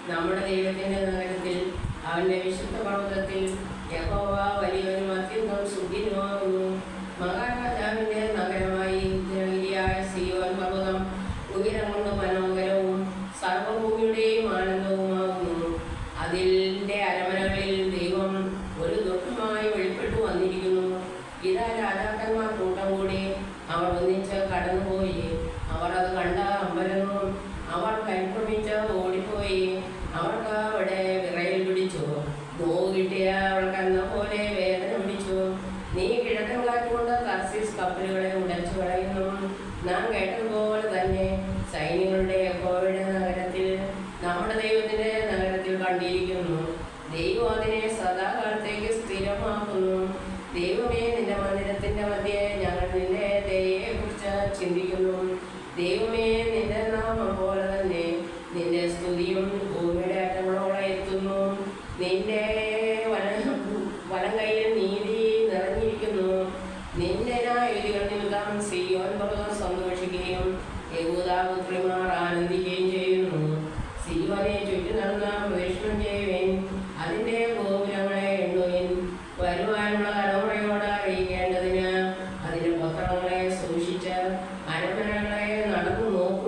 നമ്മുടെ ദൈവത്തിന്റെ നഗരത്തിൽ അവന്റെ വിശുദ്ധ പർവ്വതത്തിൽ യഹോവ വലിയവനും അത്യന്തം സുഖിനുമാകുന്നു. മഹാരാജാവിന്റെ നഗരമായി ജനഗിരിയായ സിയോൻ പർവ്വതം ഉയരം കൊണ്ട് മനോഹരവും സർവഭൂമിയുടെയും ആനന്ദവുമാകുന്നു. അതിന്റെ അരമനകളിൽ ദൈവം ഒരു ദുഃഖമായി വെളിപ്പെട്ടു വന്നിരിക്കുന്നു. ഇതാ രാജാക്കന്മാർ കൂട്ടം കൂടി അവർ ഒന്നിച്ച് കടന്നുപോയി. അവർ അത് കണ്ട അമ്പരന്നു. അവർ പരിഭ്രമിച്ച് ഓടിപ്പോയി. അവർക്ക് അവിടെ വിറയൽ പിടിച്ചു. നോവ് കിട്ടിയ അവൾക്ക് എന്ന പോലെ വേദന പിടിച്ചു. നീ കിഴക്കൻ കാറ്റുകൊണ്ട് തർസീസ് കപ്പലുകളെ ഉടച്ചു കളയുന്നു. നാം കേട്ടതുപോലെ തന്നെ സൈന്യങ്ങളുടെ യഹോവയുടെ നഗരത്തിൽ, നമ്മുടെ ദൈവത്തിന്റെ നഗരത്തിൽ കണ്ടിരിക്കുന്നു. ദൈവം അതിനെ സദാകാലത്തേക്ക് സ്ഥിരമാക്കുന്നു. ദൈവമേ, നിന്റെ മന്ദിരത്തിന്റെ മധ്യേ ഞങ്ങൾ നിന്റെ ദയയെ കുറിച്ച് ചിന്തിക്കുന്നു. ദൈവമേ, നിന്റെ നാമം പോലെ തന്നെ നിന്റെ സ്തുതിയും ഭൂമിയുടെ അറ്റങ്ങളോടെ എത്തുന്നു. നിന്റെ വലം കൈയിൽ നീതി നിറഞ്ഞിരിക്കുന്നു. നിന്റെ ന്യായവിധികൾ നിമിത്തം സിയോൻ പർവ്വതം സന്തോഷിക്കുകയും യഹൂദാപുത്രിമാർ ആനന്ദിക്കുകയും ചെയ്യുന്നു. സിയോനെ ചുറ്റി നടന്ന പ്രദക്ഷിണം ചെയ്യുവേൻ, അതിന്റെ ഗോപുരങ്ങളെ എണ്ണുവിൻ. വരുവാനുള്ള തലമുറയോട് അറിയിക്കേണ്ടതിന് അതിന്റെ പത്രങ്ങളെ സൂക്ഷിച്ച് അരമനകളെ നടന്നു നോക്കും.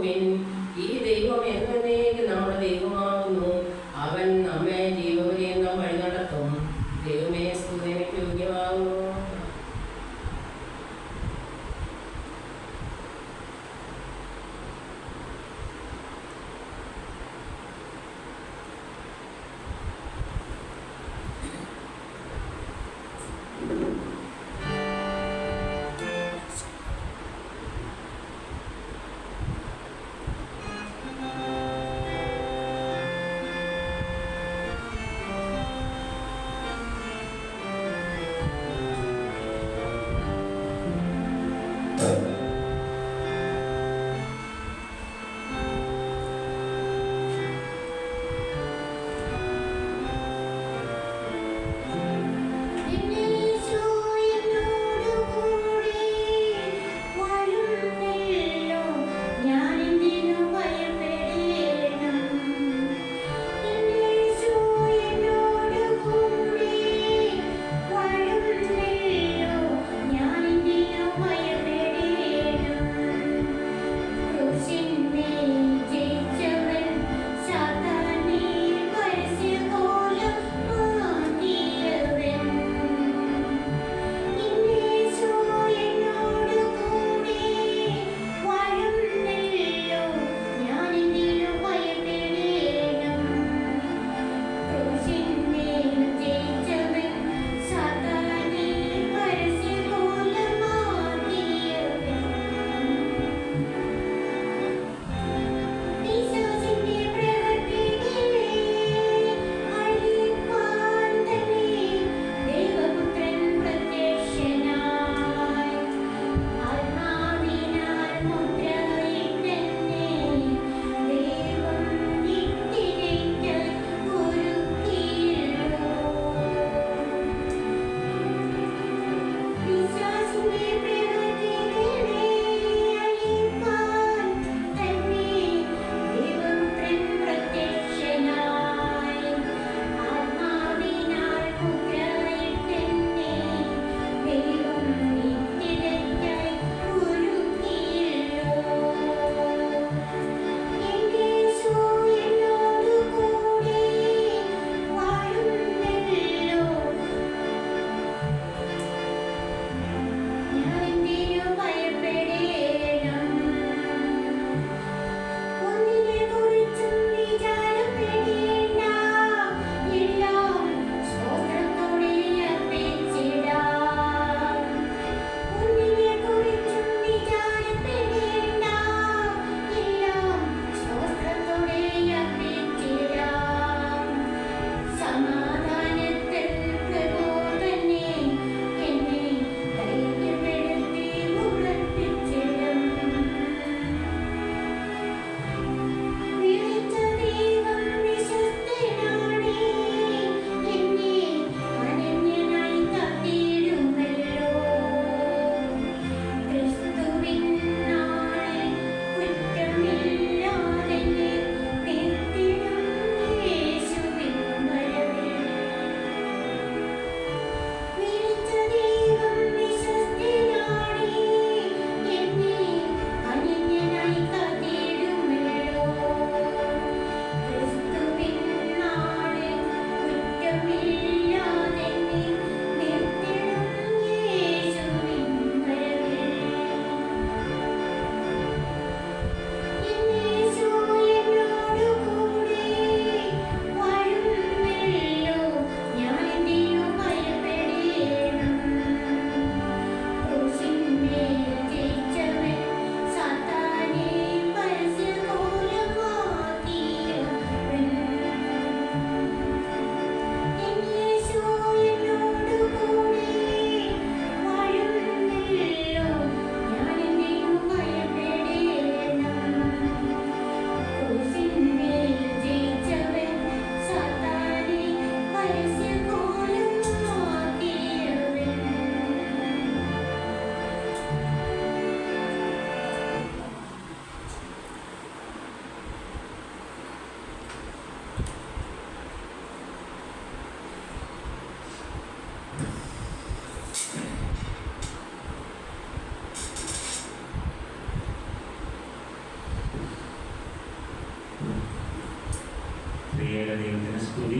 ദൈവത്തിന് സ്തുതി.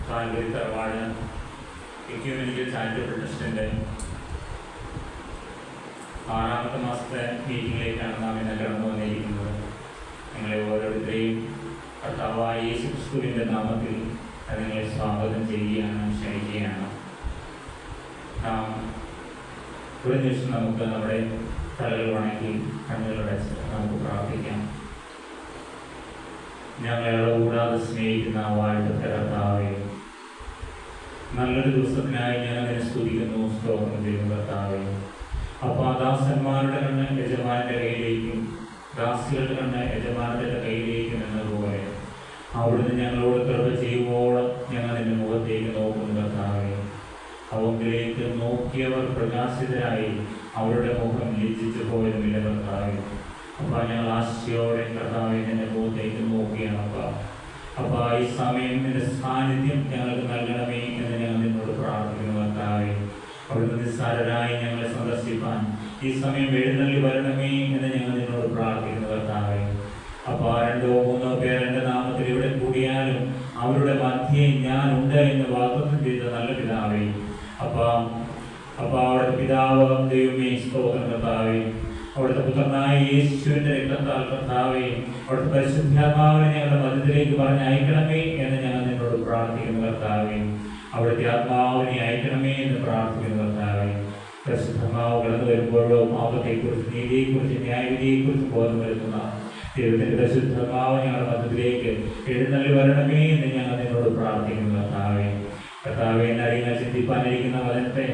കാൽവരി തറവാട് എക്യുമെനിക്കൽ ചാരിറ്റബിൾ ട്രസ്റ്റിൻ്റെ 6ാമത്തെ മാസത്തെ മീറ്റിങ്ങിലേക്കാണ് നാം ഇന്ന് കടന്നു വന്നിരിക്കുന്നത്. നിങ്ങളെ ഓരോരുത്തരെയും കർത്താവായ യേശു ക്രിസ്തുവിൻ്റെ നാമത്തിൽ നിങ്ങളെ സ്വാഗതം ചെയ്യുകയാണ്, ക്ഷണിക്കുകയാണ്. നാം ഒരു നിമിഷം നമുക്ക് നമ്മുടെ തലകൾ വണക്കി കണ്ണുകളടച്ച് നമുക്ക് പ്രാർത്ഥിക്കാം. ഞങ്ങളെ കൂടാതെ സ്നേഹിക്കുന്ന വാഴ്ത്തപ്പെട്ട കർത്താവേ, നല്ലൊരു ദിവസത്തിനായി ഞാൻ അതിനെ സ്തുതിക്കുന്നു, സ്തോത്രം ചെയ്യുന്നു കർത്താവേ. അപ്പോൾ ദാസന്മാരുടെ കണ്ണ് യജമാനന്റെ കയ്യിലേക്കും ദാസികളുടെ കണ്ണ് യജമാനന്റെ കയ്യിലേക്കും എന്നതുപോലെ അവിടുന്ന് ഞങ്ങളോട് കൃപ ചെയ്യുമ്പോഴും ഞങ്ങൾ നിന്റെ മുഖത്തേക്ക് നോക്കുന്നു കർത്താവേ. അവങ്കിലേക്ക് നോക്കിയവർ പ്രകാശിതരായി അവരുടെ മുഖം ലജ്ജിച്ചു പോയതുമില്ല കർത്താവേ. അപ്പോൾ ഞങ്ങൾ ആശയോടെ കർത്താവെ നിന്റെ മുഖത്തേക്ക് നോക്കിയാണ്. അപ്പോൾ ഈ സമയം നിന്റെ സാന്നിധ്യം ഞങ്ങൾക്ക് നൽകണമേ എന്ന് ഞങ്ങൾ നിന്നോട് പ്രാർത്ഥിക്കുന്നു കർത്താവേ. അവിടുന്ന് നിസ്സാരരായി ഞങ്ങളെ സന്ദർശിപ്പാൻ ഈ സമയം എഴുന്നള്ളി വരണമേ എന്ന് ഞങ്ങൾ നിന്നോട് പ്രാർത്ഥിക്കുന്നു കർത്താവേ. അപ്പോൾ 2 or 3 പേർ എൻ്റെ നാമത്തിൽ ഇവിടെ കൂടിയാലും അവരുടെ മധ്യേ ഞാൻ ഉണ്ട് എന്ന് വാഗ്ദത്തം ചെയ്ത നല്ല പിതാവേ. അപ്പോൾ അവിടുത്തെ പിതാവ് ദൈവമേ സ്തോത്രം കർത്താവേ. അവിടുത്തെ പുത്രനായ യേശുവിൻ്റെ രക്തത്താൽ കർത്താവേ അവിടുത്തെ പരിശുദ്ധാത്മാവിനെ ഞങ്ങളുടെ മധ്യത്തിലേക്ക് പറഞ്ഞയക്കണമേ എന്ന് ഞങ്ങൾ നിന്നോട് പ്രാർത്ഥിക്കുന്നു കർത്താവേ. അവിടുത്തെ ആത്മാവിനെ അയക്കണമേ എന്ന് പ്രാർത്ഥിക്കുന്നു കർത്താവേ. പരിശുദ്ധാത്മാവ് കടന്നു വരുമ്പോഴോ പാപത്തെക്കുറിച്ച്, നീതിയെക്കുറിച്ച്, ന്യായവിധിയെക്കുറിച്ച് ബോധം വരുത്തുന്ന ദൈവത്തിൻ്റെ പരിശുദ്ധാത്മാവ് ഞങ്ങളുടെ മധ്യത്തിലേക്ക് എഴുന്നള്ളി വരണമേ എന്ന് ഞങ്ങൾ നിന്നോട് പ്രാർത്ഥിക്കുന്നു കർത്താവേ. കർത്താവെ എന്നറിയുന്ന ചിന്തിപ്പാനിരിക്കുന്ന വചനത്തെ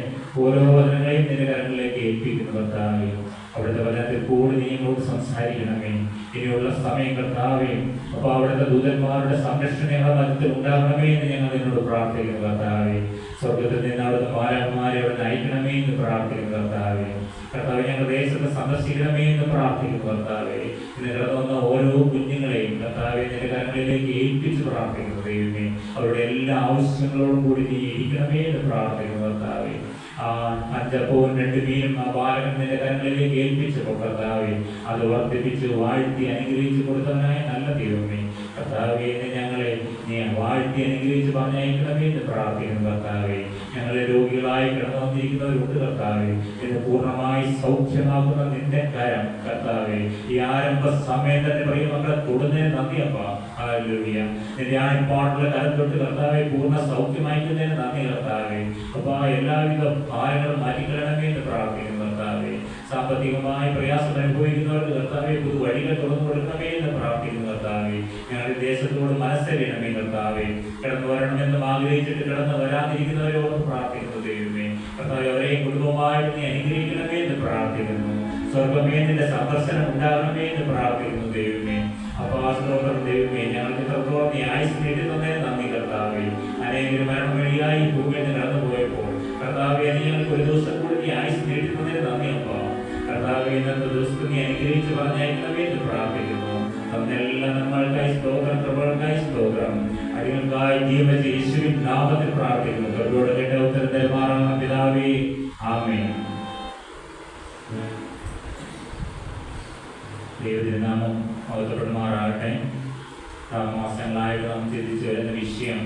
ഓരോ വചനങ്ങളെയും നിന്റെ കരങ്ങളിലേക്ക് ഏൽപ്പിക്കുന്നു കർത്താവെ. അവിടുത്തെ വചനത്തിൽ കൂടി നീ ഞങ്ങളോട് സംസാരിക്കണമേ ഇനിയുള്ള സമയം കർത്താവെ. അപ്പോൾ അവിടുത്തെ ദൂതന്മാരുടെ സംരക്ഷണം ഞങ്ങളുടെ മധ്യത്തിൽ ഉണ്ടാകണമേ എന്ന് ഞങ്ങൾ നിന്നോട് പ്രാർത്ഥിക്കുന്നു കർത്താവെ. സ്വർഗത്തിൽ നിന്ന് അവിടുത്തെ മാലാഖമാരെ അവിടെ നയിക്കണമേ എന്ന് പ്രാർത്ഥിക്കുന്നു കർത്താവെ. കർത്താവെ ഞങ്ങളുടെ ദേശത്ത് സന്ദർശിക്കണമേ എന്ന് പ്രാർത്ഥിക്കുന്നു കർത്താവെ. ഇന്ന് കടന്നു വന്ന ഓരോ കുഞ്ഞുങ്ങളെയും കർത്താവെ നിന്റെ കരങ്ങളിലേക്ക് ഏൽപ്പിച്ച് പ്രാർത്ഥിക്കുന്നു ദൈവമേ. അവരുടെ എല്ലാ ആവശ്യങ്ങളോടും കൂടി നീ ഇരിക്കണമേ എന്ന് പ്രാർത്ഥിക്കുന്നു കർത്താവെ. 5 അപ്പവും 2 മീനും ആ ബാലകൻ നിന്റെ കരങ്ങളിലേക്ക് ഏൽപ്പിച്ചപ്പോൾ കർത്താവെ അത് വർദ്ധിപ്പിച്ച് വാഴ്ത്തി അനുഗ്രഹിച്ച് കൊടുത്തവനായ നല്ല ദൈവമേ കർത്താവെ ഞങ്ങളെ നീ വാഴ്ത്തി അനുഗ്രഹിച്ച് പറഞ്ഞയക്കണമേ എന്ന് പ്രാർത്ഥിക്കുന്നു കർത്താവെ. ഞങ്ങളെ രോഗികളായി കിടന്നു വന്നിരിക്കുന്നവരുണ്ട് കർത്താവെ. ഇത് പൂർണ്ണമായി സൗഖ്യമാക്കുന്ന നിന്റെ കരം കർത്താവെ ഈ ആരംഭ സമയം തന്നെ പറയും മക്കളെ തൊടുന്നതിന് നന്ദിയപ്പ. ഹല്ലേലൂയ. നിന്റെ ആണിപ്പാട്ടുള്ള കരം തൊട്ട് കർത്താവെ പൂർണ്ണ സൗഖ്യമാക്കുന്നതിന് നന്ദി കർത്താവെ. അപ്പോൾ എല്ലാവിധ ഭാരങ്ങളും മാറ്റിക്കളയണമേ എന്ന് പ്രാർത്ഥിക്കുന്നു കർത്താവെ. സാമ്പത്തികമായി പ്രയാസം അനുഭവിക്കുന്നവർക്ക് കർത്താവെ പുതു വഴികൾ തുറന്നു കൊടുക്കണമേ എന്ന് പ്രാർത്ഥിക്കുന്നു കർത്താവെ. ഞങ്ങളുടെ ദേശത്തോട് മനസ്സറിയണമേ കർത്താവെ. കിടന്നു വരണമെന്നും ആഗ്രഹിച്ചിട്ട് കിടന്നു വരാതിരിക്കുന്നവരോട് പ്രാർത്ഥിക്കുന്നു ദൈവമേ. കർത്താവെ അവരെയും കുടുംബമായിട്ട് നീ അനുഗ്രഹിക്കണമേ എന്ന് പ്രാർത്ഥിക്കുന്നു. സ്വർഗമേ നിന്റെ സന്ദർശനം ഉണ്ടാകണമേ എന്ന് പ്രാർത്ഥിക്കുന്നു ദൈവമേ. അപ്പാസ്തോത്രം ദൈവമേ ഞങ്ങൾക്ക് ഇത്രത്തോളം നീ ആയുസ് നേടുന്നതിന് നന്ദി കർത്താവെ. അനേകം മരണം വഴിയായി ഭൂമിയിൽ നിന്ന് കടന്നു പോയപ്പോൾ കർത്താവെ അത് ഞങ്ങൾക്ക് ഒരു ദിവസം കൂടി നീ ആയുസ് നേടുന്നതിന് നന്ദി അപ്പ. കർത്താവെ ഇന്നത്തെ ദിവസത്തിൽ നീ അനുഗ്രഹിച്ച് പറഞ്ഞയക്കണമേ എന്ന് പ്രാർത്ഥിക്കുന്നു. എല്ലാം നമ്മൾക്കായി സ്തോത്രം, കൃപകൾക്കായി സ്തോത്രം. അടികൾക്കായി ജീവൻ യേശുവിൻ നാമത്തിൽ പ്രാർത്ഥിക്കുന്നു. കൃപയോടെ കേട്ട ഉത്തരം തരുമാറാണ് പിതാവേ. ആമേൻ. ദൈവത്തിനാമം മഹത്വപ്പെടുമാറാകട്ടെ. മാസങ്ങളായിട്ട് നാം ചിന്തിച്ചു വരുന്ന വിഷയം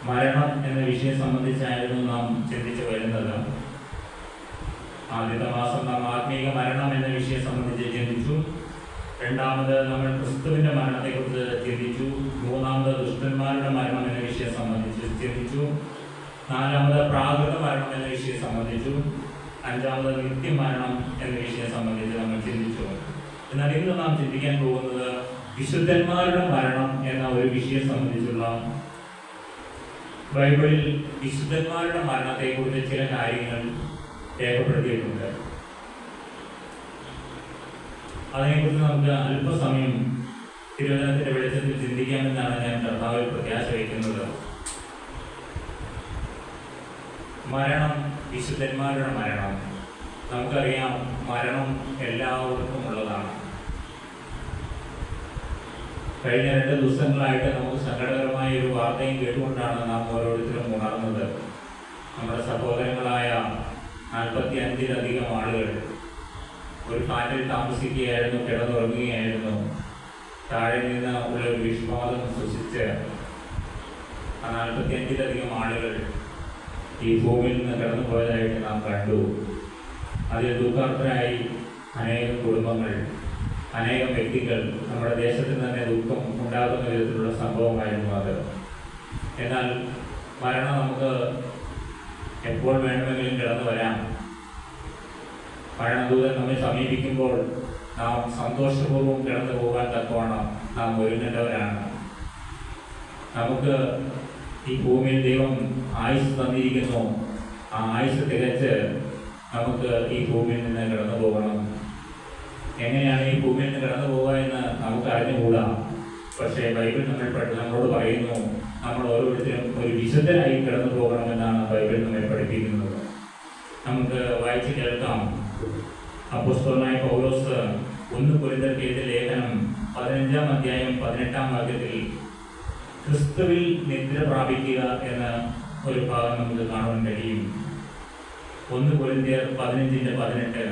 മരണം എന്ന വിഷയം സംബന്ധിച്ചായിരുന്നു നാം ചിന്തിച്ചു വരുന്നത്. ആദ്യത്തെ മാസം നാം ആത്മീക മരണം എന്ന വിഷയം സംബന്ധിച്ച് ചിന്തിച്ചു. രണ്ടാമത് നമ്മൾ ക്രിസ്തുവിൻ്റെ മരണത്തെക്കുറിച്ച് ചിന്തിച്ചു. മൂന്നാമത് ദുഷ്ടന്മാരുടെ മരണം എന്ന വിഷയം സംബന്ധിച്ച് ചിന്തിച്ചു. നാലാമത് പ്രാകൃത മരണം എന്ന വിഷയം സംബന്ധിച്ചു. അഞ്ചാമത് നിത്യമരണം എന്ന വിഷയം സംബന്ധിച്ച് നമ്മൾ ചിന്തിച്ചു. എന്നാൽ ഇന്ന് നാം ചിന്തിക്കാൻ പോകുന്നത് വിശുദ്ധന്മാരുടെ മരണം എന്ന ഒരു വിഷയം സംബന്ധിച്ചുള്ള ബൈബിളിൽ വിശുദ്ധന്മാരുടെ മരണത്തെക്കുറിച്ച് ചില കാര്യങ്ങൾ രേഖപ്പെടുത്തിയിട്ടുണ്ട്. അതിനെക്കുറിച്ച് നമുക്ക് അല്പസമയം തിരുവചനത്തിന്റെ വെളിച്ചത്തിൽ ചിന്തിക്കാമെന്നാണ് ഞാൻ കർത്താവിൽ പ്രത്യാശ വയ്ക്കുന്നത്. മരണം, വിശുദ്ധന്മാരുടെ മരണം. നമുക്കറിയാം മരണം എല്ലാവർക്കും ഉള്ളതാണ്. കഴിഞ്ഞ 2 ദിവസങ്ങളായിട്ട് നമുക്ക് സങ്കടകരമായ ഒരു വാർത്തയും കേട്ടുകൊണ്ടാണ് നാം ഓരോരുത്തരും ഉണർന്നത്. നമ്മുടെ സഹോദരങ്ങളായ 45-ലധികം ആളുകൾ ഒരു ഫ്ലാറ്റിൽ താമസിക്കുകയായിരുന്നു, കിടന്നുറങ്ങുകയായിരുന്നു. താഴെ നിന്ന് ഉള്ള ഒരു വിഷാദം സൃഷ്ടിച്ച് 45-ലധികം ആളുകൾ ഈ ഭൂമിയിൽ നിന്ന് കടന്നു പോയതായിട്ട് നാം കണ്ടു. അതിൽ ദുഃഖാർത്ഥരായി അനേകം കുടുംബങ്ങൾ, അനേകം വ്യക്തികൾ, നമ്മുടെ ദേശത്തിന് തന്നെ ദുഃഖം ഉണ്ടാകുന്ന വിധത്തിലുള്ള സംഭവമായിരുന്നു അത്. എന്നാൽ മരണം നമുക്ക് എപ്പോൾ വേണമെങ്കിലും കടന്നു വരാം. മരണദൂതൻ നമ്മെ സമീപിക്കുമ്പോൾ നാം സന്തോഷപൂർവ്വം കടന്നു പോകാൻ തക്കവണ്ണം നാം ഒരുങ്ങേണ്ടവരാണ്. നമുക്ക് ഈ ഭൂമിയിൽ ദൈവം ആയുസ് തന്നിരിക്കുന്നു. ആ ആയുസ് തികച്ച് നമുക്ക് ഈ ഭൂമിയിൽ നിന്ന് കടന്നു പോകണം. എങ്ങനെയാണ് ഈ ഭൂമിയിൽ നിന്ന് കടന്നു പോകുക എന്ന് നമുക്ക് അറിഞ്ഞുകൂടാ. പക്ഷേ ബൈബിൾ നമ്മളോട് പറയുന്നു, നമ്മൾ ഓരോരുത്തരും ഒരു വിശുദ്ധനായി കടന്നു പോകണമെന്നാണ് ബൈബിൾ നമ്മെ പഠിപ്പിക്കുന്നത്. നമുക്ക് വായിച്ച് കേൾക്കാം. അപ്പോസ്തലനായ പൗലോസ് 1 കൊരിന്ത്യർക്ക് എഴുതിയ ലേഖനം 15-ാം അധ്യായം 18-ാം വാക്യത്തിൽ ക്രിസ്തുവിൽ നിദ്ര പ്രാപിക്കുക എന്ന ഒരു ഭാഗം നമുക്ക് കാണുവാൻ കഴിയും. 1 കൊരിന്ത്യർ 15:18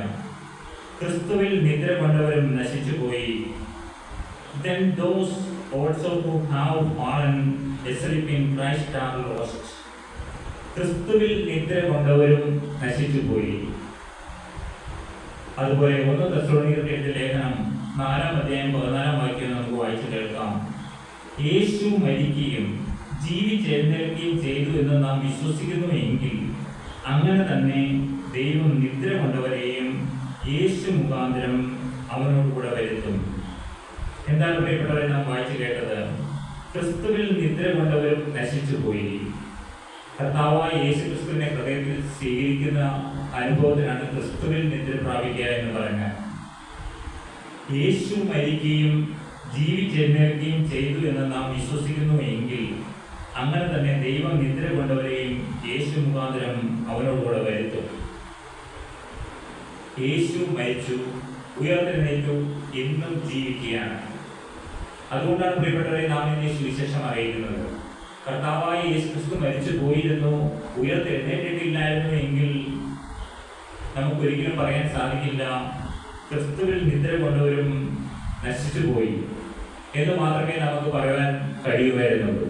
ക്രിസ്തുവിൽ നിദ്ര കൊണ്ടവരും നശിച്ചുപോയി. Then those also who have fallen asleep in Christ are lost. ക്രിസ്തുവിൽ നിദ്ര കൊണ്ടവരും നശിച്ചുപോയി. അതുപോലെ 1 തെസ്സലോനിക്കർക്ക് എഴുതിയ ലേഖനം 4-ാം അധ്യായം 14-ാം വാക്യം നമുക്ക് വായിച്ചു കേൾക്കാം. യേശു മരിക്കുകയും ജീവിച്ചെഴുന്നേൽക്കുകയും ചെയ്തു എന്ന് നാം വിശ്വസിക്കുന്നു എങ്കിൽ അങ്ങനെ തന്നെ ദൈവം നിദ്ര കൊണ്ടവരെയും യേശു മുഖാന്തരം അവനോട് കൂടെ വരുത്തും. എന്താണ് പ്രിയപ്പെട്ടവരെ നാം വായിച്ചു കേട്ടത്? ക്രിസ്തുവിൽ നിദ്ര കൊണ്ടവരും നശിച്ചുപോയി. കർത്താവായ യേശു ക്രിസ്തുവിനെ ഹൃദയത്തിൽ സ്വീകരിക്കുന്ന അനുഭവത്തിനാണ് ക്രിസ്തുവിൽ നിദ്ര പ്രാപിക്കുക എന്ന് പറഞ്ഞാൽ. യേശു മരിക്കുകയും ജീവിച്ചെഴുന്നേൽക്കുകയും ചെയ്തു എന്ന് നാം വിശ്വസിക്കുന്നു എങ്കിൽ അങ്ങനെ തന്നെ ദൈവം നിദ്ര കൊണ്ടവരെയും യേശു മുഖാന്തരം അവനോടുകൂടെ വരുത്തും. യേശു മരിച്ചു, ഉയർത്തെഴുന്നേറ്റു, എന്നും ജീവിക്കുകയാണ്. അതുകൊണ്ടാണ് പ്രിയപ്പെട്ടവരെ നാം ഇന്ന് സുവിശേഷം അറിയിക്കുന്നത്. കർത്താവായ യേശു ക്രിസ്തു മരിച്ചു പോയിരുന്നു, ഉയർത്തെഴുന്നേറ്റിട്ടില്ലായിരുന്നു എങ്കിൽ നമുക്കൊരിക്കലും പറയാൻ സാധിക്കില്ല ക്രിസ്തുവിൽ നിദ്ര കൊണ്ടവരും നശിച്ചുപോയി എന്ന് മാത്രമേ നമുക്ക് പറയാൻ കഴിയുമായിരുന്നുള്ളൂ.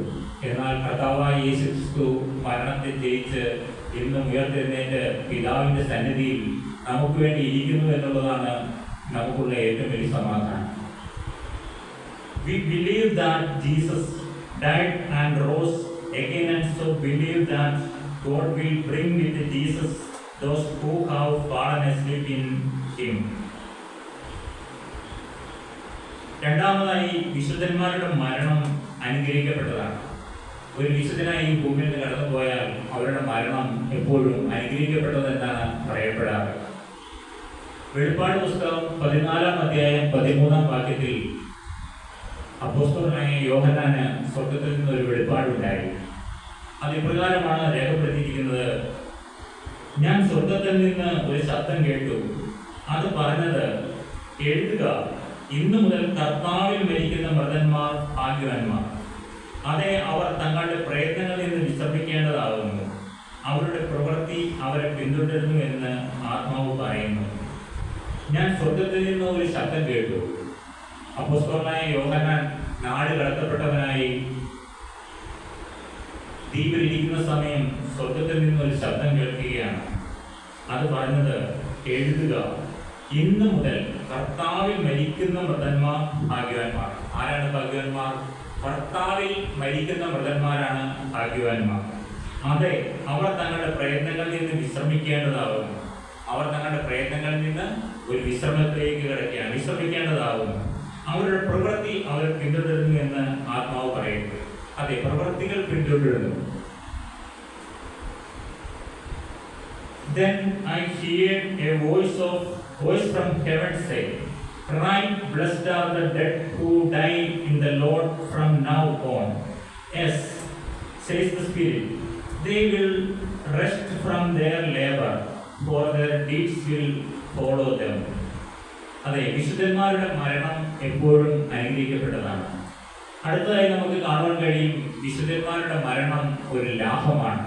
എന്നാൽ കർത്താവായ യേശു ക്രിസ്തു മരണത്തെ ജയിച്ച് ഇന്നും ഉയർത്തെഴുന്നേറ്റ് പിതാവിൻ്റെ സന്നിധിയിൽ നമുക്ക് വേണ്ടി ഇരിക്കുന്നു എന്നുള്ളതാണ് നമുക്കുള്ള ഏറ്റവും വലിയ സമാധാനം. We believe that Jesus died and rose again, and so believe that God will bring with Jesus those who have fallen asleep in Him. രണ്ടാമതായി, വിശുദ്ധന്മാരുടെ മരണം അനുഗ്രഹിക്കപ്പെട്ടതാണ്. ഒരു വിശുദ്ധനായി ഈ ഭൂമിയിൽ നിന്ന് കടന്നുപോയാൽ അവരുടെ മരണം എപ്പോഴും അനുഗ്രഹിക്കപ്പെട്ടതെന്നാണ് പറയപ്പെടാറ്. വെളിപ്പാട് പുസ്തകം 14-ാം അധ്യായം 13-ാം വാക്യത്തിൽ അപ്പോസ്തലനായ യോഹന്നാന് സ്വർഗ്ഗത്തിൽ നിന്നൊരു വെളിപ്പാടുണ്ടായി. അത് ഇപ്രകാരമാണ് രേഖപ്പെടുത്തിയിരിക്കുന്നത്: ഞാൻ സ്വർഗ്ഗത്തിൽ നിന്ന് ഒരു ശബ്ദം കേട്ടു. അത് പറഞ്ഞത്, എഴുതുക, ഇന്നു മുതൽ കർത്താവിൽ മരിക്കുന്ന മൃതന്മാർ ഭാഗ്യവാന്മാർ. അതെ, അവർ തങ്ങളുടെ പ്രയത്നങ്ങളിൽ നിന്ന് വിശ്രമിക്കേണ്ടതാകുന്നു. അവരുടെ പ്രവൃത്തി അവരെ പിന്തുടരുന്നു എന്ന് ആത്മാവ് പറയുന്നു. ഞാൻ സ്വർഗ്ഗത്തിൽ നിന്ന് ഒരു ശബ്ദം കേട്ടു. അപ്പോസ്തലനായ യോഹന്നാൻ നാട് കടത്തപ്പെട്ടവനായി ദ്വീപിലിരിക്കുന്ന സമയം സ്വർഗ്ഗത്തിൽ നിന്ന് ഒരു ശബ്ദം കേൾക്കുകയാണ്. അത് പറഞ്ഞത്, എഴുതുക, ഇന്ന് മുതൽ കർത്താവിൽ മരിക്കുന്ന മൃതന്മാർ ഭാഗ്യവാന്മാർ. ആരാണ് ഭാഗ്യവാന്മാർ? കർത്താവിൽ മരിക്കുന്ന മൃതന്മാരാണ് ഭാഗ്യവാന്മാർ. അതെ, അവർ തങ്ങളുടെ പ്രയത്നങ്ങളിൽ നിന്ന് വിശ്രമിക്കേണ്ടതാകുന്നു. അവർ തങ്ങളുടെ പ്രയത്നങ്ങളിൽ നിന്ന് ഒരു വിശ്രമത്തിലേക്ക് കിടക്കുകയാണ്, വിശ്രമിക്കേണ്ടതാകുന്നു. അവരുടെ പ്രവൃത്തി അവർ പിന്തുടരുന്നു എന്ന് ആത്മാവ് പറയുന്നു. അതെ, പ്രവൃത്തികൾ പിന്തുടരുന്നു. Then I heard a voice from heaven say, Right, blessed are the dead who die in the Lord from now on. Yes, says the Spirit, they will rest from their labor, for their deeds will follow them. അതെ, വിശുദ്ധന്മാരുടെ മരണം എപ്പോഴും അനുഗ്രഹിക്കപ്പെട്ടതാണ്. അടുത്തതായി നമുക്ക് കാണുവാൻ കഴിയും, വിശുദ്ധന്മാരുടെ മരണം ഒരു ലാഭമാണ്,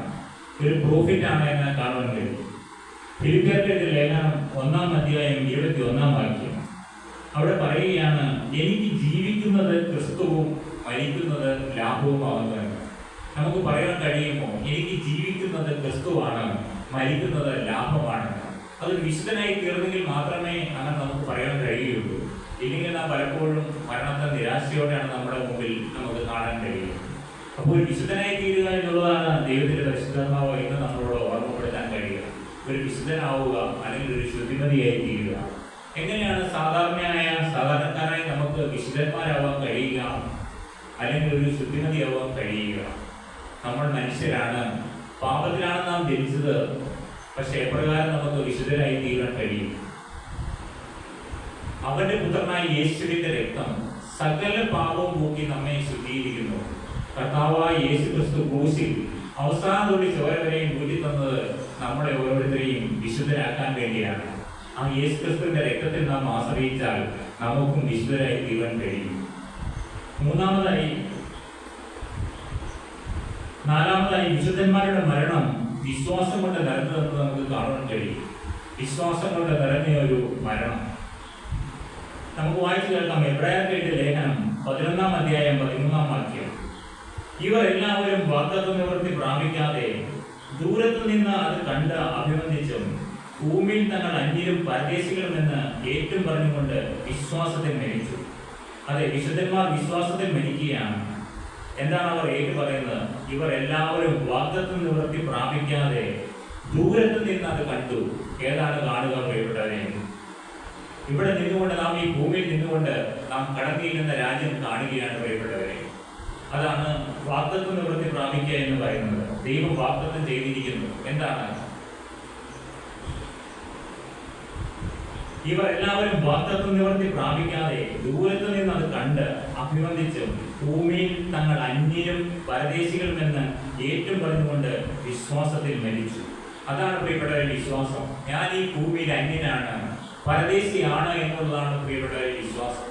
ഒരു പ്രോഫിറ്റാണ് എന്ന് കാണുവാൻ കഴിയും. ഫിലിപ്പിയർക്ക് ലേഖനം 1-ാം അധ്യായം 21-ാം വാക്യം അവിടെ പറയുകയാണ്, എനിക്ക് ജീവിക്കുന്നത് ക്രിസ്തുവും മരിക്കുന്നത് ലാഭവുമാകുന്നുവെന്ന്. നമുക്ക് പറയാൻ കഴിയുമോ എനിക്ക് ജീവിക്കുന്നത് ക്രിസ്തുവാണ്, മരിക്കുന്നത് ലാഭമാണെന്ന്? അതൊരു വിശുദ്ധനായി തീർന്നെങ്കിൽ മാത്രമേ അങ്ങനെ നമുക്ക് പറയാൻ കഴിയുള്ളൂ. ഇല്ലെങ്കിൽ നാം പലപ്പോഴും മരണത്തെ നിരാശയോടെയാണ് നമ്മുടെ മുമ്പിൽ നമുക്ക് കാണാൻ കഴിയുന്നത്. അപ്പോൾ ഒരു വിശുദ്ധനായി തീരുക എന്നുള്ളതാണ് ദൈവത്തിന്റെ പരിശുദ്ധാത്മാവ് ഇന്ന് നമ്മളോട് ഓർമ്മപ്പെടുത്താൻ കഴിയുക. ഒരു വിശുദ്ധനാവുക അല്ലെങ്കിൽ ഒരു ശുദ്ധിമതിയായി തീരുക. എങ്ങനെയാണ് സാധാരണക്കാരായി നമുക്ക് വിശുദ്ധന്മാരാവാൻ കഴിയുക അല്ലെങ്കിൽ ഒരു ശുദ്ധിമതിയാവാൻ കഴിയുക? നമ്മൾ മനുഷ്യരാണ്, പാപത്തിലാണ് നാം ജനിച്ചത്. പക്ഷെ എപ്രകാരം നമുക്ക് വിശുദ്ധരായി തീരാൻ കഴിയും? അവന്റെ പുത്രനായ യേശുവിന്റെ രക്തം സകല പാപവും പോക്കി നമ്മെ ശുദ്ധീകരിക്കുന്നു. കർത്താവായ യേശു ക്രിസ്തു ക്രൂശിൽ അവസാനത്തോടെ ചോര വരെയും ഊറ്റി തന്നത് നമ്മളെ ഓരോരുത്തരെയും വിശുദ്ധരാക്കാൻ വേണ്ടിയാണ്. ആ യേശു ക്രിസ്തുവിന്റെ രക്തത്തിൽ നാം ആശ്രയിച്ചാൽ നമുക്കും വിശുദ്ധരായി തീരാൻ കഴിയും. നാലാമതായി വിശുദ്ധന്മാരുടെ മരണം വിശ്വാസം കൊണ്ട് നിറഞ്ഞതെന്ന് നമുക്ക് കാണാൻ കഴിയും. വിശ്വാസം കൊണ്ട് നിറഞ്ഞ ഒരു മരണം നമുക്ക് വായിച്ചു കേൾക്കാം. എബ്രായർക്ക് എഴുതിയ ലേഖനം 11-ാം അധ്യായം 13-ാം വാക്യം. ഇവർ എല്ലാവരും വാഗ്ദത്ത നിവൃത്തി പ്രാപിക്കാതെ ദൂരത്തു നിന്ന് അത് കണ്ട് അഭിനന്ദിച്ചും ഭൂമിയിൽ തങ്ങൾ അന്യരും പരദേശികളും എന്ന് ഏറ്റും പറഞ്ഞുകൊണ്ട് വിശ്വാസത്തിൽ മരിച്ചു. അതെ, വിശുദ്ധന്മാർ വിശ്വാസത്തിൽ മരിക്കുകയാണ്. എന്താണ് അവർ ഏറ്റു പറയുന്നത്? ഇവർ എല്ലാവരും വാഗ്ദത്ത നിവൃത്തി പ്രാപിക്കാതെ ദൂരത്ത് നിന്ന് അത് കണ്ടു. ഏതാണ് കാണുക പ്രിയപ്പെട്ടവരെ? ഇവിടെ നിന്നുകൊണ്ട് നാം ഈ ഭൂമിയിൽ നിന്നുകൊണ്ട് നാം കടന്നിരിക്കുന്ന രാജ്യം കാണുകയാണ് പ്രിയപ്പെട്ടവരെ. അതാണ് വാഗ്ദത്ത നിവൃത്തി പ്രാപിക്കുക എന്ന് പറയുന്നത്. ദൈവം വാഗ്ദത്തം ചെയ്തിരിക്കുന്നു. എന്താണ്? ഇവർ എല്ലാവരും വാഗ്ദത്ത നിവൃത്തി പ്രാപിക്കാതെ ദൂരത്ത് നിന്ന് അത് കണ്ട് അഭിനന്ദിച്ചും ഭൂമിയിൽ തങ്ങൾ അന്യരും പരദേശികളും എന്ന് ഏറ്റവും പറഞ്ഞുകൊണ്ട് വിശ്വാസത്തിൽ മരിച്ചു. അതാണ് പ്രിയപ്പെട്ടവരെ വിശ്വാസം. ഞാൻ ഈ ഭൂമിയിൽ അന്യനാണ്, പരദേശിയാണ് എന്നുള്ളതാണ് പ്രിയപ്പെട്ടവരെ വിശ്വാസം.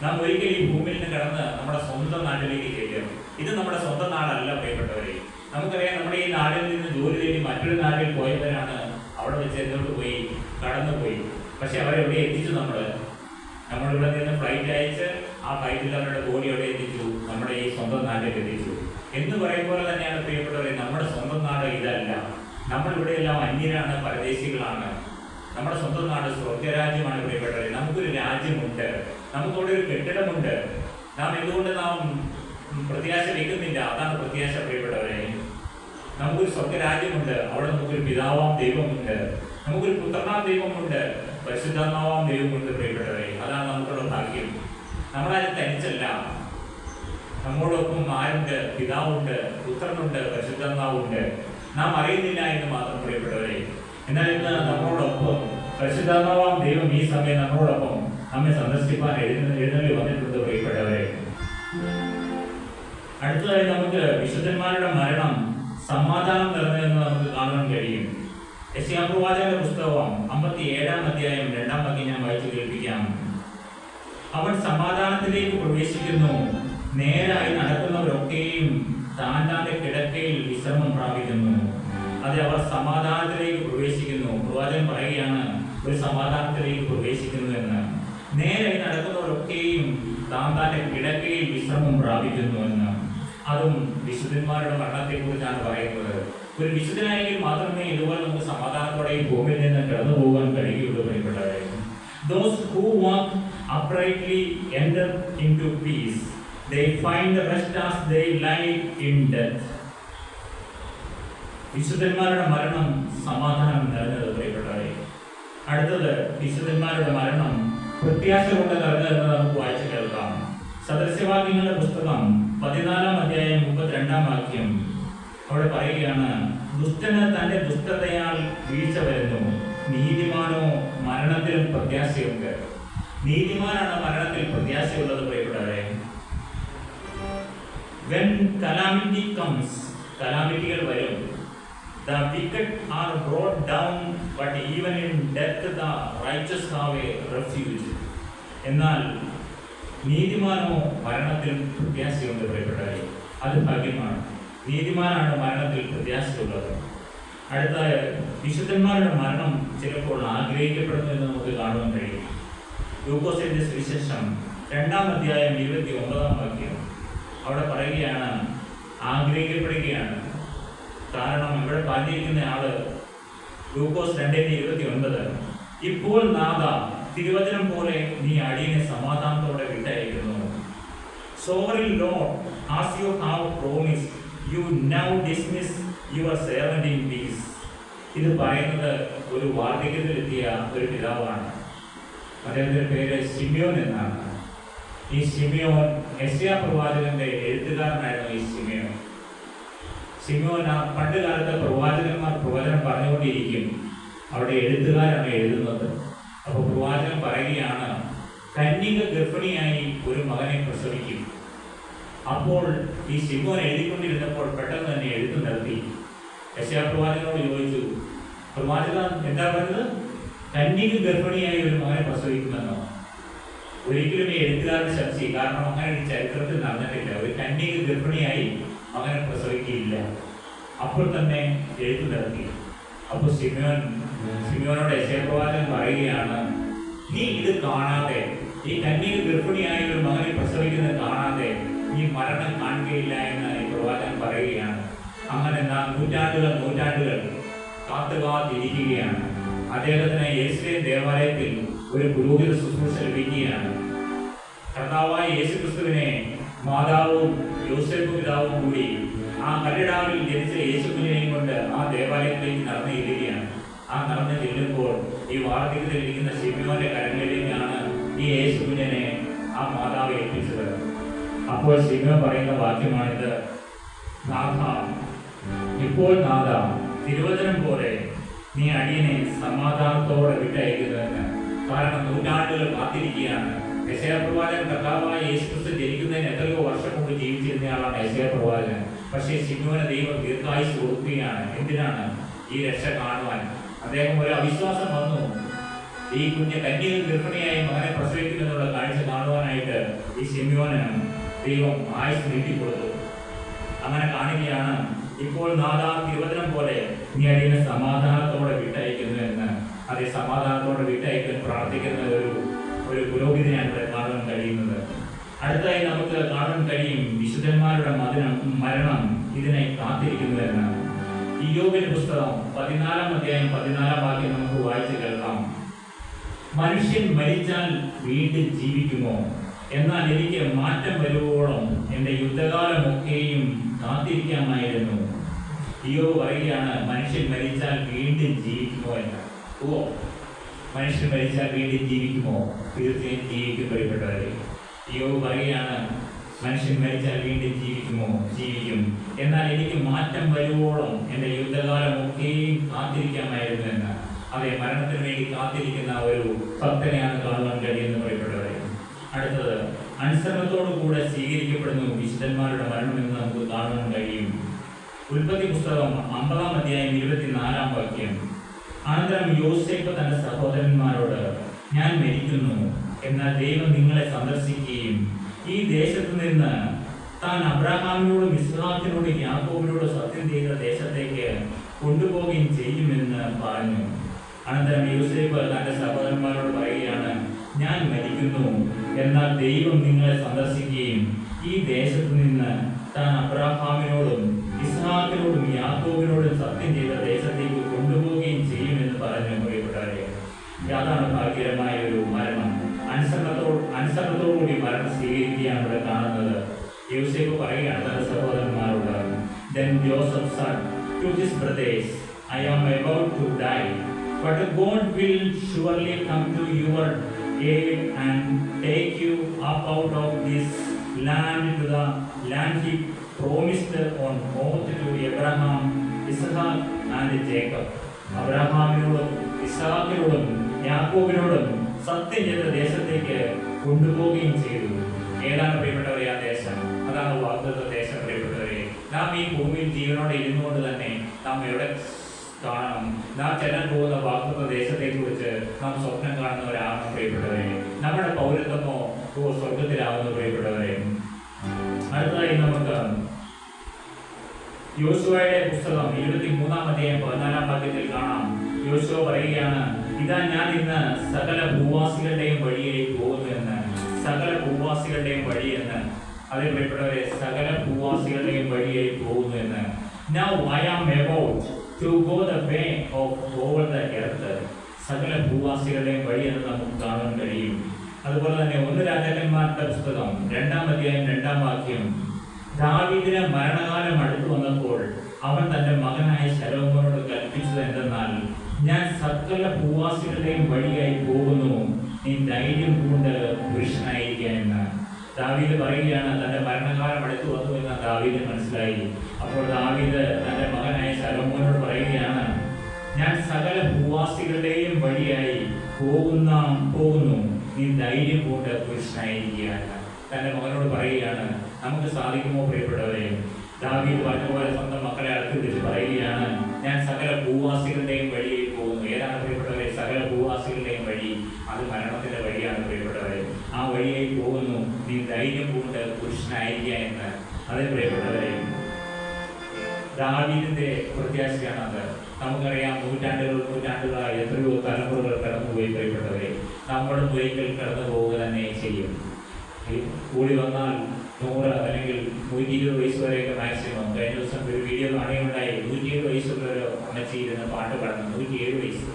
നാം ഒരിക്കലും ഈ ഭൂമിയിൽ നിന്ന് കടന്ന് നമ്മുടെ സ്വന്തം നാട്ടിലേക്ക് കയറ്റണം. ഇത് നമ്മുടെ സ്വന്തം നാടല്ല പ്രിയപ്പെട്ടവരെ. നമുക്കറിയാം, നമ്മുടെ ഈ നാടിൽ നിന്ന് ജോലി തേടി മറ്റൊരു നാട്ടിൽ പോയവരാണ് അവിടെ വെച്ച് എന്തുകൊണ്ട് പോയി കടന്നുപോയി. പക്ഷെ അവരെ എവിടെ എത്തിച്ചു? നമ്മളിവിടെ നിന്ന് ഫ്ലൈറ്റ് അയച്ച് ആ ഫ്ലൈറ്റിൽ അവരുടെ ബോഡി എവിടെ എത്തിച്ചു? നമ്മുടെ ഈ സ്വന്തം നാട്ടിൽ എത്തിച്ചു. എന്ന് പറയുമ്പോൾ തന്നെയാണ് പ്രിയപ്പെട്ടവരെ, നമ്മുടെ സ്വന്തം നാട് ഇതല്ല. നമ്മളിവിടെയെല്ലാം അന്യരാണ്, പരദേശികളാണ്. നമ്മുടെ സ്വന്തം നാട് സ്വർഗരാജ്യമാണ് പ്രിയപ്പെട്ടവരെ. നമുക്കൊരു രാജ്യമുണ്ട്, നമുക്കവിടെ ഒരു കെട്ടിടമുണ്ട്. നാം എന്തുകൊണ്ട് നാം പ്രത്യാശ വയ്ക്കുന്നില്ല? അതാണ് പ്രത്യാശ പ്രിയപ്പെട്ടവരെ. നമുക്കൊരു സ്വർഗരാജ്യമുണ്ട്. അവിടെ നമുക്കൊരു പിതാവാം ദൈവമുണ്ട്, നമുക്കൊരു പുത്രനാം ദൈവമുണ്ട്, പരിശുദ്ധാത്മാവാം ദൈവമുണ്ട് പ്രിയപ്പെട്ടവരെ. അതാണ് നമുക്കുള്ള ഭാഗ്യം. നമ്മളാരും തനിച്ചല്ല. നമ്മോടൊപ്പം ആരുണ്ട്? പിതാവുണ്ട്, പുത്രനുണ്ട്, പരിശുദ്ധാത്മാവുണ്ട്. നാം അറിയുന്നില്ല എന്ന് മാത്രം പ്രിയപ്പെട്ടവരെ. എന്നാൽ ഇന്ന് നമ്മളോടൊപ്പം പരിശുദ്ധാത്മാവാം ദൈവം ഈ സമയം നമ്മളോടൊപ്പം നമ്മെ സന്ദർശിക്കാൻ എഴുന്നള്ളി വന്നിട്ടുണ്ട് പ്രിയപ്പെട്ടവരെ. അടുത്തതായി നമുക്ക് വിശുദ്ധന്മാരുടെ മരണം സമാധാനം നിറഞ്ഞതെന്ന് നമുക്ക് കാണാൻ കഴിയും. യെശയ്യാപ്രവാചകന്റെ പുസ്തകം 57-ാം അധ്യായം 2-ാം വാക്യം ഞാൻ വായിച്ചു കേൾപ്പിക്കാം. അവൻ സമാധാനത്തിലേക്ക് പ്രവേശിക്കുന്നു, നേരായി നടക്കുന്നവരൊക്കെയും താൻ്റെ കിടക്കയിൽ വിശ്രമം പ്രാപിക്കുന്നു. അതെ, അവർ സമാധാനത്തിലേക്ക് പ്രവേശിക്കുന്നു. പ്രവാചകൻ പറയുകയാണ്, ഒരു സമാധാനത്തിലേക്ക് പ്രവേശിക്കുന്നു എന്ന്. നേരായി നടക്കുന്നവരൊക്കെയും താൻ്റെ കിടക്കയിൽ വിശ്രമം പ്രാപിക്കുന്നു എന്ന്. അതും വിശുദ്ധന്മാരുടെ മരണത്തെക്കുറിച്ചാണ് പറയുന്നത്. ഒരു വിശുദ്ധനായെങ്കിൽ മാത്രമേ ഇതുപോലെ നമുക്ക് സമാധാനത്തോടെ ഈ ഭൂമിയിൽ നിന്ന് കടന്നു പോകാൻ കഴിയുള്ളൂ പ്രിയപ്പെട്ടവരെ. Those who walk uprightly enter into peace. They find rest as they lie in death. വിശുദ്ധന്മാരുടെ മരണം സമാധാനം നിറഞ്ഞത് പ്രിയപ്പെട്ടവരെ. അടുത്തത് വിശുദ്ധന്മാരുടെ മരണം പ്രത്യാശ കൊണ്ട് നിറഞ്ഞതെന്ന് നമുക്ക് വായിച്ചു കേൾക്കാം. സദൃശവാക്യങ്ങളുടെ പുസ്തകം 14-ാം അധ്യായം 32-ാം വാക്യം. അവിടെ പറയുകയാണ്, ദുഷ്ടന് തന്റെ ദുഷ്ടതയാൽ വീഴ്ച വരുന്നു, നീതിമാനോ മരണത്തിലും പ്രത്യാശയുണ്ട്. നീതിമാനാണ് മരണത്തിൽ പ്രത്യാശയുള്ളത് പ്രിയപ്പെട്ടവരെ. When calamity comes, കലാമിറ്റികൾ വരും. The wicked are brought down, but even in death the righteous have a refuge. എന്നാൽ നീതിമാനോ മരണത്തിൽ പ്രത്യാശയുണ്ട് പ്രിയപ്പെട്ടവരെ. അത് ഭാഗ്യമാണ്. നീതിമാനാണ് മരണത്തിൽ പ്രത്യാശയുള്ളത്. അടുത്ത വിശുദ്ധന്മാരുടെ മരണം ചിലപ്പോൾ ആഗ്രഹിക്കപ്പെടുന്നു എന്ന് നമുക്ക് കാണുവാൻ കഴിയും. ലൂക്കോസിന്റെ സുവിശേഷം 2-ാം അധ്യായം 29-ാം വാക്യം അവിടെ പറയുകയാണ്, ആഗ്രഹിക്കപ്പെടുകയാണ്. കാരണം ഇവിടെ പറഞ്ഞിരിക്കുന്ന ആള് ലൂക്കോസ് 2:29, ഇപ്പോൾ നാഥ തിരുവചനം പോലെ നീ അടിയനെ സമാധാനത്തോടെ വിട്ടയക്കുന്നു. Sovereign Lord, as you have promised, you now dismiss your servant in peace. ഇത് പറയുന്നത് ഒരു വാർദ്ധക്യത്തിലെത്തിയ ഒരു പിതാവാണ്. അദ്ദേഹത്തിന്റെ പേര് ശിമിയോൻ എന്നാണ്. ഈ ശിമിയോൻ യെശയ്യാ പ്രവാചകന്റെ എഴുത്തുകാരനായിരുന്നു. ഈ ശിമിയോൻ പണ്ട് കാലത്ത് പ്രവാചകന്മാർ പ്രവചനം പറഞ്ഞുകൊണ്ടിരിക്കും, അവിടെ എഴുത്തുകാരാണ് എഴുതുന്നത്. അപ്പോൾ പ്രവാചകൻ പറയുകയാണ്, കന്യക ഗർഭിണിയായി ഒരു മകനെ പ്രസവിക്കും. അപ്പോൾ ഈ ശിമോൻ എഴുതിക്കൊണ്ടിരുന്നപ്പോൾ പെട്ടെന്ന് തന്നെ എഴുത്ത് നിർത്തി. യെശയ്യാ പ്രവാചകനോട് ചോദിച്ചു, പ്രവാചകൻ എന്താ പറയുന്നത്? കന്യക ഗർഭിണിയായി ഒരു മകനെ പ്രസവിക്കുമെന്നോ? ഒരിക്കലും ഈ എഴുത്തുകാരുടെ ശക്തി, കാരണം അങ്ങനെ ഒരു ചരിത്രത്തിൽ നടന്നിട്ടില്ല. ഒരു കന്യക ഗർഭിണിയായി മകനെ പ്രസവിക്കുകയില്ല. അപ്പോൾ തന്നെ എഴുത്ത് നിർത്തി. അപ്പോൾ ശിമോനോട് യെശയ്യാ പ്രവാചകൻ പറയുകയാണ്, നീ ഇത് കാണാതെ, ഈ കന്യക ഗർഭിണിയായ ഒരു മകനെ പ്രസവിക്കുന്നത് കാണാതെ നീ മരണം കാണുകയില്ല എന്ന് ഈ പ്രവാചകൻ പറയുകയാണ്. അങ്ങനെ നൂറ്റാണ്ടുകൾ കാത്തുകാത്തിരിക്കുകയാണ്. അദ്ദേഹത്തിന് യെരൂശലേം ദേവാലയത്തിൽ ഒരു പുരോഹിത ശുശ്രൂഷ ലഭിക്കുകയാണ്. കർത്താവായ യേശുക്രിസ്തുവിനെ മാതാവും യോസേഫ് പിതാവും കൂടി ആ കല്ലിടാവിൽ ജനിച്ച യേശുക്കുഞ്ഞിനെയും കൊണ്ട് ആ ദേവാലയത്തിലേക്ക് നടന്നു ചെല്ലുകയാണ്. ആ നടന്നു ചെല്ലുമ്പോൾ ഈ വാർദ്ധക്യത്തിലിരിക്കുന്ന ശിമയോന്റെ കരങ്ങളിലേക്കാണ് ഈ യേശുക്കുഞ്ഞിനെ ആ മാതാവ് ഏൽപ്പിച്ചത്. അപ്പോൾ ശിമയോൻ പറയുന്ന വാക്യമാണിത്, നാഥ ഇപ്പോൾ നാഥ തിരുവചനം പോലെ നീ അടിയനെ സമാധാനത്തോടെ വിട്ടയക്കുന്നതെന്ന്. കാരണം നൂറ്റാണ്ടുകൾ കാത്തിരിക്കുകയാണ്. യെശയ്യാ പ്രവാചകൻ കർത്താവായ യേശുക്രിസ്തു ജനിക്കുന്നതിന് എത്രയോ വർഷം മുമ്പ് ജീവിച്ചിരുന്നയാളാണ് യെശയ്യാ പ്രവാചകൻ. പക്ഷേ ശിമയോന് ദൈവം ദീർഘായുസ് കൊടുക്കുകയാണ്. എന്തിനാണ്? ഈ രക്ഷ കാണുവാൻ. അദ്ദേഹം ഒരു അവിശ്വാസം വന്നു, ഈ കുഞ്ഞ് കന്യക ഗർഭിണിയായി മകനെ പ്രസവിക്കുമെന്നുള്ള കാഴ്ച കാണുവാനായിട്ട് ഈ ശിമയോന് ദൈവം ആയുസ് നീട്ടിക്കൊടുത്തു. അങ്ങനെ കാണുകയാണ്, ഇപ്പോൾ നാഥ തിരുവചനം പോലെ നീ അടിയനെ സമാധാനത്തോടെ വിട്ടയക്കുന്നു എന്ന്. അതേ സമാധാനത്തോടെ വിട്ടയക്കാൻ പ്രാർത്ഥിക്കുന്ന ഒരു പുരോഹിതനെയാണ് ഇവിടെ കാണാൻ കഴിയുന്നത്. അടുത്തായി നമുക്ക് കാണാൻ കഴിയും, വിശുദ്ധന്മാരുടെ മരണം ഇതിനെ കാത്തിരിക്കുന്നു എന്ന്. ഇയ്യോബിന്റെ പുസ്തകം 14-ാം അധ്യായം 14-ാം വാക്യം നമുക്ക് വായിച്ച് കേൾക്കാം. മനുഷ്യൻ മരിച്ചാൽ വീണ്ടും ജീവിക്കുമോ? എന്നാൽ എനിക്ക് മാറ്റം വരുവോളം എൻ്റെ യുദ്ധകാലമൊക്കെയും കാത്തിരിക്കാമായിരുന്നു. ഇയ്യോബ് പറയുകയാണ്, മനുഷ്യൻ മരിച്ചാൽ വീണ്ടും ജീവിക്കുമോ എന്ന്. മനുഷ്യൻ മരിച്ചാൽ വീണ്ടും ജീവിക്കുമോ? തീർച്ചയായും ജീവിക്കും പ്രിയപ്പെട്ടവരെ. ഇയ്യോബ് പറയുകയാണ്, മനുഷ്യൻ മരിച്ചാൽ വീണ്ടും ജീവിക്കുമോ? ജീവിക്കും. എന്നാൽ എനിക്ക് മാറ്റം വരുവോളം എൻ്റെ യുദ്ധകാലമൊക്കെയും കാത്തിരിക്കാമായിരുന്നു എന്ന്. അതെ, മരണത്തിന് വേണ്ടി കാത്തിരിക്കുന്ന ഒരു ഭക്തനെയാണ് കാണുവാൻ കഴിയുമെന്ന് പറയപ്പെട്ടവരെ. അടുത്തത്, അനുസരണത്തോടു കൂടെ സ്വീകരിക്കപ്പെടുന്നു വിശുദ്ധന്മാരുടെ മരണം എന്ന് നമുക്ക് കാണുവാൻ കഴിയും. ഉൽപ്പത്തി പുസ്തകം 50-ാം അധ്യായം 24-ാം വാക്യം. അനന്തരം യോസേഫ് തന്റെ സഹോദരന്മാരോട്, ഞാൻ മരിക്കുന്നു, എന്നാൽ ദൈവം നിങ്ങളെ സന്ദർശിക്കുകയും ഈ ദേശത്ത് നിന്ന് താൻ അബ്രഹാമിനോടും ഇസ്ഹാക്കിനോടും യാക്കോബിനോടും സത്യം ചെയ്ത ദേശത്തേക്ക് കൊണ്ടുപോവുകയും ചെയ്യുമെന്ന് പറഞ്ഞു. അനന്തരം യോസേഫ് തന്റെ സഹോദരന്മാരോട് പറയുകയാണ്, ഞാൻ മരിക്കുന്നു, എന്നാൽ ദൈവം നിങ്ങളെ സന്ദർശിക്കുകയും ഈ ദേശത്ത് നിന്ന് താൻ അബ്രഹാമിനോടും ഇസ്ഹാക്കിനോടും യാക്കോബിനോടും സത്യം ചെയ്ത ദേശത്തേക്ക് കൊണ്ടുപോവുകയും ചെയ്യുമെന്ന് പറഞ്ഞു. പ്രിയപ്പെട്ടവരെ, അതാണ് ഭാഗ്യകരമായ ഒരു മരണം. അനുസരണത്തോടുകൂടി മരണം സ്വീകരിക്കുകയാണ് ഇവിടെ കാണുന്നത്. യോസേഫ് പറയുകയാണ് തന്റെ സഹോദരന്മാരോട്, Then Joseph said to his brothers, I am about to die, but God will surely come to your aid and take you up out of this land to the land he promised on oath to Abraham, Isaac and Jacob. അബ്രഹാമിനോടും ഇസ്ഹാക്കിനോടും യാക്കോബിനോടും സത്യം ചെയ്ത ദേശത്തേക്ക് കൊണ്ടുപോവുകയും ചെയ്തു. ഏതാണ് പ്രിയപ്പെട്ടവരെ ആ ദേശം? അതാണ് വാഗ്ദത്ത ദേശം. പ്രിയപ്പെട്ടവരെ, നാം ഈ ഭൂമിയിൽ ജീവനോടെ ഇരുന്നുകൊണ്ട് തന്നെ നാം എവിടെ കാണണം? നാം ചെല്ലാൻ പോകുന്ന വാഗ്ദത്ത ദേശത്തെ കുറിച്ച് നാം സ്വപ്നം കാണുന്നവരാണ് പ്രിയപ്പെട്ടവരെ. നമ്മുടെ പൗരത്വമോ സ്വർഗത്തിലാവുന്ന പ്രിയപ്പെട്ടവരെ. അടുത്തതായി നമുക്ക് യോശുവയുടെ പുസ്തകം 23-ാം അധ്യായം 14-ാം വാക്യത്തിൽ കാണാം. യോശുവ പറയുകയാണ്, ഇതാ ഞാൻ ഇന്ന് സകല ഭൂവാസികളുടെയും വഴിയിലേക്ക് പോകുന്നു എന്ന്. സകല ഭൂവാസികളുടെയും വഴിയെന്ന്. അതിൽ പ്രിയപ്പെട്ടവരെ, സകല ഭൂവാസികളുടെയും വഴിയായി പോകുന്നു എന്ന്. Now I am about to go the way of all the earth. സകല ഭൂവാസികളുടെയും വഴി എന്ന് നമുക്ക് കാണാൻ കഴിയും. അതുപോലെ തന്നെ 1 രാജാക്കന്മാരുടെ പുസ്തകം 2-ാം അധ്യായം 2-ാം വാക്യം, ദാവീദിന് മരണകാലം അടുത്തു വന്നപ്പോൾ അവൻ തന്റെ മകനായ ശലോമോനോട് കൽപ്പിച്ചത് എന്തെന്നാൽ, ഞാൻ സകല ഭൂവാസികളുടെയും വഴിയായി പോകുന്നു, നീ ധൈര്യം കൊണ്ട് പുരുഷനായിരിക്കുക എന്ന്. ദാവീദ് പറയുകയാണ്, തന്റെ മരണകാലം അടുത്തു വന്നു എന്ന് ദാവീദ് മനസ്സിലായി. അപ്പോൾ ദാവീദ് തന്റെ മകനായ ശലോമോനോട് പറയുകയാണ്, ഞാൻ സകല ഭൂവാസികളുടെയും വഴിയായി പോകുന്നു, നീ ധൈര്യം കൊണ്ട് പുരുഷനായിരിക്കുക എന്ന് തന്റെ മകനോട് പറയുകയാണ്. നമുക്ക് സാധിക്കുമോ പ്രിയപ്പെട്ടവരെ? ദാവീദ് പറഞ്ഞപോലെ സ്വന്തം മക്കളെ അടുത്ത് വിളിച്ച് പറയുകയാണ്, ഞാൻ സകല ഭൂവാസികളുടെയും വഴിയായി പോകുന്നു. ഏതാണ് പ്രിയപ്പെട്ടവരെ സകല ഭൂവാസികളുടെയും വഴി? അത് മരണത്തിന്റെ വഴിയാണ് പ്രിയപ്പെട്ടവരെ. ആ വഴിയായി പോകുന്നു, നീ ധൈര്യം കൊണ്ട് പുരുഷനായിരിക്കുക എന്ന്. അത് പ്രിയപ്പെട്ടവരെ, ദാവീദിന്റെ പ്രത്യാശയാണ് അത്. നമുക്കറിയാം, നൂറ്റാണ്ടുകളായി എത്രയോ തലമുറകൾ കടന്നുപോയി പ്രിയപ്പെട്ടവരെ. നമ്മളും ഒരിക്കൽ കടന്നു പോവുക തന്നെ ചെയ്യും. കൂടി വന്നാൽ 100 അല്ലെങ്കിൽ 120 വയസ്സ് വരെയൊക്കെ മാക്സിമം. കഴിഞ്ഞ ദിവസം ഒരു വീഡിയോ കാണുകയുണ്ടായി. 107 വയസ്സുള്ള ഒരു അമ്മച്ചി ഇരുന്ന് പാട്ട് പാടുന്നു. 107 വയസ്സ്.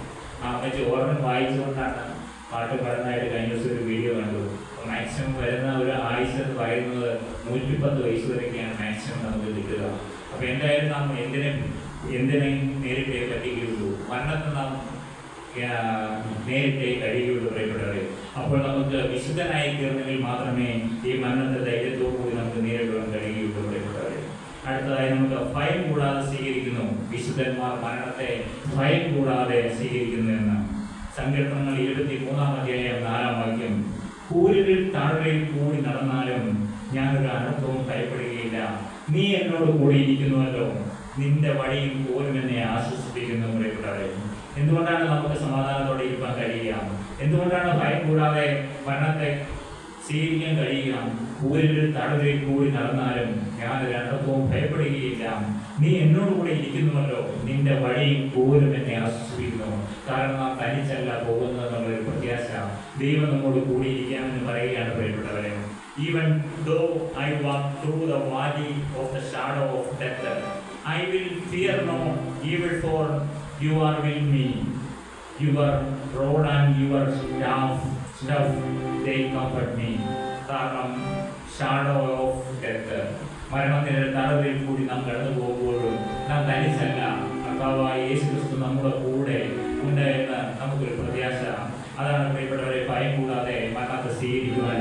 ആ അമ്മച്ചി ഓർമ്മ വായിച്ചുകൊണ്ടാണ് പാട്ട് പാടുന്നതായിട്ട് കഴിഞ്ഞ ദിവസം ഒരു വീഡിയോ കണ്ടു. മാക്സിമം വരുന്ന ഒരു ആയുസ് എന്ന് പറയുന്നത് 110 വയസ്സ് വരെയൊക്കെയാണ് മാക്സിമം നമുക്ക് കിട്ടുക. അപ്പോൾ എന്തായാലും നാം എന്തിനെ നേരിട്ടേ പറ്റുകയുള്ളൂ, മരണത്തെ നാം നേരിട്ടേ കഴിയുകയുള്ളൂ പ്രിയപ്പെട്ടവരെ. അപ്പോൾ നമുക്ക് വിശുദ്ധനായി തീർന്നെങ്കിൽ മാത്രമേ ഈ മരണത്തെ ധൈര്യത്തോടുകൂടി നമുക്ക് നേരിടുവാൻ കഴിയുകയുള്ളൂ പ്രിയപ്പെട്ടവരെ. അടുത്തതായി നമുക്ക് ഭയം കൂടാതെ സ്വീകരിക്കുന്നു. വിശുദ്ധന്മാർ മരണത്തെ ഭയം കൂടാതെ സ്വീകരിക്കുന്നു എന്ന്. സങ്കീർത്തനങ്ങൾ 23-ാം അധ്യായം 4-ാം വാക്യം, കൂരിൽ താഴ്വരയിൽ കൂടി നടന്നാലും ഞാനൊരു അനർത്ഥവും ഭയപ്പെടുകയില്ല, നീ എന്നോട് കൂടി ഇരിക്കുന്നുവല്ലോ, നിന്റെ വഴിയും പോലും എന്നെ ആശ്വസിപ്പിക്കുന്നു പ്രിയപ്പെട്ടവരെ. എന്തുകൊണ്ടാണ് നമുക്ക് സമാധാനത്തോടെ ഇരിക്കാൻ കഴിയുക? എന്തുകൊണ്ടാണ് ഭയം കൂടാതെ മരണത്തെ സ്വീകരിക്കാൻ കഴിയുക? കൂരിൽ താഴ്വരയിൽ കൂടി നടന്നാലും ഞാനൊരു അനർത്ഥവും ഭയപ്പെടുകയില്ല, നീ എന്നോട് കൂടെ ഇരിക്കുന്നുവല്ലോ, നിന്റെ വഴിയും പോലും എന്നെ ആശ്വസിപ്പിക്കുന്നു. കാരണം നാം തനിച്ചല്ല പോകുന്നത് എന്നുള്ളൊരു പ്രത്യാശ ദൈവം നമ്മോട് കൂടിയിരിക്കാമെന്ന് പറയുകയാണ് പ്രിയപ്പെട്ടവരെ. Even though I walk through the valley of the shadow of death, I will fear no evil, for you are with me. Your rod and your staff, they comfort me. കാരണം ഷാഡോ ഓഫ് ഡെത്ത്, മരണത്തിന്റെ തടവിൽ കൂടി നാം കടന്നു പോകുമ്പോഴും നാം തനിച്ചല്ല, കർത്താവായ യേശു ക്രിസ്തു നമ്മുടെ കൂടെ ഉണ്ട് എന്ന് നമുക്കൊരു പ്രത്യാശ. അതാണ് പ്രിയപ്പെട്ടവരെ ഭയം കൂടാതെ മരണത്തെ സ്വീകരിക്കുവാൻ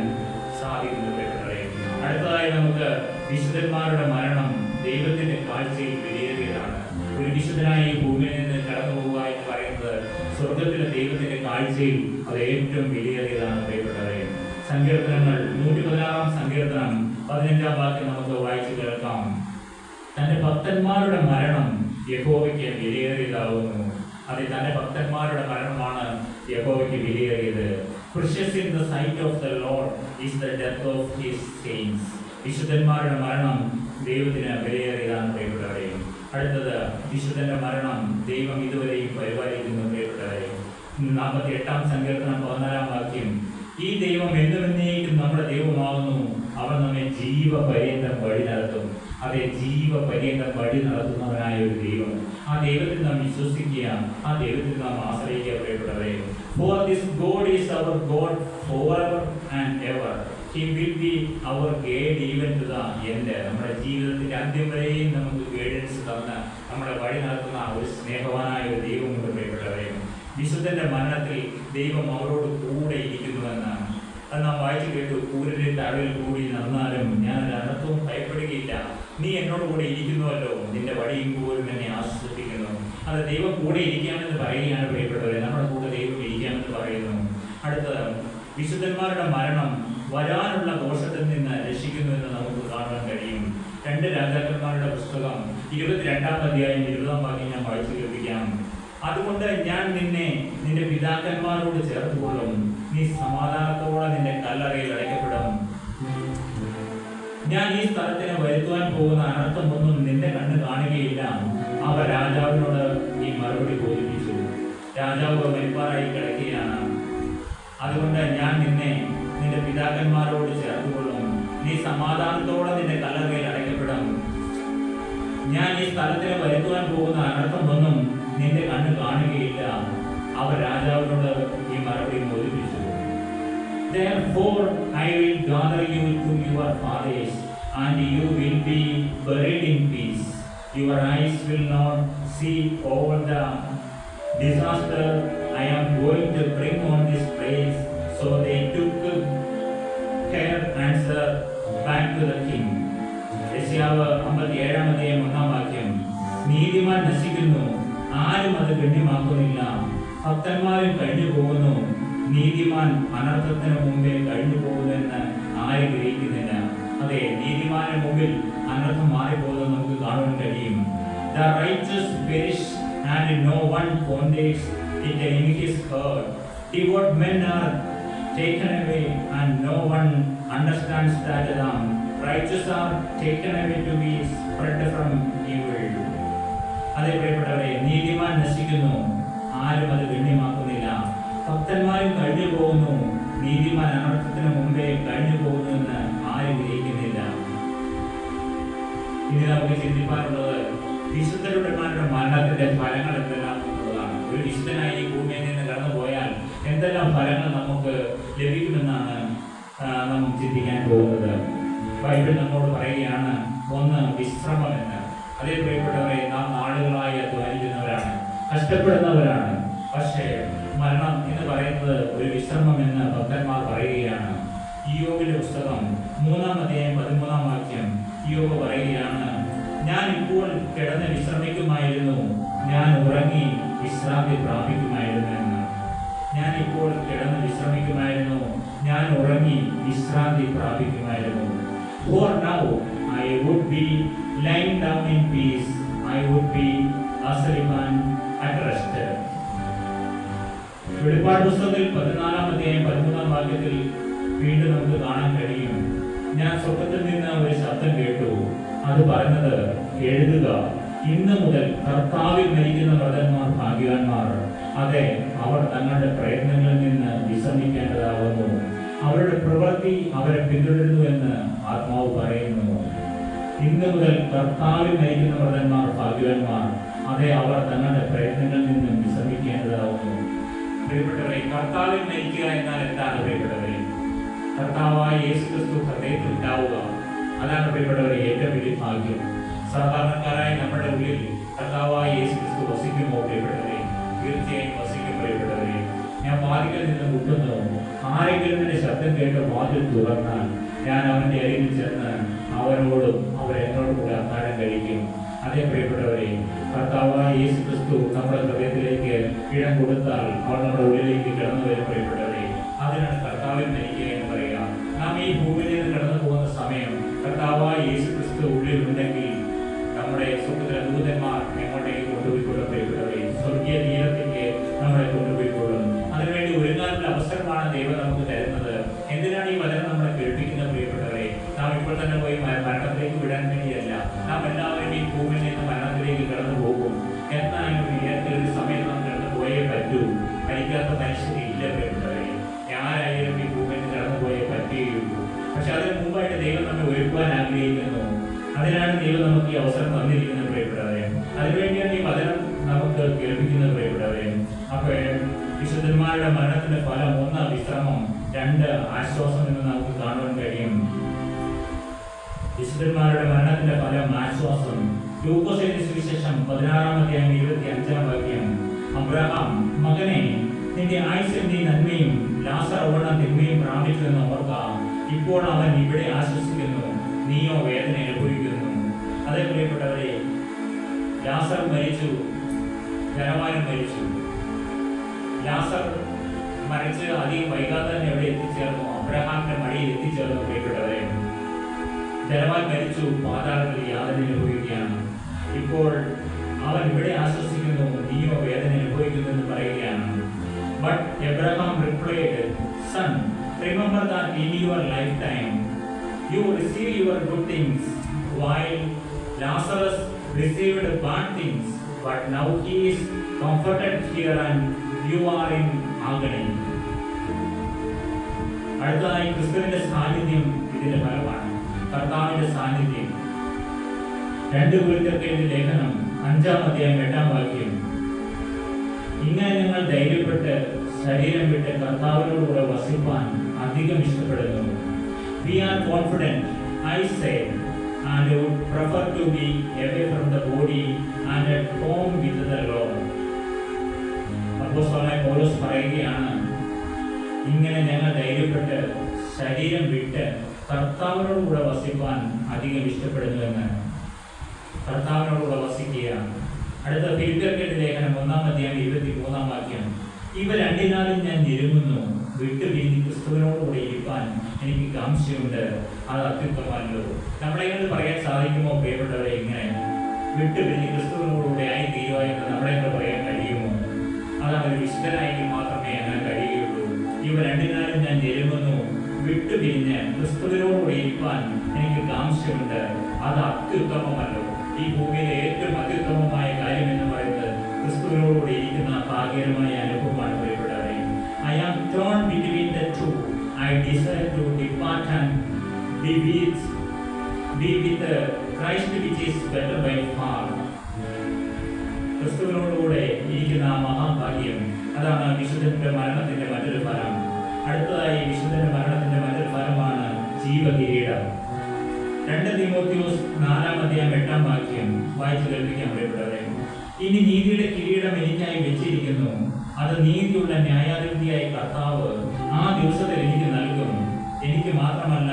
സാധിക്കുന്നത് പ്രിയപ്പെട്ടവരെ. അടുത്തതായി നമുക്ക് വിശുദ്ധന്മാരുടെ മരണം ദൈവത്തിന്റെ കാഴ്ചയിൽ വിലയേറിയതാണ്. ഒരു വിശുദ്ധനായി ഈ ഭൂമിയിൽ നിന്ന് കടന്നു പോകുക എന്ന് പറയുന്നത് സ്വർഗത്തിലെ ദൈവത്തിന്റെ കാഴ്ചയിൽ അത് ഏറ്റവും വിലയേറിയതാണ് പ്രിയപ്പെട്ടവരെ. സങ്കീർത്തനങ്ങൾ 116-ാം സങ്കീർത്തനം 15-ാം വാക്യം നമുക്ക് വായിച്ചു കേൾക്കാം. തന്റെ ഭക്തന്മാരുടെ മരണം യഹോവയ്ക്ക് വിലയേറിയതാവുന്നു. അത് തന്റെ ഭക്തന്മാരുടെ മരണമാണ് യഹോവയ്ക്ക് വിലയേറിയത്. Precious in the sight of the Lord is the death of his saints. വിശുദ്ധന്മാരുടെ മരണം ദൈവത്തിന് വിലയേറിയതാണ് പ്രിയപ്പെട്ടവരെ. അടുത്തത്, വിശുദ്ധന്റെ മരണം ദൈവം ഇതുവരെയും പരിപാലിക്കുന്നു പ്രിയപ്പെട്ടവരെ. 48-ാം സങ്കീർത്തനം 14-ാം വാക്യം, ഈ ദൈവം എന്നുമെന്നേക്കും നമ്മുടെ ദൈവമാകുന്നു, അവൻ നമ്മെ ജീവപര്യന്തം വഴി നടത്തും. അതെ, ജീവപര്യന്തം വഴി നടത്തുന്നവനായ ഒരു ദൈവം. ആ ദൈവത്തിൽ നാം വിശ്വസിക്കുക, ആ ദൈവത്തിൽ നാം ആശ്രയിക്കുക പ്രിയപ്പെട്ടവരെ. For this God is our God forever and ever. He will be our guide even to the end. നമ്മുടെ ജീവിതത്തിന്റെ അന്ത്യം വരെയും നമുക്ക് ഗൈഡൻസ് തന്ന നമ്മുടെ വഴി നടത്തുന്ന ഒരു സ്നേഹവാനായ ഒരു ദൈവമുണ്ട് പ്രിയപ്പെട്ടവരെ. വിശുദ്ധന്റെ മരണത്തിൽ ദൈവം അവരോട് കൂടെ ഇരിക്കുന്നുവെന്നാണ് അത് നാം വായിച്ചു കേട്ടു. കൂരിൽ താഴ്വരയിൽ കൂടി നടന്നാലും ഞാൻ ഒരു അനർത്ഥവും ഭയപ്പെടുകയില്ല, നീ എന്നോട് കൂടെ ഇരിക്കുന്നുവല്ലോ, നിന്റെ വഴിയും പോലും എന്നെ ആശ്വസിപ്പിക്കുന്നു. അത് ദൈവം കൂടെ ഇരിക്കാമെന്ന് പറയുകയാണ് പ്രിയപ്പെട്ടവരെ. നമ്മുടെ കൂടെ ദൈവം ഇരിക്കാമെന്ന് പറയുന്നു. അടുത്തത്, വിശുദ്ധന്മാരുടെ മരണം വരാനുള്ള ദോഷത്തിൽ നിന്ന് രക്ഷിക്കുന്നു എന്ന് നമുക്ക് കാണാൻ കഴിയും. 2 രാജാക്കന്മാരുടെ പുസ്തകം 22-ാം അധ്യായം 20-ാം വാക്യം ഞാൻ വായിച്ചു കേൾപ്പിക്കാം. അതുകൊണ്ട് ഞാൻ നിന്നെ നിന്റെ പിതാക്കന്മാരോട് ചേർത്തുകൊള്ളും, നീ സമാധാനത്തോടെ നിന്റെ കല്ലറയിൽ അടയ്ക്കപ്പെടും. ഞാൻ ഈ സ്ഥലത്തിന് വരുത്തുവാൻ പോകുന്ന അനർത്ഥമൊന്നും നിന്റെ കണ്ണ് കാണുകയില്ല. അവ രാജാവിനോട് ഈ മറുപടി ബോധിപ്പിച്ചു. രാജാവ് മരിപ്പാറായി കിടക്കുകയാണ്. അതുകൊണ്ട് ഞാൻ നിന്നെ നിന്റെ പിതാക്കന്മാരോട് ചേർത്തുകൊള്ളും. നീ സമാധാനത്തോടെ നിന്റെ കല്ലറയിൽ അടയ്ക്കപ്പെടും. ഞാൻ ഈ സ്ഥലത്തിന് വരുത്തുവാൻ പോകുന്ന അനർത്ഥമൊന്നും നിന്റെ കണ്ണ് കാണുകയില്ല. അവർ രാജാവിനോട് ഈ മറുപടി ബോധിപ്പിച്ചു. Therefore I will gather you to your fathers, and you will be buried in peace. Your eyes will not see all the disaster I am going to bring on this place. So they took her answer back to the king. യെശയ്യാവ് 57:1 നീതിമാൻ നശിക്കുന്നു, ആരും അത് ഗണ്യമാക്കുന്നില്ല. ഭക്തന്മാരും കഴിഞ്ഞു പോകുന്നു, നീതിമാൻ അനർത്ഥത്തിന് മുമ്പേ കഴിഞ്ഞു പോകുമെന്ന് ആരും ഗ്രഹിക്കുന്നില്ല. അതെ, നീതിമാന്റെ മുമ്പിൽ അനർത്ഥം മാറിപ്പോകുന്നത് നമുക്ക് കാണാൻ കഴിയും. The righteous perish and no one ponders it in his heart. Devout men are taken away and no one understands that the righteous are taken away to be spread from evil. അതേ പ്രിയപ്പെട്ടവരെ, നീതിമാൻ നശിക്കുന്നു, ആരും അത് ഗണ്യമാക്കുന്നില്ല. ഭക്തന്മാരും കഴിഞ്ഞു പോകുന്നു, നീതിമാൻ അനർത്ഥത്തിന് മുമ്പേ കഴിഞ്ഞു പോകുന്നുവെന്ന് ആരും ഗ്രഹിക്കുന്നില്ല. ഇനി നമുക്ക് ചിന്തിക്കാനുള്ളത് വിശുദ്ധരുടെ മരണത്തിന്റെ ഫലങ്ങൾ എന്തെല്ലാം എന്നുള്ളതാണ്. ഒരു വിശുദ്ധനായി ഈ ഭൂമിയിൽ നിന്ന് കടന്നു പോയാൽ എന്തെല്ലാം ഫലങ്ങൾ നമുക്ക് ലഭിക്കുമെന്നാണ് നാം ചിന്തിക്കാൻ പോകുന്നത്. ബൈബിൾ നമ്മോട് പറയുകയാണ്, ഒന്ന് വിശ്രമം എന്ന്. അതേ പ്രിയപ്പെട്ടവരെ, നാം നാളുകളായി അധ്വാനിക്കുന്നവരാണ്, കഷ്ടപ്പെടുന്നവരാണ്. പക്ഷേ മരണം എന്ന് പറയുന്നത് ഒരു വിശ്രമം എന്ന് ഭക്തന്മാർ പറയുകയാണ്. ഇയ്യോബിന്റെ പുസ്തകം 3:13 ഇയ്യോബ് പറയുകയാണ്, ഞാൻ ഇപ്പോൾ കിടന്ന് വിശ്രമിക്കുമായിരുന്നു, ഞാൻ ഉറങ്ങി വിശ്രാന്തി പ്രാപിക്കുമായിരുന്നു എന്ന്. ഞാൻ ഇപ്പോൾ കിടന്ന് വിശ്രമിക്കുമായിരുന്നു, ഞാൻ ഉറങ്ങി വിശ്രാന്തി പ്രാപിക്കുമായിരുന്നു. For now I would be lying down in peace, I would be asleep and at rest. വെളിപ്പാട് പുസ്തകത്തിൽ 14:13 വീണ്ടും നമുക്ക് കാണാൻ കഴിയും, ഞാൻ സ്വർഗ്ഗത്തിൽ നിന്ന് ഒരു ശബ്ദം കേട്ടു. അത് പറഞ്ഞത്, എഴുതുക, ഇന്ന് മുതൽ കർത്താവിൽ മരിക്കുന്ന വ്രതന്മാർ ഭാഗ്യവാന്മാർ. അതെ, അവർ തങ്ങളുടെ പ്രയത്നങ്ങളിൽ നിന്ന് വിശ്രമിക്കേണ്ടതാകുന്നു. അവരുടെ പ്രവൃത്തി അവരെ പിന്തുടരുന്നു എന്ന് ആത്മാവ് പറയുന്നു. ഇന്ന് മുതൽ കർത്താവിൽ മരിക്കുന്ന വ്രതന്മാർ ഭാഗ്യവാന്മാർ. അതെ, അവർ തങ്ങളുടെ പ്രയത്നങ്ങളിൽ നിന്നും വിശ്രമിക്കേണ്ടതാകുന്നു. പ്രിയപ്പെട്ടവരെ, കർത്താവിൽ മരിക്കുക എന്നാൽ എന്താണ് പ്രിയപ്പെട്ടവരെ? കർത്താവായ യേശുക്രിസ്തു ഹൃദയത്തിൽ ഉണ്ടാവുക. അതാണ് പ്രിയപ്പെട്ടവരെ ഏറ്റവും വലിയ ഭാഗ്യം. സാധാരണക്കാരായ നമ്മുടെ ഉള്ളിൽ കർത്താവായ യേശുക്രിസ്തു വസിക്കുമോ പ്രിയപ്പെട്ടവരെ? തീർച്ചയായും വസിക്കും പ്രിയപ്പെട്ടവരെ. ഞാൻ വാതിൽക്കൽ നിന്ന് മുട്ടുന്നു, ആരെങ്കിലും എന്റെ ശബ്ദം കേട്ട് വാതിൽ തുറന്നാൽ ഞാൻ അവന്റെ അരികിൽ ചെന്ന് അവനോടും അവർ എന്നോടും കൂടെ അത്താഴം കഴിക്കും. അതേ പ്രിയപ്പെട്ടവരെ, കർത്താവായ യേശുക്രിസ്തു നമ്മുടെ ഹൃദയത്തിലേക്ക് ഇടം കൊടുത്താൽ അവൻ നമ്മുടെ ഉള്ളിലേക്ക് കടന്നു വരും പ്രിയപ്പെട്ടവരെ. അതിനാണ് കർത്താവിൽ മരിക്കുക എന്ന് പറയുക. നാം ഈ ഭൂമിയിൽ നിന്ന് കടന്നു പോകുന്ന സമയം കർത്താവായ യേശുക്രിസ്തു ഉള്ളിൽ ഉണ്ടെങ്കിൽ നമ്മുടെ സ്വർഗ്ഗത്തിലെ ദൂതന്മാർ എങ്ങോട്ടേക്ക് കൊണ്ടുപോയിക്കൊള്ളും പ്രിയപ്പെട്ടവരെ. സ്വർഗീയ തീരത്തേക്ക് നമ്മളെ കൊണ്ടുപോയിക്കൊള്ളും. അതിനുവേണ്ടി ഒരുങ്ങാനുള്ള അവസരമാണ് ദൈവം നമുക്ക് തരുന്നത്. എന്തിനാണ് ഈ വചനം നമ്മളെ കേൾപ്പിക്കുന്ന പ്രിയപ്പെട്ടവരെ? നാം ഇപ്പോൾ തന്നെ പോയി മരണത്തിലേക്ക് വിടാൻ വേണ്ടിയല്ല. നാം എല്ലാവരും ഈ ഭൂമിയിൽ നിന്ന് മരണത്തിലേക്ക് കടന്നു പോകും. എന്നാലും ഏതൊരു സമയത്ത് നാം കടന്നു പോയേ പറ്റൂ. മരിക്കാത്ത മനുഷ്യരില്ല പ്രിയപ്പെട്ടവരെ. ആരായാലും ഈ ഭൂമിയിൽ നിന്ന് കടന്നു പോയേ പറ്റുകയുള്ളൂ. പക്ഷെ അതിന് മുമ്പായിട്ട് ദൈവം നമ്മെ ഒരുക്കുവാൻ ആഗ്രഹിക്കുന്നു. അതിനാണ് ദൈവം നമുക്ക് ഈ അവസരം തന്നിരിക്കുന്നത് പ്രിയപ്പെട്ടവരെ. അതിനുവേണ്ടിയാണ് ഈ വചനം നമുക്ക് കേൾപ്പിക്കുന്നത് പ്രിയപ്പെട്ടവരെ. അപ്പോൾ വിശുദ്ധന്മാരുടെ മരണത്തിന്റെ ഫലം 1 വിശ്രമം, 2 ആശ്വാസം എന്ന് നമുക്ക് കാണുവാൻ കഴിയും. വിശുദ്ധന്മാരുടെ മരണത്തിന്റെ ഫലം ആശ്വാസം. ലൂക്കോസ് എഴുതിയ സുവിശേഷം 16:25 അബ്രഹാം, മകനെ, നിന്റെ ആയുസ്സിൽ നീ നന്മയും ലാസർ തിന്മയും പ്രാപിച്ചു എന്ന് ഓർക്ക. ഇപ്പോൾ അവൻ ഇവിടെ ആശ്വസിക്കുന്നു, നീയോ വേദന അനുഭവിക്കുന്നു. അതേ പ്രിയപ്പെട്ടവരെ, ലാസർ മരിച്ചു, ധനവാനും മരിച്ചു. ലാസർ മരിച്ച് അധികം വൈകാതെ തന്നെ എവിടെ എത്തിച്ചേർന്നു? അബ്രഹാമിന്റെ മടിയിൽ എത്തിച്ചേർന്നു പ്രിയപ്പെട്ടവരെ. ധനവാൻ മരിച്ചു, പാതാളത്തിൽ യാതന അനുഭവിക്കുകയാണ്. ഇപ്പോൾ അവൻ ഇവിടെ ആശ്വസിക്കുന്നു, നീയോ വേദന അനുഭവിക്കുന്നു എന്ന് പറയുകയാണ്. But Abraham replied, Son, remember that in your lifetime you received your good things, while Lazarus received bad things. But now he is comforted here and you are in agony. അടുത്തതായി ക്രിസ്തുവിന്റെ സാന്നിധ്യം ഇതിന്റെ ഫലമാണ്. കർത്താവിന്റെ സാന്നിധ്യം. 2 കൊരിന്ത്യർക്ക് എഴുതിയ ലേഖനം 5-ാം അധ്യായം 8-ാം വാക്യം. ഇങ്ങനെ ഞങ്ങൾ ധൈര്യപ്പെട്ട് ശരീരം വിട്ട് കർത്താവിനോടുകൂടെ വസിപ്പാൻ അധികം ഇഷ്ടപ്പെടുന്നു. We are confident, I say, and would prefer to be away from the body and at home with the Lord. അപ്പോസ്തലനായ പൗലോസ് പറയുകയാണ്, ഇങ്ങനെ ഞങ്ങൾ ധൈര്യപ്പെട്ട് ശരീരം വിട്ട് കർത്താവിനോടുകൂടെ വസിപ്പാൻ അധികം ഇഷ്ടപ്പെടുന്നു എന്ന്. കർത്താവിനോടുകൂടെ വസിക്കുകയാണ്. അടുത്ത ഫിലിപ്പിയർക്ക് എഴുതിയ ലേഖനം 1-ാം അധ്യായം 23-ാം വാക്യം. ഇവ രണ്ടിനാലും ഞാൻ ഞെരുങ്ങുന്നു, വിട്ടുപിരിഞ്ഞ് ക്രിസ്തുവിനോടുകൂടെ ഇരിപ്പാൻ എനിക്ക് കാംക്ഷയുണ്ട്, അത് അത്യുത്തമല്ലോ. നമ്മളെ കൊണ്ട് പറയാൻ സാധിക്കുമോ പ്രിയപ്പെട്ടവരെ? ഇങ്ങനെ വിട്ടുപിരിഞ്ഞ് ക്രിസ്തുവിനോടുകൂടെ ആയി തീരുക എന്ന് നമ്മളെ കൊണ്ട് പറയാൻ കഴിയുമോ? അതാണ് ഒരു വിശുദ്ധനായെങ്കിൽ മാത്രമേ അങ്ങനെ കഴിയുകയുള്ളൂ. ഇവ രണ്ടിനാലും ഞാൻ ഞെരുങ്ങുന്നു, വിട്ടുപിരിഞ്ഞ് ക്രിസ്തുവിനോടുകൂടെ ഇരിപ്പാൻ എനിക്ക് കാംക്ഷയുണ്ട്, അത് അത്യുത്തമമല്ലോ. ഈ ഭൂമിയിലെ ഏറ്റവും അത്യുത്തമമായ കാര്യം എന്ന് പറയുന്നത് ക്രിസ്തുവിനോടുകൂടി ഇരിക്കുന്ന ഭാഗ്യകരമായ അനുഭവമാണ് പ്രിയപ്പെട്ടവരെ. I am torn between the two. I desire to depart and be with Christ, which is better by far. ക്രിസ്തുവിനോടുകൂടെ ഇരിക്കുന്ന മഹാഭാഗ്യം, അതാണ് വിശുദ്ധന്റെ മരണത്തിന്റെ മറ്റൊരു ഫലം. അടുത്തതായി വിശുദ്ധന്റെ മരണത്തിന്റെ മറ്റൊരു ഫലമാണ് ജീവകിരീടം. 2 തീമോഥെയോസ് 4-ാം അധ്യായം 8-ാം വാക്യം വായിച്ചു കേൾപ്പിക്കാൻ പ്രിയപ്പെട്ടവരെ. ഇനി നീതിയുടെ കിരീടം എനിക്കായി വെച്ചിരിക്കുന്നു, അത് നീതിയുള്ള ന്യായാധിപതിയായ കർത്താവ് ആ ദിവസത്തിൽ എനിക്ക് നൽകും. എനിക്ക് മാത്രമല്ല,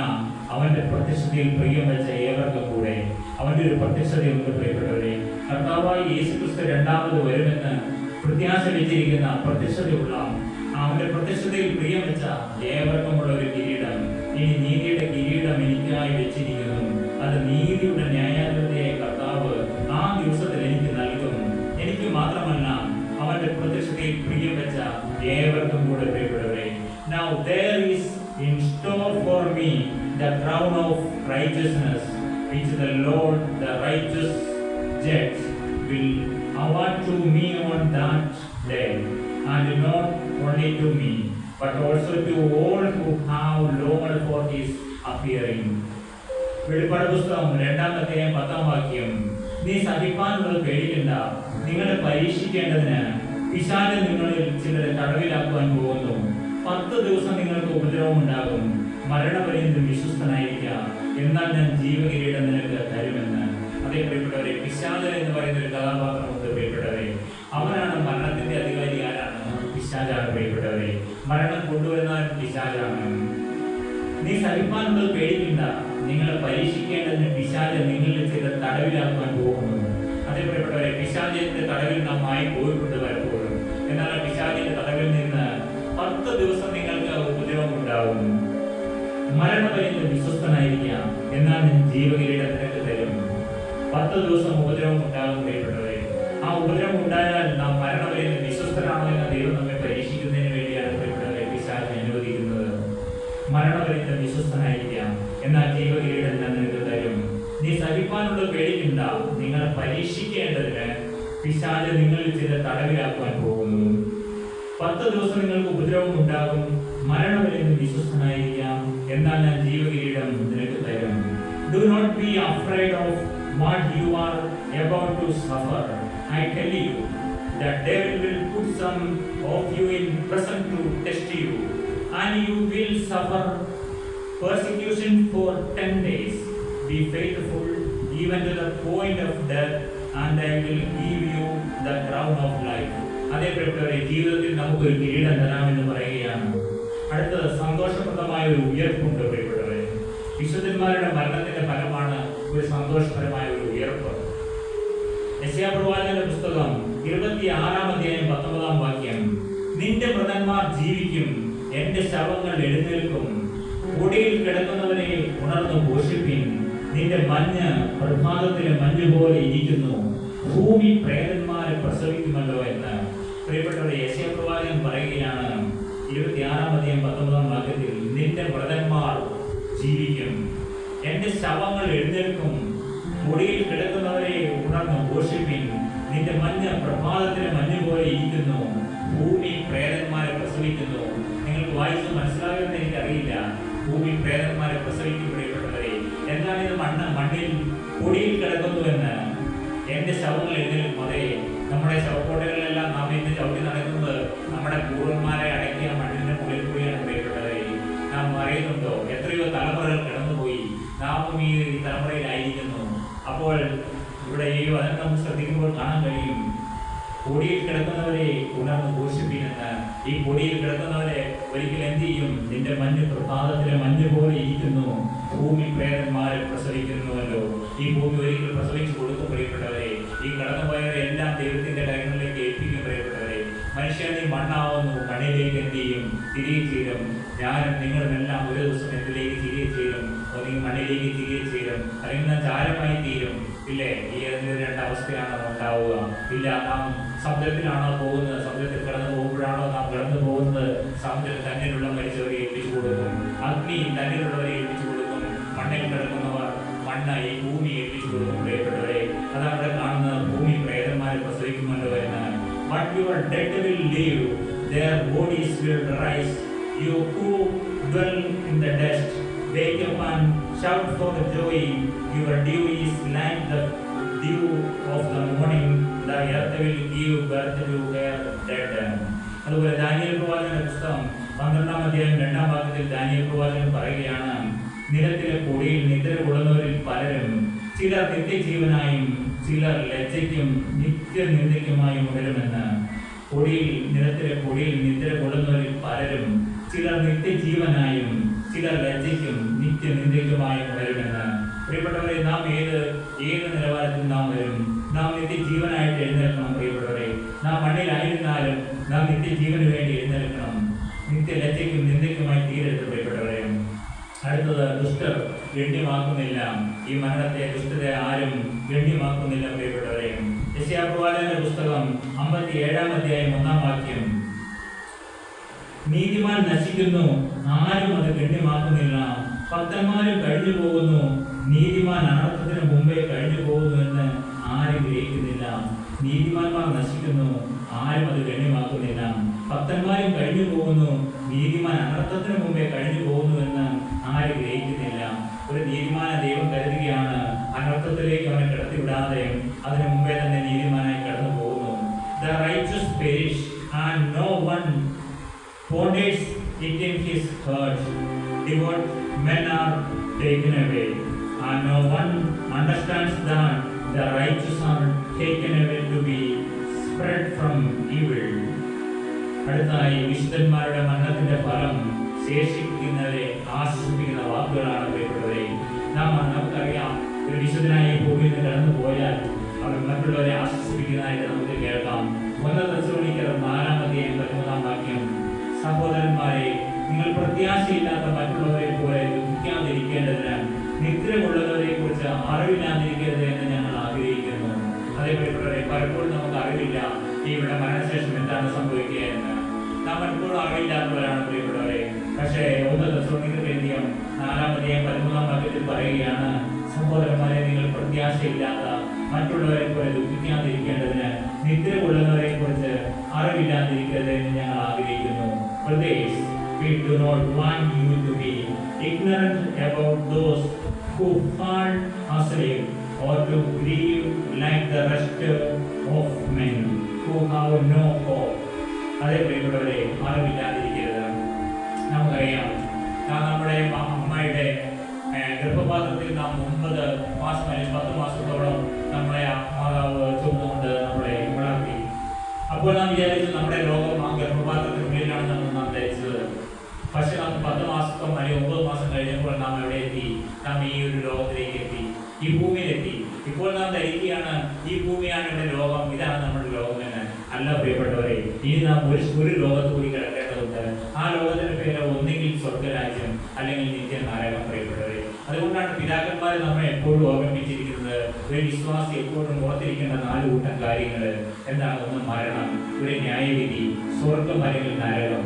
അവന്റെ പ്രത്യക്ഷതയിൽ പ്രിയം വെച്ച ഏവർക്കും കൂടെ. അവന്റെ ഒരു പ്രത്യക്ഷതയുണ്ട് പ്രിയപ്പെട്ടവരെ. കർത്താവായ യേശുക്രിസ്തു രണ്ടാമത് വരുമെന്ന് പ്രത്യാശ വെച്ചിരിക്കുന്ന പ്രത്യക്ഷതയുള്ള അവന്റെ പ്രത്യക്ഷതയിൽ പ്രിയം വെച്ച ഏവർക്കുമുള്ള ഒരു കിരീടം. ഇനി നീതിയുടെ കിരീടം എനിക്കായി വെച്ചിരിക്കുന്നു, അത് നീതിയുടെ ന്യായാധിപതിയായ കർത്താവ് ആ ദിവസത്തിൽ എനിക്ക് നൽകും. എനിക്ക് മാത്രമല്ല, അവന്റെ പ്രത്യക്ഷതയിൽ പ്രിയം വെച്ച ഏവർക്കും കൂടെ പ്രിയപ്പെട്ടവരെ. Now there is in store for me the crown of righteousness, which the Lord, the righteous judge, will award to me on that day, and not only to me, but also to all who have longed for his appearing. വെളിപ്പാട് പുസ്തകം 2-ാം അധ്യായം 10-ാം വാക്യം. നീ സഹിപ്പാനുള്ളത് പേടിക്കണ്ട, നിങ്ങളെ പരീക്ഷിക്കേണ്ടതിന് പിശാചൻ നിങ്ങളിൽ ചിലരെ തടവിലാക്കുവാൻ പോകുന്നു. 10 ദിവസം നിങ്ങൾക്ക് ഉപദ്രവം ഉണ്ടാകും, മരണപര്യന്തം വിശ്വസ്തനായിരിക്കുക, എന്നാൽ ഞാൻ ജീവകിരീടം നിനക്ക് തരുമെന്ന്. അതേ പ്രിയപ്പെട്ടവരെ, പിശാചൻ എന്ന് പറയുന്ന ഒരു കഥാപാത്രമുണ്ട് പ്രിയപ്പെട്ടവരെ. അവനാണ് മരണത്തിന്റെ അധികാരി. ആരാണ്? പിശാചാണ് പ്രിയപ്പെട്ടവരെ. മരണം കൊണ്ടുവരുന്നവൻ പിശാചാണ്. നീ സഹിപ്പാനുള്ളത് പേടിക്കണ്ട, നിങ്ങളെ പരീക്ഷിക്കേണ്ടതിന് പിശാചൻ നിങ്ങളിൽ ചില തടവിലാക്കുവാൻ പോകുന്നു. അതേ പ്രിയപ്പെട്ടവരെ, പിശാചിന്റെ തടവിൽ നന്നായി പോയിട്ടുണ്ട് പലപ്പോഴും. എന്നാൽ പിശാചിന്റെ തടവിൽ നിന്ന് 10 ദിവസം നിങ്ങൾക്ക് ഉപദ്രവം ഉണ്ടാവും. മരണപര്യന്തം വിശ്വസ്തനായിരിക്കാം, എന്നാൽ ഞാൻ ജീവകിരീടം നിനക്ക് തരും. 10 ദിവസം ഉപദ്രവം ഉണ്ടാകും പ്രിയപ്പെട്ടവരെ. ആ ഉപദ്രവം ഉണ്ടായാൽ നാം മരണപര്യന്തം വിശ്വസ്തരാണോ എന്ന ദൈവം നമ്മെ പരീക്ഷിക്കുന്നതിന് വേണ്ടിയാണ് പ്രിയപ്പെട്ടവരെ പിശാചിനെ അനുവദിക്കുന്നത്. മരണപര്യന്തം വിശ്വസ്തനായിരിക്കാം, എന്നാൽ ജീവകിരീടം ഞാൻ നിനക്ക് തരും. നീ സഹിപ്പാനുള്ളത് പേടിക്കണ്ട, നിങ്ങളെ പരീക്ഷിക്കേണ്ടതിന് പിശാച് നിങ്ങളിൽ ചില തടവിലാക്കുവാൻ പോകുന്നു. 10 ദിവസം നിങ്ങൾക്ക് ഉപദ്രവം ഉണ്ടാകും, മരണപര്യന്തം വിശ്വസ്തനായിരിക്കാം, എന്നാൽ ഞാൻ ജീവകിരീടം നിനക്ക് തരും. Do not be afraid of what you are about to suffer. I tell you, the devil will put some of you in prison to test you, and you will suffer persecution for 10 days. Be faithful even to the point of death, and I will give you the crown of life. അതേ പ്രിയപ്പെട്ടവരെ, ജീവിതത്തിൽ നമുക്കൊരു കിരീടം തരാമെന്ന് പറയുകയാണ്. അടുത്തത് സന്തോഷപ്രദമായ ഒരു ഉയർപ്പുണ്ട് പ്രിയപ്പെട്ടവരെ. വിശുദ്ധന്മാരുടെ മരണത്തിന്റെ ഫലമാണ് ഒരു സന്തോഷപരമായ ഒരു ഉയർപ്പ്. യെശയ്യാപ്രവാചകന്റെ പുസ്തകം 26-ാം അധ്യായം 19-ാം വാക്യം. നിന്റെ മൃതന്മാർ ജീവിക്കും, എന്റെ ശവങ്ങൾ എഴുന്നേൽക്കും. പൊടിയിൽ കിടക്കുന്നവരെ ഉണർന്ന് ഘോഷിപ്പിൻ, നിന്റെ മഞ്ഞ് പ്രഭാതത്തിലെ മഞ്ഞുപോലെ ഇരിക്കുന്നു, ഭൂമി പ്രേതന്മാരെ പ്രസവിക്കുമല്ലോ എന്ന്. പ്രിയപ്പെട്ടവരെ, യെശയ്യാപ്രവാചകൻ പറയുകയാണ് 26-ാം അധ്യായം 19-ാം വാക്യത്തിൽ, നിന്റെ മൃതന്മാർ ജീവിക്കും, എന്റെ ശവങ്ങൾ എഴുന്നേൽക്കും, പൊടിയിൽ കിടക്കുന്നവരെ ഉണർന്ന് ഘോഷിപ്പിൻ, നിന്റെ മഞ്ഞ് പ്രഭാതത്തിലെ മഞ്ഞ് പോലെ ഇരിക്കുന്നു, ഭൂമി പ്രേതന്മാരെ പ്രസവിക്കുന്നു. നിങ്ങൾക്ക് വായിച്ച് മനസ്സിലാകുമെന്ന് എനിക്കറിയില്ല. ഭൂമി പ്രേതന്മാരെ പ്രസവിക്കും പ്രിയപ്പെട്ടവരെ. എന്താണ് ഇത്? മണ്ണിൽ പൊടിയിൽ കിടക്കുന്നുവെന്ന്. എന്റെ ശവങ്ങൾ എഴുന്നേൽക്കും. അതെ, നമ്മുടെ ശവക്കോട്ടകളിലെല്ലാം നാം ഇന്ന് ചവിട്ടി നടക്കുന്നത് നമ്മുടെ പൂർവന്മാരെ അടക്കിയ മണ്ണിന്റെ മുകളിൽ കൂടിയാണ് പ്രിയപ്പെട്ടവരെ. നാം അറിയുന്നുണ്ടോ? എത്രയോ തലമുറകൾ കടന്നുപോയി, നാമും ഈ തലമുറയിലായിരിക്കുന്നു. അപ്പോൾ ഇവിടെ ഈ വചനം നമുക്ക് ശ്രദ്ധിക്കുമ്പോൾ കാണാൻ കഴിയും, പൊടിയിൽ കിടക്കുന്നവരെ ഉണർന്ന് ഘോഷിപ്പിക്കുന്ന. ഈ പൊടിയിൽ കിടക്കുന്നവരെ ഒരിക്കൽ എന്ത് ചെയ്യും? നിന്റെ മഞ്ഞ് പ്രഭാതത്തിലെ മഞ്ഞ് പോലെ ഇരിക്കുന്നു. ഭൂമി പ്രേതന്മാരെ പ്രസവിക്കുന്നുവല്ലോ. ഈ ഭൂമി ഒരിക്കൽ പ്രസവിച്ചു കൊടുക്കും പ്രിയപ്പെട്ടവരെ. ഈ കടന്നുപോയവരെ എല്ലാം ദൈവത്തിന്റെ കാര്യങ്ങളിലേക്ക് ഏൽപ്പിക്കും പ്രിയപ്പെട്ടവരെ. മനുഷ്യൻ നീ മണ്ണാവുന്നു, മണ്ണിലേക്ക് എന്ത് ചെയ്യും? തിരികെ ചേരും. ഞാനും നിങ്ങളും എല്ലാം ഒരു ദിവസം എന്തിലേക്ക് തിരികെ ചേരും? ഒന്നെങ്കിൽ മണ്ണിലേക്ക് തിരികെ ചേരും, അല്ലെങ്കിൽ നാം ചാരമായി തീരും. ഇല്ലേ? ഈ ഏതെങ്കിലും രണ്ടവസ്ഥയാണോ ഉണ്ടാവുക? ഇല്ല. നാം സമുദ്രത്തിലാണോ പോകുന്നത്? സമുദ്രത്തിൽ കടന്നു പോകുമ്പോഴാണോ നാം കടന്നു പോകുന്നത്? സമുദ്രം തന്നിലുള്ള മരിച്ചവരെ ഏൽപ്പിച്ചു കൊടുക്കും, അഗ്നി തന്നിലുള്ളവരെ ഏൽപ്പിച്ചു കൊടുക്കും, മണ്ണിൽ കിടക്കുന്നവർ മണ്ണ് ഈ ഭൂമി ഏൽപ്പിച്ചു കൊടുക്കും പ്രിയപ്പെട്ടവരെ. അതാണ് അവിടെ കാണുന്നത്, ഭൂമി പ്രേതന്മാരെ പ്രസവിക്കുമല്ലോ എന്ന്. But your dead will live, their bodies will rise. You who dwell in the dust, wake up and shout for joy. Your dew is like the dew of the morning. The earth will give birth to her dead. അതുപോലെ Daniel പ്രവാചകന്റെ പുസ്തകം 12-ാം അധ്യായം 2-ാം വാക്യത്തിൽ Daniel പ്രവാചകൻ പറയുകയാണ്, നിലത്തിലെ പൊടിയിൽ നിദ്ര കൊള്ളുന്നവരിൽ പലരും ചിലർ നിത്യജീവനായും ചിലർ ലജ്ജയ്ക്കും നിത്യനിന്ദയ്ക്കുമായും ഉണരുമെന്ന്. നിലത്തിലെ പൊടിയിൽ നിദ്ര കൊള്ളുന്നവരിൽ പലരും ചിലർ നിത്യജീവനായും ചിലർ ലജ്ജയ്ക്കും നിത്യനിന്ദയ്ക്കുമായും ഉണരുമെന്ന്. പ്രിയപ്പെട്ടവരെ, നാം ഏത് നിലവാരത്തിൽ നാം വരും? നാം നിത്യജീവനായിട്ട് എഴുന്നേൽക്കണം പ്രിയപ്പെട്ടവരെ. നാം മണ്ണിലായിരുന്നാലും നാം നിത്യജീവന് വേണ്ടി എഴുന്നേൽക്കണം. നിത്യലജ്ജയ്ക്കും നിന്ദയ്ക്കുമായി തീരരുത് പ്രിയപ്പെട്ടവരെ. അടുത്തത്, ദുഷ്ടർ ഗണ്യമാക്കുന്നില്ല. ഈ മരണത്തെ, ദുഷ്ടരെ ആരും ഗണ്യമാക്കുന്നില്ല പ്രിയപ്പെട്ടവരെ. യെശയ്യാപ്രവാചകന്റെ പുസ്തകം 57-ാം അധ്യായം 1-ാം വാക്യം, നീതിമാൻ നശിക്കുന്നു, ആരും അത് ഗണ്യമാക്കുന്നില്ല. ഭക്തന്മാരും കഴിഞ്ഞു പോകുന്നു, നീതിമാൻ അനർത്ഥത്തിന് മുമ്പേ കഴിഞ്ഞു പോകുന്നു എന്ന് ആരും ഗ്രഹിക്കുന്നില്ല. നീതിമാന്മാർ നശിക്കുന്നു, ആരും അത് ഗണ്യമാക്കുന്നില്ല. ഭക്തന്മാരും കഴിഞ്ഞു പോകുന്നു, നീതിമാൻ അനർത്ഥത്തിന് മുമ്പേ കഴിഞ്ഞു പോകുന്നു എന്ന് ആരും ഗ്രഹിക്കുന്നില്ല. ഒരു നീതിമാനെ ദൈവം കരുതുകയാണ്, അനർത്ഥത്തിലേക്ക് അവനെ കടത്തിവിടാതെ അതിനു മുമ്പേ തന്നെ നീതിമാനായി കടന്നു പോകുന്നു. The righteous perish and no one ponders it in his heart. Devout men are taken away and no one understands that the righteous are taken away to be spread from evil. അടുത്തായി, വിശുദ്ധന്മാരുടെ മരണത്തിന്റെ ഫലം ശേഷിക്കുന്നവരെ ആശ്വസിപ്പിക്കുന്ന വാക്കുകളാണ് പ്രിയപ്പെട്ടവരെ. നമുക്കറിയാം, ഒരു വിശുദ്ധനായി ഭൂമിയിൽ നിന്ന് കടന്നു പോയാൽ അവർ മറ്റുള്ളവരെ ആശ്വസിപ്പിക്കുന്നതായിട്ട് നമുക്ക് കേൾക്കാം. 1 തെസ്സലോനിക്കർ 4-ാം അധ്യായം 13-ാം വാക്യം, സഹോദരന്മാരെ, നിങ്ങൾ പ്രത്യാശയില്ലാത്ത മറ്റുള്ളവരെ പോലെ ദുഃഖിക്കാതിരിക്കേണ്ടതിന് നിദ്രമുള്ളവരെ കുറിച്ച് അറിവില്ലാതിരിക്കരുത് എന്ന് ഞങ്ങൾ ആഗ്രഹിക്കുന്നു. അതേപോലെ പലപ്പോഴും നമുക്ക് അറിവില്ല ഇവിടെ മരണശേഷം എന്താണ് സംഭവിക്കുക എന്ന്. നാം എപ്പോഴും അറിവില്ലാത്തവരാണ് പ്രിയപ്പെട്ടവരെ. പക്ഷേ 1 തെസ്സലോനിക്കർ 4-ാം അധ്യായം 13-ാം വാക്യത്തിൽ പറയുകയാണ്, സഹോദരന്മാരെ, നിങ്ങൾ പ്രത്യാശയില്ലാത്ത മറ്റുള്ളവരെ പോലെ ദുഃഖിക്കാതിരിക്കേണ്ടതിന് നിദ്രകൊള്ളുന്നവരെ കുറിച്ച് അറിവില്ലാതിരിക്കരുത് എന്ന് ഞങ്ങൾ ആഗ്രഹിക്കുന്നു. Brothers, we do not want you to be ignorant about those who fall asleep or to grieve like the rest of men who have no hope. അതേ പ്രിയപ്പെട്ടവരെ, അറിവില്ലാതിരിക്കരുത്. നമുക്കറിയാം, നമ്മുടെ അമ്മയുടെ ഗർഭപാത്രത്തിൽ നാം 9 മാസം അല്ലെങ്കിൽ 10 മാസത്തോളം നമ്മളെ മാതാവ് ചുമന്നുകൊണ്ട് നമ്മളെ വളർത്തി. അപ്പോൾ നാം വിചാരിച്ചു നമ്മുടെ ലോകം ആ ഗർഭപാത്രത്തിനുള്ളിലാണ് നാം ധരിച്ചത്. പക്ഷെ നാം 10 മാസം അല്ലെങ്കിൽ 9 മാസം കഴിഞ്ഞപ്പോൾ നാം എവിടെ എത്തി? നാം ഈ ഒരു ലോകത്തിലേക്ക് എത്തി, ഈ ഭൂമിയിലെത്തി. ഇപ്പോൾ നാം ധരിക്കുകയാണ് ഈ ഭൂമിയാണ് ഇവിടെ ലോകം, ഇതാണ് നമ്മുടെ ലോകം എന്ന്. അല്ല പ്രിയപ്പെട്ടവരെ, ഇനി നാം ഒരു ലോകത്ത് കൂടി കിടക്കേണ്ടതുണ്ട്. ആ ലോകത്തിന്റെ പേര് ഒന്നെങ്കിൽ സ്വർഗരാജ്യം അല്ലെങ്കിൽ നിത്യനരകം പ്രിയപ്പെട്ടവരെ. അതുകൊണ്ടാണ് പിതാക്കന്മാർ നമ്മെ എപ്പോഴും ഓർമ്മിപ്പിച്ചിരിക്കുന്നത്, ഒരു വിശ്വാസി എപ്പോഴും ഓർത്തിരിക്കേണ്ട 4 കൂട്ടം കാര്യങ്ങൾ എന്താണ്? 1 മരണം, ഒരു ന്യായവിധി, സ്വർഗം അല്ലെങ്കിൽ നരകം.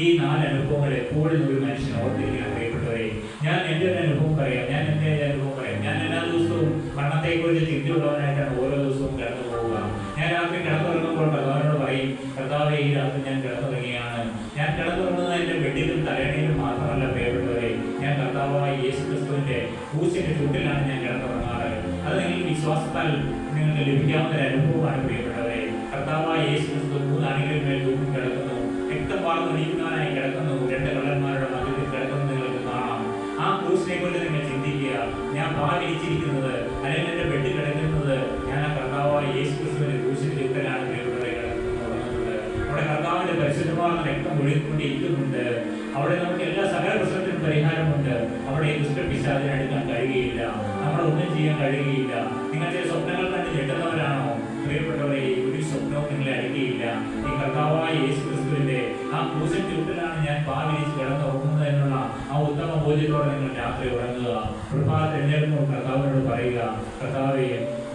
ഈ 4 അനുഭവങ്ങൾ എപ്പോഴും ഒരു മനുഷ്യൻ ഓർത്തിരിക്കണം പ്രിയപ്പെട്ടവരെ. ഞാൻ എൻ്റെ ഒരു അനുഭവം പറയാം. ഞാൻ എല്ലാ ദിവസവും മരണത്തെക്കുറിച്ച് ചിന്തയുള്ളവനായിട്ടാണ് ഓരോ ദിവസവും കിടന്നു പോവുക. ഞാൻ രാത്രി കിടന്നുറങ്ങുമ്പോൾ ഭഗവാനോട് പറയും, കർത്താവേ, ഈ രാത്രി ഞാൻ കിടന്നുറങ്ങുകയാണ്. ഞാൻ കിടന്നുറങ്ങുന്നത് എൻ്റെ ബെഡിലും തലേണയിലും മാത്രമല്ല പ്രിയപ്പെട്ടവരെ. ഞാൻ കർത്താവായ യേശു ക്രിസ്തുവിന്റെ ക്രൂശിന്റെ ചൂട്ടിലാണ് ഞാൻ കിടന്നുറങ്ങാറ്. അത് നിങ്ങൾക്ക് വിശ്വാസത്താൽ നിങ്ങൾക്ക് ലഭിക്കാവുന്ന ഒരു അനുഭവമാണ് പ്രിയപ്പെട്ടവരെ. കർത്താവായ യേശു ക്രിസ്തു 3 അണികളിൽ മേൽ തൂങ്ങി കിടക്കുന്നു, രക്തം വാർന്നൊലിക്കുന്നവനായി കിടക്കുന്നു, 2 കള്ളന്മാരുടെ മധ്യത്തിൽ കിടക്കുന്നത് നിങ്ങൾക്ക് കാണാം. ആ ക്രൂശിനെ കൊണ്ട് നിങ്ങൾ ചിന്തിക്കുക, ഞാൻ ഭാവിച്ചിരിക്കുന്നത് അല്ലെങ്കിൽ എന്റെ ബെഡിൽ കിടക്കുന്നത് ഞാൻ ആ കർത്താവായ യേശു ക്രിസ്തുവിന്റെ ക്രൂശിന്റെ ചൂട്ടിലാണ് പ്രിയപ്പെട്ടവരെ കിടക്കുന്നത്. അവിടെ കർത്താവിന്റെ പരിശുദ്ധമായ രക്തം ഒഴുകിക്കൊണ്ടിരിക്കുന്നുണ്ട്. അവിടെ നമുക്ക് എല്ലാ സകല പ്രശ്നത്തിനും പരിഹാരമുണ്ട്. അവിടെ ദുഷ്ടപിശാചിനെ അടുക്കാൻ കഴിയുകയില്ല, നമ്മളൊന്നും ചെയ്യാൻ കഴിയുകയില്ല. നിങ്ങൾ ചില സ്വപ്നങ്ങൾ കണ്ട് ഞെട്ടുന്നവരാണോ പ്രിയപ്പെട്ടവരെ? ഒരു സ്വപ്നവും നിങ്ങളെ അടിക്കുകയില്ല. ഈ കർത്താവായ യേശു ക്രിസ്തുവിന്റെ ആ ക്രൂശിൻ ചൂട്ടിലാണ് ഞാൻ പാവിരിച്ച് കിടന്നുറങ്ങുന്നത് എന്നുള്ള ആ ഉത്തമ ബോധ്യത്തോടെ നിങ്ങൾ രാത്രി ഉറങ്ങുക. പ്രഭാതത്തിൽ എഴുന്നേൽക്കുമ്പോൾ കർത്താവിനോട് പറയുക, കർത്താവേ,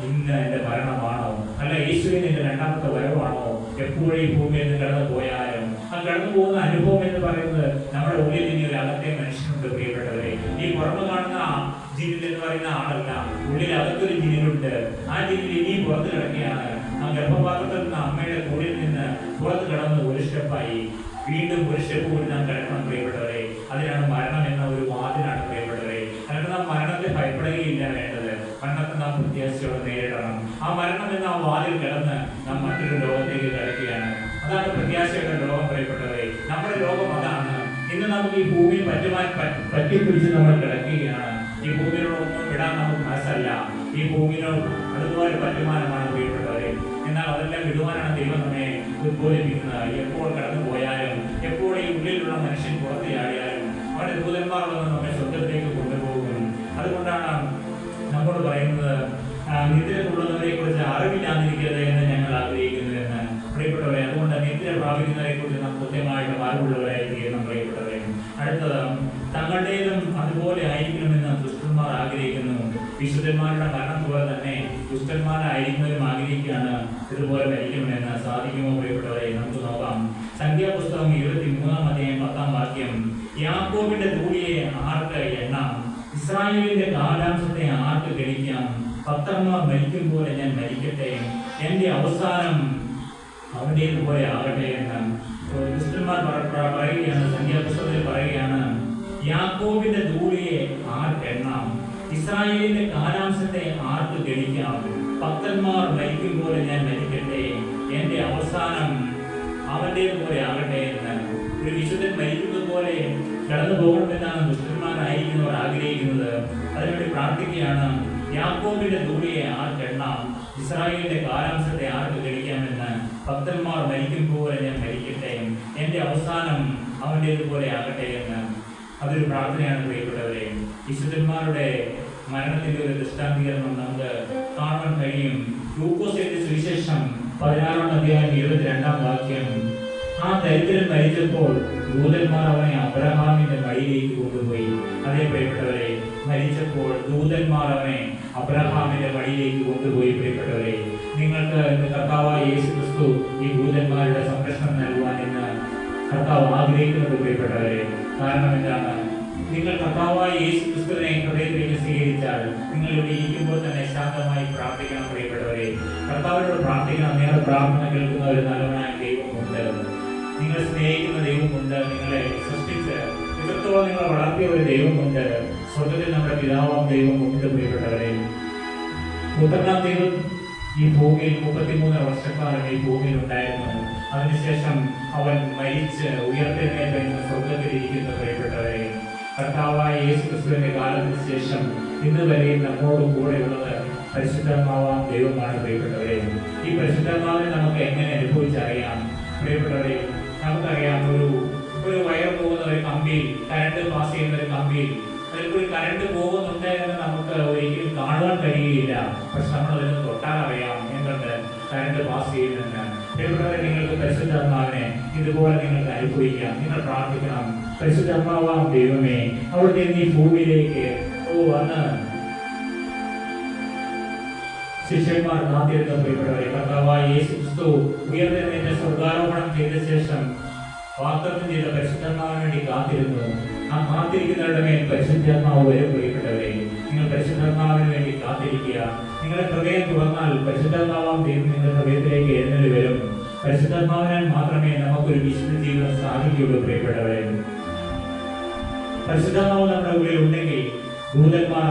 ഇന്ന് എന്റെ മരണമാണോ അല്ല യേശുവിന് എന്റെ 2ാമത്തെ വരവാണോ? എപ്പോഴും ഈ ഭൂമിയിൽ നിന്ന് കടന്നു പോയാലും ആ കടന്നു പോകുന്ന അനുഭവം എന്ന് പറയുന്നത് നമ്മുടെ ഉള്ളിൽ ഇനി ഒരു അകത്തെ മനുഷ്യനുണ്ട് പ്രിയപ്പെട്ടവരെ. ഈ പുറമെ കാണുന്ന ജീവൻ എന്ന് പറയുന്ന ആളല്ല, ഉള്ളിൽ അകത്തൊരു ജീവനുണ്ട്. ആ ജീവൻ ഇനിയും പുറത്ത് കിടക്കുകയാണ്. ആ ഗർഭപാത്രത്തിൽ നിന്ന് അമ്മയുടെ കൂടിൽ നിന്ന് പുറത്ത് കിടന്ന് ഒരു സ്റ്റെപ്പായി വീണ്ടും ഒരു സ്റ്റെപ്പ് കൂടി നാം കിടക്കണം പ്രിയപ്പെട്ടവരെ. അതിനാണ് മരണം എന്ന ഒരു വാതിലാണ് പ്രിയപ്പെട്ടവരെ. അതുകൊണ്ട് നാം മരണത്തെ ഭയപ്പെടുകയില്ല വേണ്ടത്, മരണത്തെ നാം പ്രത്യാശയോടെ നേരിടണം. ആ മരണം എന്ന ആ വാതിൽ കിടന്ന് നാം മറ്റൊരു ലോകത്തേക്ക് കിടക്കുകയാണ്. അതാണ് പ്രത്യാശയുടെ ലോകം പ്രിയപ്പെട്ടവരെ. നമ്മുടെ ലോകം അതാണ്. ഇന്ന് നമുക്ക് ഈ ഭൂമിയിൽ പറ്റിപ്പിടിച്ച് നമ്മൾ കിടക്കുകയാണ്. ഈ ഭൂമിയിലൊന്നും വിടാൻ നമുക്ക് മനസ്സല്ല. ഈ ഭൂമിയിലോട് അതുപോലെ പറ്റുമാനമാണ് പ്രിയപ്പെട്ടവരെ. എന്നാൽ അതെല്ലാം വിടുവാനാണ് ദൈവം നമ്മെ ഉദ്ബോധിപ്പിക്കുന്നത്. എപ്പോൾ കടന്നു പോയാലും, എപ്പോൾ ഈ ഉള്ളിലുള്ള മനുഷ്യൻ പുറത്ത് ചാടിയാലും അവരുടെ ദൂതന്മാർ വന്ന് നമ്മെ സ്വർഗത്തിലേക്ക് കൊണ്ടുപോകും. അതുകൊണ്ടാണ് നമ്മോട് പറയുന്നത്, നിദ്രകൊള്ളുന്നവരെ കുറിച്ച് അറിവില്ലാതിരിക്കരുത് എന്ന് ഞങ്ങൾ ആഗ്രഹിക്കുന്നു എന്ന് പ്രിയപ്പെട്ടവരെ. അതുകൊണ്ട് നിദ്ര പ്രാപിക്കുന്നവരെ കുറിച്ച് നാം കൃത്യമായിട്ട് അറിവുള്ളവരായിരിക്കണം പ്രിയപ്പെട്ടവരെ. അടുത്തത്, തങ്ങളുടേതും അതുപോലെ ആയിരിക്കണമെന്ന് ദുഷ്ടന്മാർ ആഗ്രഹിക്കുന്നു. വിശുദ്ധന്മാരുടെ മരണം പോലെ തന്നെ ദുഷ്ടന്മാരായിരിക്കുന്നവരും ആഗ്രഹിക്കുകയാണ് ഇതുപോലെ മരിക്കണമെന്ന്. സാധിക്കുമോ പ്രിയപ്പെട്ടവരെ? നമുക്ക് നോക്കാം. സംഖ്യാപുസ്തകം 23-10 യാക്കോബിന്റെ ധൂളിയെ ആർക്ക് എണ്ണാം? ഇസ്രായേലിന്റെ കാലാംശത്തെ ആർക്ക് ഗണിക്കാം? പത്രന്മാർ മരിക്കും പോലെ ഞാൻ മരിക്കട്ടെ, എന്റെ അവസാനം അവന്റേതുപോലെ ആകട്ടെ എന്ന് ദുഷ്ടന്മാർ പറയുകയാണ്. സംഖ്യാപുസ്തകത്തിൽ പറയുകയാണ്, യാക്കോബിന്റെ ധൂളിയെ ആർക്കെണ്ണാം? ഇസ്രായേലിന്റെ കാലാംശത്തെ ആർക്ക് ഗണിക്കാം? ഭക്തന്മാർ മരിക്കും പോലെ ഞാൻ മരിക്കട്ടെ, എന്റെ അവസാനം അവന്റേതുപോലെ ആകട്ടെ എന്ന്. ഒരു വിശുദ്ധൻ മരിക്കുന്നത് പോലെ കടന്നു പോകണമെന്നാണ് ദുഷ്ടന്മാരായിരിക്കുന്നവർ ആഗ്രഹിക്കുന്നത്. അതിനുവേണ്ടി പ്രാർത്ഥിക്കുകയാണ്. യാക്കോബിന്റെ ധൂളിയെ ആർക്കെണ്ണാം? ഇസ്രായേലിന്റെ കാലാംശത്തെ ആർക്ക് ഗണിക്കാമെന്ന്. ഭക്തന്മാർ മരിക്കും പോലെ ഞാൻ മരിക്കട്ടെ, എന്റെ അവസാനം അവന്റേതുപോലെ ആകട്ടെ എന്ന്. അതൊരു പ്രാർത്ഥനയാണ് പ്രിയപ്പെട്ടവരെ. വിശുദ്ധന്മാരുടെ മരണത്തിന്റെ ഒരു ദൃഷ്ടാന്തീകരണം നമുക്ക് കാണാൻ കഴിയും. ലൂക്കോസിന്റെ സുവിശേഷം 16-22 ആ ദരിദ്രൻ മരിച്ചപ്പോൾ ദൂതന്മാർ അവനെ അബ്രഹാമിന്റെ മടിയിലേക്ക് കൊണ്ടുപോയി. അതേ പ്രിയപ്പെട്ടവരെ, മരിച്ചപ്പോൾ ദൂതന്മാർ അവനെ അബ്രഹാമിന്റെ മടിയിലേക്ക് കൊണ്ടുപോയി. പ്രിയപ്പെട്ടവരെ, നിങ്ങൾക്ക് കർത്താവായ യേശു ക്രിസ്തു ഈ ദൂതന്മാരുടെ സംരക്ഷണം നൽകുവാൻ എന്ന് കർത്താവ് ആഗ്രഹിക്കുന്നത് പ്രിയപ്പെട്ടവരെ. കാരണം എന്താണ്? നിങ്ങൾ കർത്താവായ യേശു ക്രിസ്തുവിനെ ഹൃദയത്തിലേക്ക് സ്വീകരിച്ചാൽ നിങ്ങൾ ഇവിടെ ഇരിക്കുമ്പോൾ തന്നെ ശാന്തമായി പ്രാർത്ഥിക്കണം പ്രിയപ്പെട്ടവരെ. കർത്താവിനോട് പ്രാർത്ഥിക്കണം. നിങ്ങളുടെ പ്രാർത്ഥന കേൾക്കുന്ന ഒരു നല്ലവനായ ദൈവമുണ്ട്, നിങ്ങൾ സ്നേഹിക്കുന്ന ദൈവമുണ്ട്, നിങ്ങളെ സൃഷ്ടിച്ച് ഇത്രത്തോളം നിങ്ങളെ വളർത്തിയ ഒരു ദൈവമുണ്ട്. സ്വർഗത്തിൽ നമ്മുടെ പിതാവാം ദൈവമുണ്ട് പ്രിയപ്പെട്ടവരെ. പുത്രനാം ദൈവം ഈ ഭൂമിയിൽ 33 വർഷക്കാലം ഈ ഭൂമിയിൽ ഉണ്ടായിരുന്നു. അതിനുശേഷം അവൻ മരിച്ച് ഉയർത്തെഴുന്നേറ്റ് സ്വർഗത്തിൽ ഇരിക്കുന്ന പ്രിയപ്പെട്ടവരെ. കർത്താവായ യേശു ക്രിസ്തുവിന്റെ കാലത്തിന് ശേഷം ഇന്ന് വരെയും നമ്മോട് കൂടെ ഉള്ളത് പരിശുദ്ധാത്മാവാം ദൈവമാണ് പ്രിയപ്പെട്ടവരെ. ഈ പരിശുദ്ധാത്മാവിനെ നമുക്ക് എങ്ങനെ അനുഭവിച്ചറിയാം പ്രിയപ്പെട്ടവരെ? നമുക്കറിയാം, ഒരു വയർ പോകുന്ന ഒരു കമ്പിയിൽ, കറണ്ട് പാസ് ചെയ്യുന്ന ഒരു കമ്പിയിൽ അതിൽക്കൂടി കറണ്ട് പോകുന്നുണ്ട് എന്ന് നമുക്ക് ഒരിക്കലും കാണുവാൻ കഴിയുകയില്ല. പക്ഷെ നമ്മളതിന് തൊട്ടാൽ അറിയാം എന്തുണ്ട് കറണ്ട് പാസ് ചെയ്യുന്നെന്ന്. പ്രിയപ്പെട്ടവരെ, നിങ്ങൾക്ക് പരിശുദ്ധാത്മാവിനെ ഇതുപോലെ നിങ്ങൾക്ക് അനുഭവിക്കാം. നിങ്ങൾ പ്രാർത്ഥിക്കണം, പരിശുദ്ധാത്മാവാം ദൈവമേ, അവിടുത്തെ ഈ ഭൂമിയിലേക്ക് വന്ന് ശിഷ്യന്മാർ കാത്തിരുന്ന പ്രിയപ്പെട്ടവരെ. കർത്താവായ യേശു ക്രിസ്തു ഉയർന്നെഴുന്നേറ്റ് സ്വർഗ്ഗാരോഹണം ചെയ്ത ശേഷം വാഗ്ദത്തം ചെയ്ത പരിശുദ്ധാത്മാവിന് വേണ്ടി കാത്തിരുന്നു. ആ കാത്തിരിക്കുന്നവരുടെ മേൽ പരിശുദ്ധാത്മാവ് വരും പ്രിയപ്പെട്ടവരെ. നിങ്ങൾ പരിശുദ്ധാത്മാവിന് വേണ്ടി കാത്തിരിക്കുക. നിങ്ങളുടെ ഹൃദയം തുറന്നാൽ പരിശുദ്ധാത്മാവാം ദൈവം നിങ്ങളുടെ ഹൃദയത്തിലേക്ക് എഴുന്നേറ്റ് വരും. പരിശുദ്ധാത്മാവിനാൽ മാത്രമേ നമുക്കൊരു വിശുദ്ധ ജീവിതം സാധിക്കുകയുള്ളൂ പ്രിയപ്പെട്ടവരെ. പരിശുദ്ധാത്മാവ് നമ്മുടെ ഉള്ളിൽ ഉണ്ടെങ്കിൽ ദൂതന്മാർ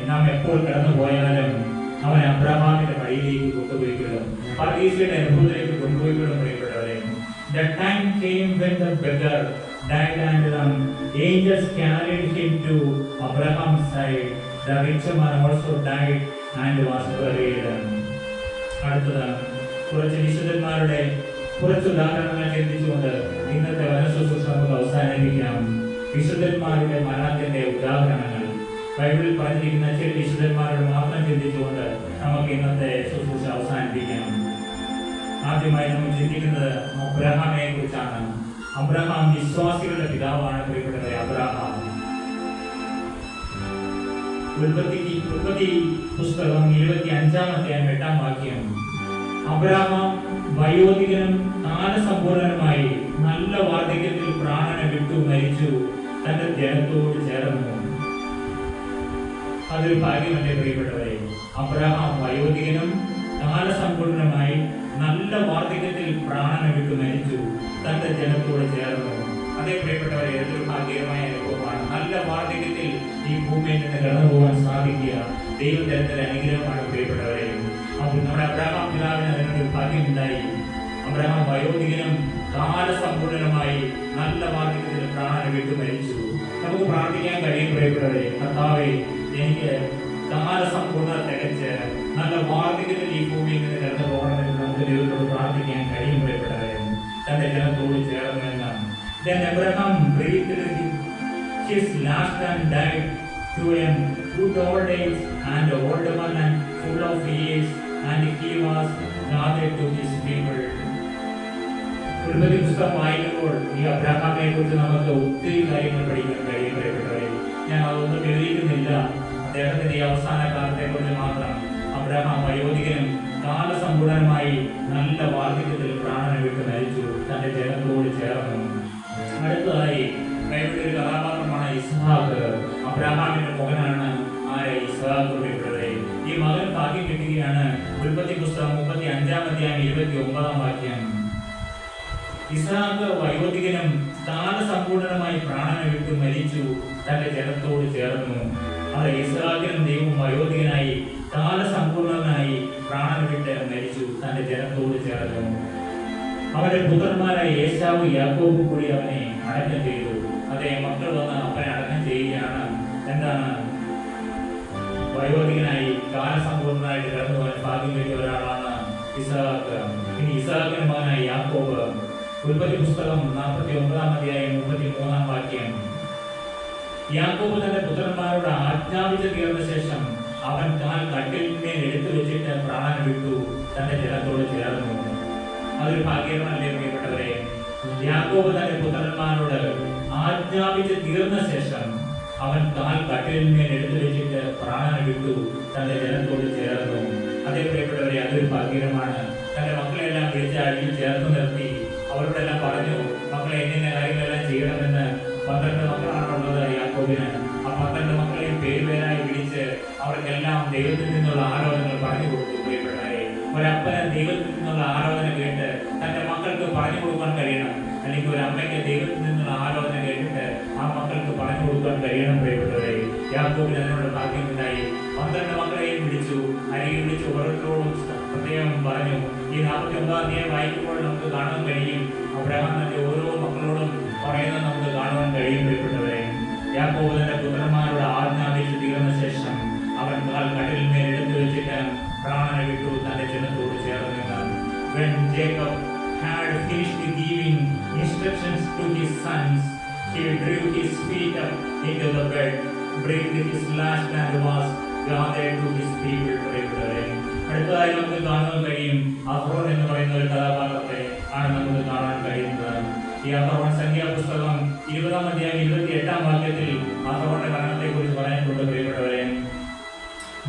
നാം എപ്പോൾ കടന്നു പോയാലും അവൻ അബ്രഹാമിന്റെ വഴിയിലേക്ക് കൊണ്ടുപോയിക്കൊള്ളും, പർദീസയുടെ അനുഭവത്തിലേക്ക് കൊണ്ടുപോയിക്കൊള്ളും. പ്രിയപ്പെട്ടവരെ, the time came when the beggar died and angels carried him to Abraham's side. The rich man also died and was buried. അടുത്തത് കുറച്ച് വിശുദ്ധന്മാരുടെ കുറച്ച് ഉദാഹരണങ്ങൾ ചിന്തിച്ചുകൊണ്ട് ഇന്നത്തെ വനശുശ്രൂഷ നമുക്ക് അവസാനിപ്പിക്കാം. വിശുദ്ധന്മാരുടെ മരണത്തിന്റെ ഉദാഹരണങ്ങൾ ബൈബിളിൽ പറഞ്ഞിരിക്കുന്ന ചില വിശുദ്ധന്മാരോട് മാത്രം ചിന്തിച്ചുകൊണ്ട് നമുക്ക് ഇന്നത്തെ ശുശ്രൂഷ അവസാനിപ്പിക്കാം. ആദ്യമായി നമ്മൾ ചിന്തിക്കുന്നത് അബ്രഹാമിനെ കുറിച്ചാണ്. അബ്രഹാം വിശ്വാസികളുടെ പിതാവാണ്. പ്രിയപ്പെട്ടവരെ, അബ്രഹാം ഉൽപ്പത്തി പുസ്തകം 25-8 വാക്യം. അബ്രഹാം വയോധികനും കാലസമ്പൂർണനുമായി നല്ല വാർദ്ധക്യത്തിൽ പ്രാണനെ വിട്ടു മരിച്ചു, തന്റെ ജനത്തോട് ചേർന്നു. അതൊരു ഭാഗ്യമല്ലേ പ്രിയപ്പെട്ടവരെ? അബ്രഹാം വയോധികനും കാലസമ്പൂർണമായി നല്ല വാർദ്ധക്യത്തിൽ പ്രാണനെ വിട്ടു മരിച്ചു, തന്റെ ജനത്തോട് ചേർന്നു. അതേ പ്രിയപ്പെട്ടവരെ, ഏതൊരു ഭാഗ്യകരമായ അനുഭവമാണ്. നല്ല വാർദ്ധക്യത്തിൽ ഈ ഭൂമിയിൽ നിന്ന് കടന്നു പോകാൻ സാധിക്കുക ദൈവത്തിന്റെ അനുഗ്രഹമാണ് പ്രിയപ്പെട്ടവരെ. അപ്പോൾ നമ്മുടെ അബ്രഹാം പിതാവിന് അതിനൊരു ഭാഗ്യമുണ്ടായി. അബ്രഹാം വയോധികനും കാലസമ്പൂർണനുമായി നല്ല വാർദ്ധക്യത്തിൽ പ്രാണനെ വിട്ടു മരിച്ചു. നമുക്ക് പ്രാർത്ഥിക്കാൻ കഴിയും പ്രിയപ്പെട്ടവരെ, കർത്താവേ, എനിക്ക് കാലസമ്പൂർണ്ണ തികച്ച് നല്ല വാർദ്ധക്യത്തിൽ ഈ ഭൂമിയിൽ നിന്ന് കടന്നു പോകണമെന്ന് നമുക്ക് ദൈവത്തോട് പ്രാർത്ഥിക്കാൻ കഴിയും പ്രിയപ്പെട്ടവരെ, തന്റെ ജനത്തോട് ചേർന്നെന്നാണ്. Then Abraham breathed his last and died to a good old age and old man and full of years, and he was gathered to his people. ഉൽപ്പത്തി പുസ്തകം വായിക്കുമ്പോൾ ഈ അബ്രഹാമിനെ കുറിച്ച് നമുക്ക് ഒത്തിരി കാര്യങ്ങൾ പഠിക്കാൻ കഴിയും പ്രിയപ്പെട്ടവരെ. ഞാൻ അതൊന്നും വിവരിക്കുന്നില്ല. അദ്ദേഹത്തിന്റെ ഈ അവസാന കാലത്തെ കുറിച്ച് മാത്രം. അബ്രഹാം വയോധികനും കാലസമ്പൂർണനുമായി നല്ല വാർദ്ധക്യത്തിൽ പ്രാണനെ വിട്ട് മരിച്ചു, തന്റെ ജനത്തോട് ചേർന്നു. അടുത്തതായി ബൈബിളിൽ ഒരു കഥാപാത്രമാണ് ഇസ്ഹാക്ക്. അബ്രഹാമിന്റെ മകനാണ് ഇസ്ഹാക്ക് പ്രിയപ്പെട്ടവരെ. ഈ മകൻ ഭാഗ്യം കിട്ടുകയാണ്. ഉൽപ്പത്തി പുസ്തകം 35-29 വാക്യം. ഇസ്ഹാക്ക് വയോധികനും കാലസമ്പൂർണനുമായി പ്രാണനെ വിട്ടു മരിച്ചു, തന്റെ ജനത്തോട് ചേർന്നു. അത് ഇസ്ഹാക്കിനും ദൈവം വയോധികനായി കാലസമ്പൂർണനായി പ്രാണനെ വിട്ട് മരിച്ചു, തന്റെ ജനത്തോട് ചേർന്നു. അവരുടെ പുത്രന്മാരായ ഏശാവ് യാക്കോബും കൂടി അവനെ അടക്കം ചെയ്തു. അതേ മക്കൾ വന്ന് അവനെ അടക്കം ചെയ്യുകയാണ്. എന്താണ്? വയോധികനായി കാലസമ്പൂർണനായിട്ട് കടന്നു പോകാൻ ഭാഗ്യം കിട്ടിയ ഒരാളാണ് ഇസ്ഹാക്ക്. ഇനി ഇസ്ഹാക്കിന്റെ മകനായ യാക്കോബ്. ഉൽപ്പത്തി പുസ്തകം 49-33 വാക്യം. യാക്കോബ് തന്റെ പുത്രന്മാരോട് ആജ്ഞാപിച്ചു തീർന്ന ശേഷം അവൻ കാൽ കട്ടിലിന്മേൽ എടുത്തു വെച്ചിട്ട് പ്രാണനെ വിട്ടു, തന്റെ ജനത്തോട് ചേർന്നു. അതൊരു ഭാഗ്യമല്ലേ പ്രിയപ്പെട്ടവരെ? യാക്കോബ് തന്റെ പുത്രന്മാരോട് ആജ്ഞാപിച്ച് തീർന്ന ശേഷം അവൻ കാൽ കട്ടിലിന്മേൽ എടുത്തു വെച്ചിട്ട് പ്രാണനെ വിട്ടു, തന്റെ ജനത്തോട് ചേർന്നു. അതേ പ്രിയപ്പെട്ടവരെ, അതൊരു ഭാഗ്യമാണ്. തന്റെ മക്കളെല്ലാം വിളിച്ച് അടിയിൽ ചേർത്ത് നിർത്തി അവരോടെല്ലാം പറഞ്ഞു, മക്കളെ എങ്ങനെ കാര്യങ്ങളെല്ലാം ചെയ്യണമെന്ന്. 12 മക്കളാണുള്ളത് യാക്കോബിന്. ആ 12 മക്കളെയും പേരുപേരായി വിളിച്ച് അവർക്കെല്ലാം ദൈവത്തിൽ നിന്നുള്ള ആലോചനകൾ പറഞ്ഞു കൊടുത്തു. പ്രിയപ്പെട്ടവരെ, ഒരപ്പന് ദൈവത്തിൽ നിന്നുള്ള ആലോചന കേട്ട് തന്റെ മക്കൾക്ക് പറഞ്ഞു കൊടുക്കാൻ കഴിയണം. അല്ലെങ്കിൽ ഒരു അമ്മയ്ക്ക് ദൈവത്തിൽ നിന്നുള്ള ആലോചന കേട്ടിട്ട് ആ മക്കൾക്ക് പറഞ്ഞു കൊടുക്കാൻ കഴിയണം. പ്രിയപ്പെട്ടവരെ, യാക്കോബിന് അതിനുള്ള ഭാഗ്യമുണ്ടായി. 12 മക്കളെയും വിളിച്ചു, അരികിൽ വിളിച്ച് ഓരോരുത്തരോടും പ്രത്യേകം പറഞ്ഞു. ഈ 49 അധ്യായം വായിക്കുമ്പോൾ നമുക്ക് കാണാൻ കഴിയും, അബ്രഹാം തന്റെ ഓരോ മക്കളോടും പറയുന്നത് നമുക്ക് കാണുവാൻ കഴിയും. പ്രിയപ്പെട്ടവരെ, യാക്കോബ് തന്റെ പുത്രന്മാരോട് ആജ്ഞാപിച്ച് തീർന്ന ശേഷം അവൻ കാൽ കട്ടിലിന്മേൽ എടുത്തു വെച്ചിട്ട് പ്രാണനെ വിട്ടു, തന്റെ ജനത്തോട് ചേർന്നു. When Jacob had finished giving instructions to his sons, he drew his feet up into the bed, breathed his last, and was gathered to his people. അടുത്തതായി നമുക്ക് കാണാൻ കഴിയും അഹ്റോൻ എന്ന് പറയുന്ന ഒരു കഥാപാത്രത്തെ ആണ് നമുക്ക് കാണാൻ കഴിയുന്നത്. ഈ അഹ്റോൻ സംഖ്യാപുസ്തകം 20-28 വാക്യത്തിൽ അഹ്റോന്റെ മരണത്തെ കുറിച്ച് പറയാനുണ്ട്. പ്രിയപ്പെട്ടവരെ,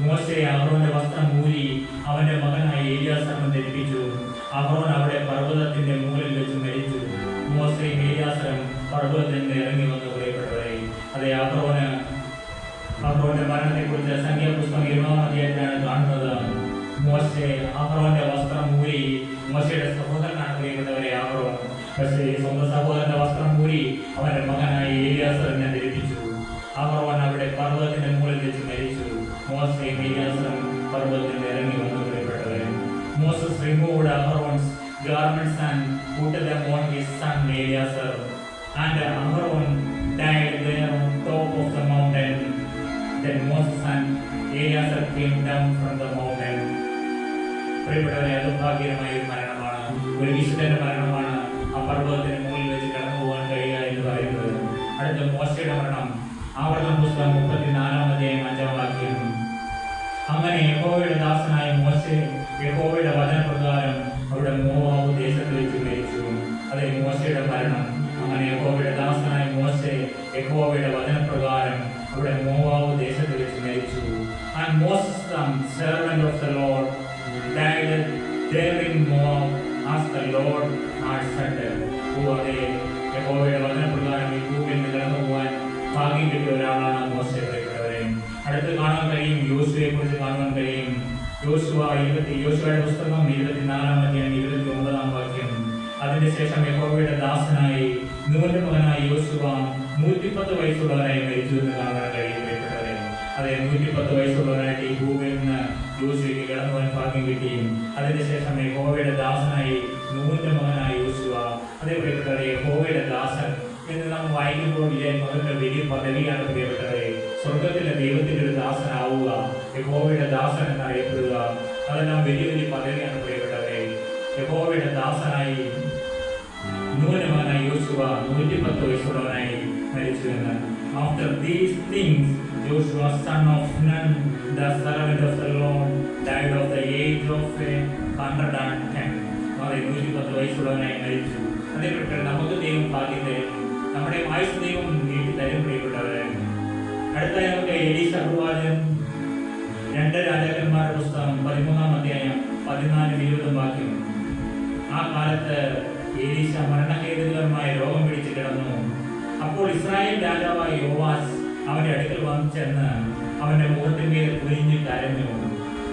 മോശെ അഹ്റോന്റെ വസ്ത്രം ഊരി അവന്റെ മകനായ ഏലിയാസറിനെ ധരിപ്പിച്ചു. അഹ്റോൻ അവിടെ പർവ്വതത്തിന്റെ മുകളിൽ വെച്ച് മരിച്ചു. മോശയും ഏലിയാസറും പർവ്വതത്തിൽ നിന്ന് ഇറങ്ങി വന്നു. പ്രിയപ്പെട്ടവരെ, അതേ അഹ്റോന്റെ മരണത്തെ കുറിച്ച് സംഖ്യാപുസ്തകം 20 അധ്യായത്തിലാണ് കാണുന്നത്. മോശെ അഹ്റോന്റെ വസ്ത്രം ഊരി, മോശയുടെ സഹോദരനാണ് പ്രിയപ്പെട്ടവരെ അഹ്റോൻ. പക്ഷേ സ്വന്തം സഹോദരന്റെ വസ്ത്രം ഊരി അവന്റെ മകനായ ഏലിയാസറിനെ ധരിപ്പിച്ചു. അഹറോൻ അവിടെ പർവ്വതത്തിന്റെ മുകളിൽ വെച്ച് മരിച്ചു. മോശയും ഏലിയാസറും പർവ്വതത്തിൽ ഇറങ്ങി വന്നു പ്രിയപ്പെട്ടവരെ. Moses removed Aaron's garments and put them on his son Eleazar, and Aaron died there on top of the mountain. Then Moses and Eleazar came down from the mountain. പ്രിയപ്പെട്ടവരെ, അതുഭാഗ്യകരമായ ഒരു മരണമാണ്, ഒരു വിശുദ്ധന്റെ മരണമാണ്. ആ പർവ്വതത്തിന് മുകളിൽ വെച്ച് കടന്നു പോകാൻ കഴിയുക എന്ന് പറയുന്നത്. അടുത്ത മോശയുടെ മരണം, ആവർത്തന പുസ്തകം 34-5 അങ്ങനെ യഹോവയുടെ ദാസനായ മോശെ യഹോവയുടെ വചനപ്രകാരം അവിടെ മോവാബ് ദേശത്ത് വെച്ച് മരിച്ചു. അതെ, മോശയുടെ മരണം. അങ്ങനെ യഹോവയുടെ ദാസനായ മോശെ യഹോവയുടെ വചനപ്രകാരം അവിടെ മോവാബ് ദേശത്ത് വെച്ച് മരിച്ചു. And Moses, the servant of the Lord, died there in Moab as the Lord had said. അതെ, യഹോവയുടെ വചനപ്രകാരം ഈ ഭൂമിയിൽ നിന്ന് കടന്നു പോകാൻ ഭാഗ്യം കിട്ടിയ ഒരാളാണ് മോശെ. അടുത്ത് കാണാൻ കഴിയും, യോശുവയെ കുറിച്ച് കാണുവാൻ കഴിയും. യോശുവയുടെ പുസ്തകം 24-29 അതിനുശേഷം യഹോവയുടെ ദാസനായി നൂന്റെ മകനായ യോശുവ 110 വയസ്സുള്ളവനായി മരിച്ചു എന്ന് കാണാൻ കഴിയും. അതെ, 110 വയസ്സുള്ളവനായിട്ട് ഈ ഭൂമിയിൽ നിന്ന് യോശുവയ്ക്ക് കടന്നു പോകാൻ ഭാഗ്യം കിട്ടിയും. അതിനുശേഷം യഹോവയുടെ ദാസനായി നൂന്റെ മകനായ യോശുവ. അതേ പ്രിയപ്പെട്ടവരെ, യഹോവയുടെ ദാസൻ എന്ന് നാം വായിക്കുമ്പോൾ വിചാരിക്കും അതൊക്കെ വലിയ പദവിയാണ് പ്രിയപ്പെട്ടവരെ. സ്വർഗത്തിലെ ദൈവത്തിന്റെ ഒരു ദാസനാവുക, യഹോവയുടെ ദാസൻ എന്നറിയപ്പെടുക, അതെല്ലാം വലിയ വലിയ പദവിയാണ് പ്രിയപ്പെട്ടവരെ. യഹോവയുടെ ദാസനായി നൂന്റെ മകനായ യോശുവ 110 വയസ്സുള്ളവനായി മരിച്ചു എന്ന്. After these things, Joshua, son of Nun, the servant of the Lord, died of the age of 110. 110 വയസ്സുള്ളവനായി മരിച്ചു. അതേപോലെ നമുക്ക് ദൈവം ഭാഗ്യം തരും, നമ്മുടെ ആയുസ് ദൈവം നീട്ടി തരും പ്രിയപ്പെട്ടവരെ. അടുത്തായി നമുക്ക് എലീശ പ്രവാചകൻ 2 രാജാക്കന്മാരുടെ പുസ്തകം 13-14 ആ കാലത്ത് എലീശ മരണഹേതുകരമായ രോഗം പിടിച്ച് കിടന്നു. അപ്പോൾ ഇസ്രായേൽ രാജാവായ യോവാസ് അവന്റെ അടുക്കൽ വന്നു ചെന്ന് അവന്റെ മുഖത്തിന്മേൽ കുനിഞ്ഞ് കരഞ്ഞു,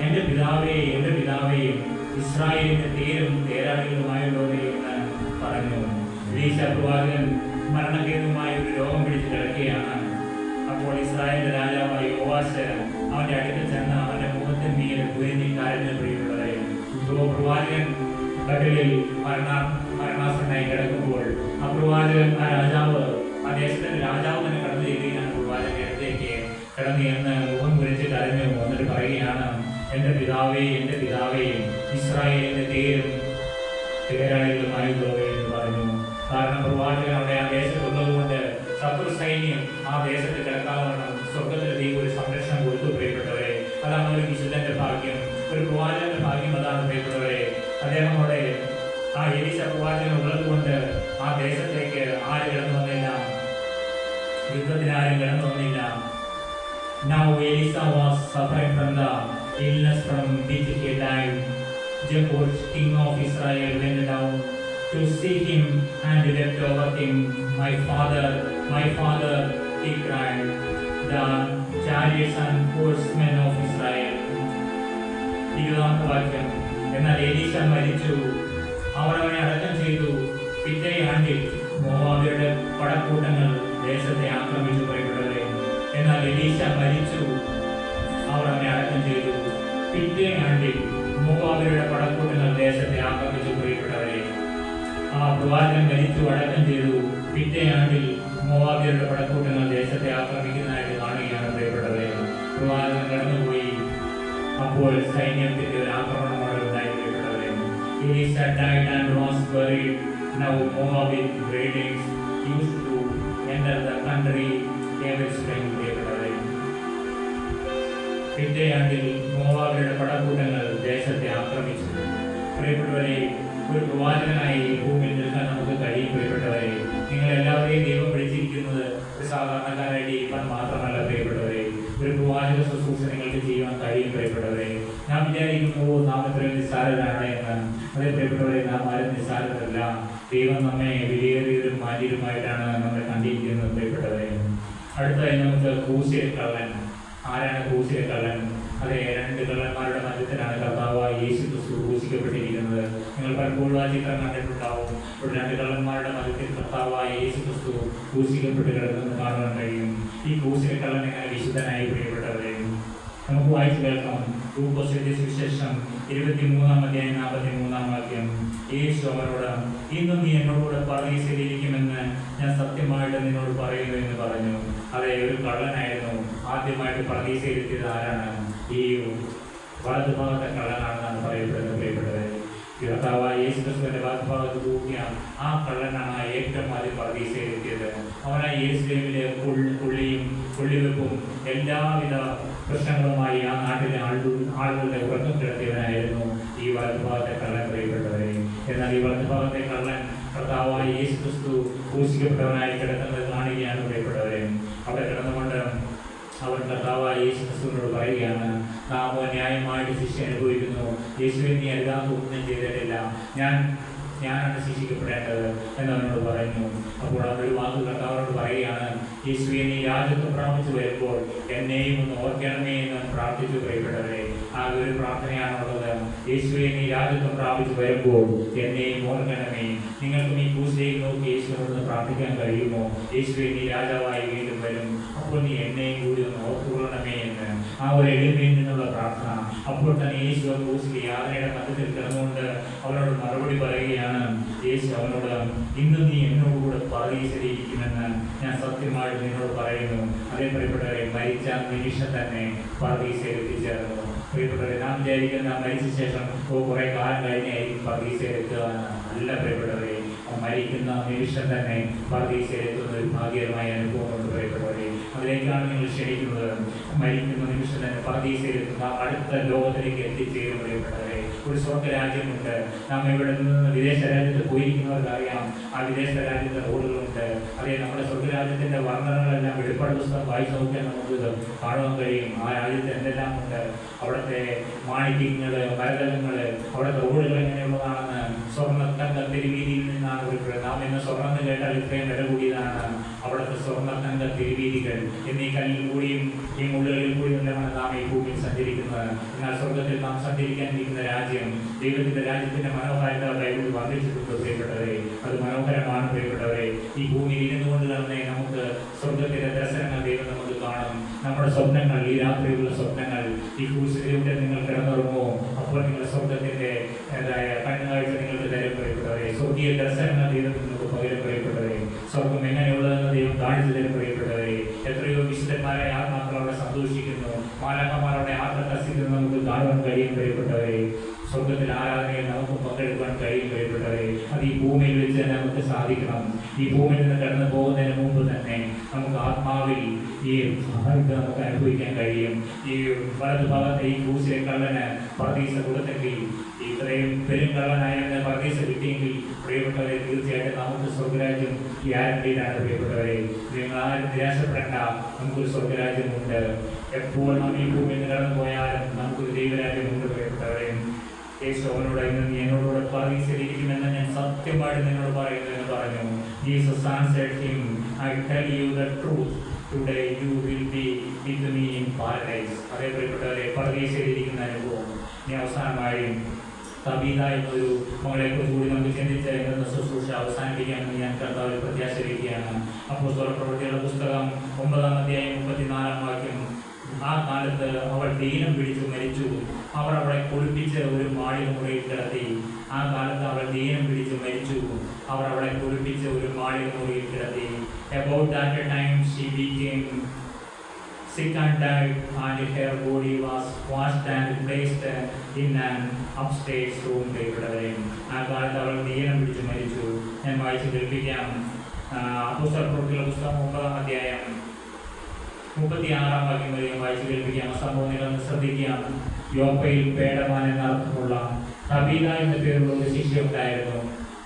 എൻ്റെ പിതാവേ, എൻ്റെ പിതാവേ, ഇസ്രായേലിന്റെ തേരും തേരാളികളുമായുള്ളവരെ എന്ന് പറഞ്ഞു. എലീശ പ്രവാചകൻ മരണഹേതുമായ ഒരു രോഗം പിടിച്ച് കിടക്കുകയാണ്. അപ്പോൾ ഇസ്രായേലിന്റെ രാജാവായ യോവാസ് അവന്റെ അടുക്കൽ ചെന്ന് അവന്റെ മുഖത്തിന്മേൽ കുനിഞ്ഞ് കരഞ്ഞു പ്രിയപ്പെട്ടവരെ. പ്രവാചകൻ കടലിൽ മരണാസന്നായി കിടക്കുമ്പോൾ ആ പ്രവാചകൻ, ആ രാജാവ്, ആ ദേശത്തിന്റെ രാജാവ് തന്നെ കടന്നു ചെയ്യുകയാണ്. പ്രവാചകൻ അടുത്തേക്ക് കടന്നു എന്ന് മുഖം കുരിച്ച് കരഞ്ഞു. എന്നിട്ട് പറയുകയാണ്, എൻ്റെ പിതാവേ, എൻ്റെ പിതാവേ, ഇസ്രായേലിന്റെ തേരും തേരാളികളുമായുള്ളവേ എന്ന് പറഞ്ഞു. കാരണം പ്രവാചകൻ അവിടെ ആ ദേശത്തുള്ളത് കൊണ്ട് ശത്രു സൈന്യം ആ ദേശത്ത് കിടക്കാതെ സ്വർഗത്തിലെ ദൈവം ഒരു സംരക്ഷണം കൊടുത്തു പ്രിയപ്പെട്ടവരെ. അതാണ് ഒരു വിശുദ്ധന്റെ ഭാഗ്യം, ഒരു പ്രവാചകന്റെ ഭാഗ്യം. അതാണ് പ്രിയപ്പെട്ടവരെ. അദ്ദേഹം അവിടെ ആ എലീശ പ്രവാചകൻ ഉള്ളത് കൊണ്ട് ആ ദേശത്തേക്ക് ആര് കിടന്നു വന്നില്ല, യുദ്ധത്തിന് ആരും കിടന്നു വന്നില്ല. Now Elisha was suffering from the illness from which he died. Jehu, king of Israel, went down to see him and wept over him. My father, he cried, the chariots and horsemen of Israel. 20 വാക്യം. എന്നാൽ എലീശ മരിച്ചു, അവർ അവനെ അടക്കം ചെയ്തു. പിറ്റേ ആണ്ടിൽ മോവാബിയുടെ പടക്കൂട്ടങ്ങൾ ദേശത്തെ ആക്രമിച്ചു പ്രിയപ്പെട്ടവരെ. എന്നാൽ എലീശ മരിച്ചു, അവർ അവനെ അടക്കം ചെയ്തു. പിറ്റേ ആണ്ടിൽ മോവാബിയുടെ പടക്കൂട്ടങ്ങൾ ദേശത്തെ ആക്രമിച്ചു പ്രിയപ്പെട്ടവരെ. ആ പ്രവാചകൻ മരിച്ചു, അടക്കം ചെയ്തു. പിറ്റേ ആണ്ടിൽ മോവാബിയുടെ പടക്കൂട്ടങ്ങൾ ദേശത്തെ ആക്രമിക്കുന്നതായിട്ട് കാണുകയാണ് പ്രിയപ്പെട്ടവരെ. പ്രവാചകൻ കടന്നുപോയി. അപ്പോൾ സൈന്യത്തിന്റെ ഒരു ആക്രമണമാണ് ഉണ്ടായി പ്രിയപ്പെട്ടവരെ. Elisha died and was buried. Now Moabite raiders used to enter the country every spring പ്രിയപ്പെട്ടവരെ. പിറ്റേ ആണ്ടിൽ മോവാബിയുടെ പടക്കൂട്ടങ്ങൾ ദേശത്തെ ആക്രമിച്ചു പ്രിയപ്പെട്ടവരെ. ഒരു പ്രവാചകനായി ഭൂമിയിൽ നിൽക്കാൻ നമുക്ക് കഴിയും പ്രിയപ്പെട്ടവരെ. നിങ്ങളെല്ലാവരെയും ദൈവം വിളിച്ചിരിക്കുന്നത് ഒരു സാധാരണക്കാരായിട്ട് ഇരിക്കാൻ മാത്രമല്ല പ്രിയപ്പെട്ടവരെ. ഒരു പ്രവാചക ശുശ്രൂഷ നിങ്ങൾക്ക് ചെയ്യാൻ കഴിയും പ്രിയപ്പെട്ടവരെ. നാം വിചാരിക്കുമ്പോൾ നാം എത്രയും നിസ്സാരരാണ് എന്ന്. അതേ പ്രിയപ്പെട്ടവരെ, നാം ആരും നിസ്സാരരല്ല. ദൈവം നമ്മെ വിലയേറിയവരും മാന്യരുമായിട്ടാണ് നമ്മളെ കണ്ടിരിക്കുന്നത് പ്രിയപ്പെട്ടവരെ. അടുത്തായി നമുക്ക് ക്രൂശിലെ കള്ളൻ. ആരാണ് ക്രൂശിലെ കള്ളൻ? അതെ, 2 കള്ളന്മാരുടെ മധ്യത്തിലാണ് കർത്താവായ യേശു ക്രിസ്തു ക്രൂശിക്കപ്പെട്ടത്. ക്രൂശിക്കപ്പെട്ടിരിക്കുന്നത്. നിങ്ങൾ പലപ്പോഴും ആ ചിത്രം കണ്ടിട്ടുണ്ടാവും. ഇവിടെ രണ്ട് കള്ളന്മാരുടെ മധ്യത്തിൽ കർത്താവായ യേശു ക്രിസ്തു ക്രൂശിക്കപ്പെട്ട് കിടക്കുന്നത് കാണുവാൻ കഴിയും. ഈ ക്രൂശിലെ കള്ളൻ എങ്ങനെ വിശുദ്ധനായി പ്രിയപ്പെട്ടവരെ നമുക്ക് വായിച്ചു കേൾക്കാം. ലൂക്കോസ് എഴുതിയ സുവിശേഷം 23-43 വാക്യം. യേശു അവനോട്, ഇന്ന് നീ എന്നോടുകൂടെ പറുദീസയിലിരിക്കുമെന്ന് ഞാൻ സത്യമായിട്ട് നിന്നോട് പറയുന്നു എന്ന് പറഞ്ഞു. അതെ, ഒരു കള്ളനായിരുന്നു. ആദ്യമായിട്ട് പറുദീസയിലെത്തിയത് ആരാണ്? ഈ വലതുഭാഗത്തെ കള്ളനാണെന്നാണ് പറയപ്പെടുന്നത്. പ്രിയപ്പെട്ടത്, കർത്താവായ യേശു ക്രിസ്തുവിന്റെ വലതുഭാഗത്ത് തൂക്കിയ ആ കള്ളനാണ് ഏറ്റവും ആദ്യം പറുദീസയിലെത്തിയത്. അവനാ യെരൂശലേമിലെ പുള്ളിവെപ്പും എല്ലാവിധ പ്രശ്നങ്ങളുമായി ആ നാട്ടിലെ ആളുകളുടെ ഉറക്കം കിടത്തിയവനായിരുന്നു ഈ വലതുഭാഗത്തെ കള്ളൻ, പ്രിയപ്പെട്ടവരെ. എന്നാൽ ഈ വലതുഭാഗത്തെ കള്ളൻ കർത്താവായ യേശു ക്രിസ്തു ക്രൂശിക്കപ്പെട്ടവനായി കിടക്കുന്നത് കാണുകയാണ്, പ്രിയപ്പെട്ടവരെ. അവിടെ കിടന്നുകൊണ്ട് അവൻ കർത്താവായ യേശു ക്രിസ്തുവിനോട് പറയുകയാണ്, നാം ന്യായമായിട്ട് ശിക്ഷ അനുഭവിക്കുന്നു. യേശുവിനെ നീ അരുതാത്ത ഒന്നും ചെയ്തിട്ടില്ല, ഞാനാണ് ശിക്ഷിക്കപ്പെടേണ്ടത് എന്നവനോട് പറഞ്ഞു. അപ്പോൾ അവനൊരു വാക്ക് കർത്താവിനോട് പറയുകയാണ്, യേശുവെ നീ രാജ്യത്വം പ്രാപിച്ചു വരുമ്പോൾ എന്നെയും ഒന്ന് ഓർക്കണമേ എന്ന് പ്രാർത്ഥിച്ചു, പ്രിയപ്പെട്ടവരെ. ആ ഒരു പ്രാർത്ഥനയാണുള്ളത്. യേശുവെ നീ രാജ്യത്വം പ്രാപിച്ചു വരുമ്പോൾ എന്നെയും ഓർക്കണമേ. നിങ്ങൾക്കും ഈ ക്രൂശിലേക്ക് നോക്കി യേശുവിനോട് പ്രാർത്ഥിക്കാൻ കഴിയുമോ? യേശുവെ നീ രാജാവായി വീണ്ടും വരും, അപ്പോൾ നീ എന്നെയും കൂടി ഒന്ന് ഓർത്തുകൊള്ളണമേ എന്ന്. ആ ഒരു എളിമയിൽ നിന്നുള്ള പ്രാർത്ഥന. അപ്പോൾ തന്നെ യേശു ക്രൂശിലെ യാതനയുടെ മധ്യത്തിൽ കിടന്നുകൊണ്ട് അവനോട് മറുപടി പറയുകയാണ്. യേശു അവനോട്, ഇന്ന് നീ എന്നോടുകൂടെ പറുദീസയിലിരിക്കുമെന്ന് ഞാൻ സത്യമായിട്ട് നിന്നോട് പറയുന്നു. അതേ പ്രിയപ്പെട്ടവരെ, മരിച്ച നിമിഷം തന്നെ പറുദീസയിൽ എത്തിച്ചേർന്നു. പ്രിയപ്പെട്ടവരെ, നാം വിചാരിക്കുന്ന മരിച്ച ശേഷം കുറെ കാലം കഴിഞ്ഞായിരിക്കും പറുദീസയിൽ എത്തുക. അല്ല പ്രിയപ്പെട്ടവരെ, മരിക്കുന്ന നിമിഷം തന്നെ പറുദീസയിലെത്തുന്ന ഒരു ഭാഗ്യകരമായ അനുഭവമുണ്ട്, പ്രിയപ്പെട്ടവരെ. അതിലേക്കാണ് നിങ്ങൾ ക്ഷണിക്കുന്നത്. മരിക്കുന്ന നിമിഷം തന്നെ പറുദീസയിലെത്തുന്ന അടുത്ത ലോകത്തിലേക്ക് എത്തിച്ചേരും, പ്രിയപ്പെട്ടവരെ. ഒരു സ്വർഗ്ഗരാജ്യമുണ്ട്. നാം ഇവിടെ നിന്ന് വിദേശ രാജ്യത്ത് പോയിരിക്കുന്നവർക്ക് അറിയാം, ആ വിദേശ രാജ്യത്തെ റോഡുകളുണ്ട്. അതേ, നമ്മുടെ സ്വർഗ്ഗരാജ്യത്തിന്റെ വർണ്ണനകളെല്ലാം വെളിപ്പാട് പുസ്തകം വായിച്ചു നോക്കിയാൽ നമുക്ക് കാണുവാൻ കഴിയും. ആ രാജ്യത്ത് എന്തെല്ലാം ഉണ്ട്. അവിടുത്തെ മാണിക്യങ്ങള്, മരതകങ്ങള്, അവിടുത്തെ റോഡുകൾ എങ്ങനെയുള്ളതാണെന്ന്. സ്വർണ്ണത്തങ്ക തിരുവീതിയിൽ നിന്നാണ് നാം ഇന്ന് സ്വർണ്ണം എന്ന് കേട്ടാൽ ഇത്രയും വില കൂടിയതാണ്. അവിടുത്തെ സ്വർണ്ണത്തങ്ക തിരുവീതികൾ എന്നീ കല്ലിൽ കൂടിയും ഈ മുള്ളുകളിൽ കൂടിയും എല്ലാമാണ് നാം ഈ ഭൂമിയിൽ സഞ്ചരിക്കുന്നത്. എന്നാൽ സ്വർഗത്തിൽ നാം സഞ്ചരിക്കാൻ ഇരിക്കുന്ന രാജ്യം, ദൈവത്തിന്റെ രാജ്യത്തിന്റെ മനോഹാരിത ബൈബിൾ വർദ്ധിച്ചിട്ടുണ്ട്, പ്രിയപ്പെട്ടവരെ. അത് മനോഹരമാണ്, പ്രിയപ്പെട്ടവരെ. ഈ ഭൂമിയിൽ ഇരുന്നു കൊണ്ട് തന്നെ നമുക്ക് സ്വർഗത്തിന്റെ ദർശനങ്ങൾ ദൈവം നമുക്ക് കാണും. നമ്മുടെ സ്വപ്നങ്ങൾ, ഈ രാത്രിയുള്ള സ്വപ്നങ്ങൾ, ഈ ക്രൂശിലൂടെ നിങ്ങൾ കിടന്നുറങ്ങുമോ, അപ്പോൾ നിങ്ങൾ സ്വർഗത്തിന്റെ കണ്ണുകാഴ്ച നിങ്ങൾക്ക് തരും, പ്രിയപ്പെട്ടവരെ. സ്വർഗീയ ദർശനങ്ങൾ ദൈവം നിങ്ങൾക്ക് പകരം, പ്രിയപ്പെട്ടവരെ. സ്വർഗം എങ്ങനെയുള്ളതെന്ന് ദൈവം കാണിച്ചു തരും, പ്രിയപ്പെട്ടവരെ. എത്രയോ വിശുദ്ധന്മാരെ ആത്മാക്കൾ അവിടെ സന്തോഷിക്കുന്നു, മാലാഖമാരുടെ ആത്മകസിക്കുന്നത് നമുക്ക് കാണുവാൻ കഴിയും, പ്രിയപ്പെട്ടവരെ. സ്വർഗത്തിൽ ആരാധനയിൽ നമുക്ക് പങ്കെടുക്കാൻ കഴിയും, പ്രിയപ്പെട്ടവരെ. അത് ഈ ഭൂമിയിൽ വെച്ച് തന്നെ നമുക്ക് സാധിക്കണം. ഈ ഭൂമിയിൽ നിന്ന് കടന്നു പോകുന്നതിന് മുമ്പ് തന്നെ നമുക്ക് ആത്മാവിൽ ഈ ഇത് നമുക്ക് അനുഭവിക്കാൻ കഴിയും. ഈ വലതുഭാഗത്തെ ഈ ക്രൂശിലെ കള്ളന് പറുദീസ കൊടുത്തെങ്കിൽ, ഇത്രയും പെരുങ്കള്ളനായ പറുദീസ കിട്ടിയെങ്കിൽ, പ്രിയപ്പെട്ടവരെ, തീർച്ചയായിട്ടും നമുക്ക് സ്വർഗ്ഗരാജ്യം ഗ്യാരണ്ടീഡാണ്, പ്രിയപ്പെട്ടവരെ. നിങ്ങൾ ആരും നിരാശപ്പെടേണ്ട. നമുക്കൊരു സ്വർഗ്ഗരാജ്യമുണ്ട്. എപ്പോൾ നാം ഈ ഭൂമിയിൽ നിന്ന് കടന്നു പോയാലും നമുക്കൊരു ദൈവരാജ്യമുണ്ട്, പ്രിയപ്പെട്ടവരെ. യേശു അവനോട്, ഇന്ന് നീ എന്നോടുകൂടെ പറുദീസയിലിരിക്കുമെന്ന് ഞാൻ സത്യമായിട്ട് നിന്നോട് പറയുന്നു എന്ന് പറഞ്ഞു. Jesus answered him, I tell you the truth, today you will be with me in paradise. അതേ പ്രിയപ്പെട്ടവരെ, പറുദീസയിലിരിക്കുന്ന അനുഭവം. ഇനി അവസാനമായി തബീത എന്നൊരു മകളെക്കുറിച്ച് കൂടി നമുക്ക് ചിന്തിച്ച് എന്ന ശുശ്രൂഷ അവസാനിപ്പിക്കാമെന്ന് ഞാൻ കർത്താവിൽ പ്രത്യാശിക്കുകയാണ്. അപ്പോസ്തലപ്രവൃത്തികളുടെ പുസ്തകം 9-34 വാക്യം. ആ കാലത്ത് അവൾ ദീനം പിടിച്ചു മരിച്ചു. അവർ അവളെ കുളിപ്പിച്ച് ഒരു മാളിക മുറിയിൽ കിടത്തി. ആ കാലത്ത് അവൾ ദീനം പിടിച്ചു മരിച്ചു. അവർ അവളെ കുളിപ്പിച്ച് ഒരു മാളിക മുറിയിൽ കിടത്തി. About that time she became sick and died, and her body was washed and placed in an upstairs room. ആ കാലത്ത് അവൾ ദീനം പിടിച്ചു മരിച്ചു. ഞാൻ വായിച്ച് കേൾപ്പിക്കാം. അപ്പോസ്തലപ്രവൃത്തികളുടെ പുസ്തകം 9-36 വാക്യം വരെ വായിച്ചു കേൾപ്പിക്കാം. സംഭവം നിങ്ങളൊന്ന് ശ്രദ്ധിക്കാം. യോപ്പയിൽ പേടമാൻ എന്നർത്ഥമുള്ള തബീത എന്ന പേരുള്ള ഒരു ശിഷ്യയുണ്ടായിരുന്നു.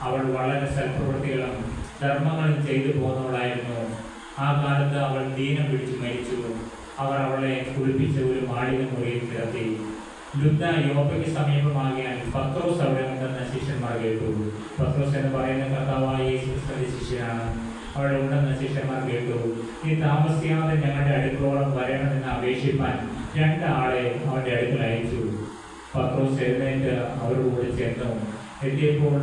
അവൾ വളരെ സൽപ്രവൃത്തികളും ധർമ്മങ്ങളും ചെയ്തു പോകുന്നവളായിരുന്നു. ആ കാലത്ത് അവൾ ദീനം പിടിച്ചു മരിച്ചു. അവർ അവളെ കുളിപ്പിച്ച് ഒരു മാളിക മുറിയിൽ കിടത്തി. ലുദ്ദ യോപ്പയ്ക്ക് സമീപമാകിയാൽ പത്രോസ് അവിടെ ഉണ്ടെന്ന് ശിഷ്യന്മാർ കേട്ടു. പത്രോസ് എന്ന് പറയുന്ന കർത്താവായ യേശുക്രിസ്തുവിന്റെ ശിഷ്യനാണ്. അവിടെ ഉണ്ടെന്ന് ശിഷ്യന്മാർ കേട്ടു. ഈ താമസിയാതെ ഞങ്ങളുടെ അടുക്കളോളം വരണമെന്ന് അപേക്ഷിപ്പാൻ 2 ആളെ അവന്റെ അടുക്കൽ അയച്ചു. പത്രോസ് എഴുന്നേറ്റ് അവരുടെ കൂടെ ചെന്നു. എത്തിയപ്പോൾ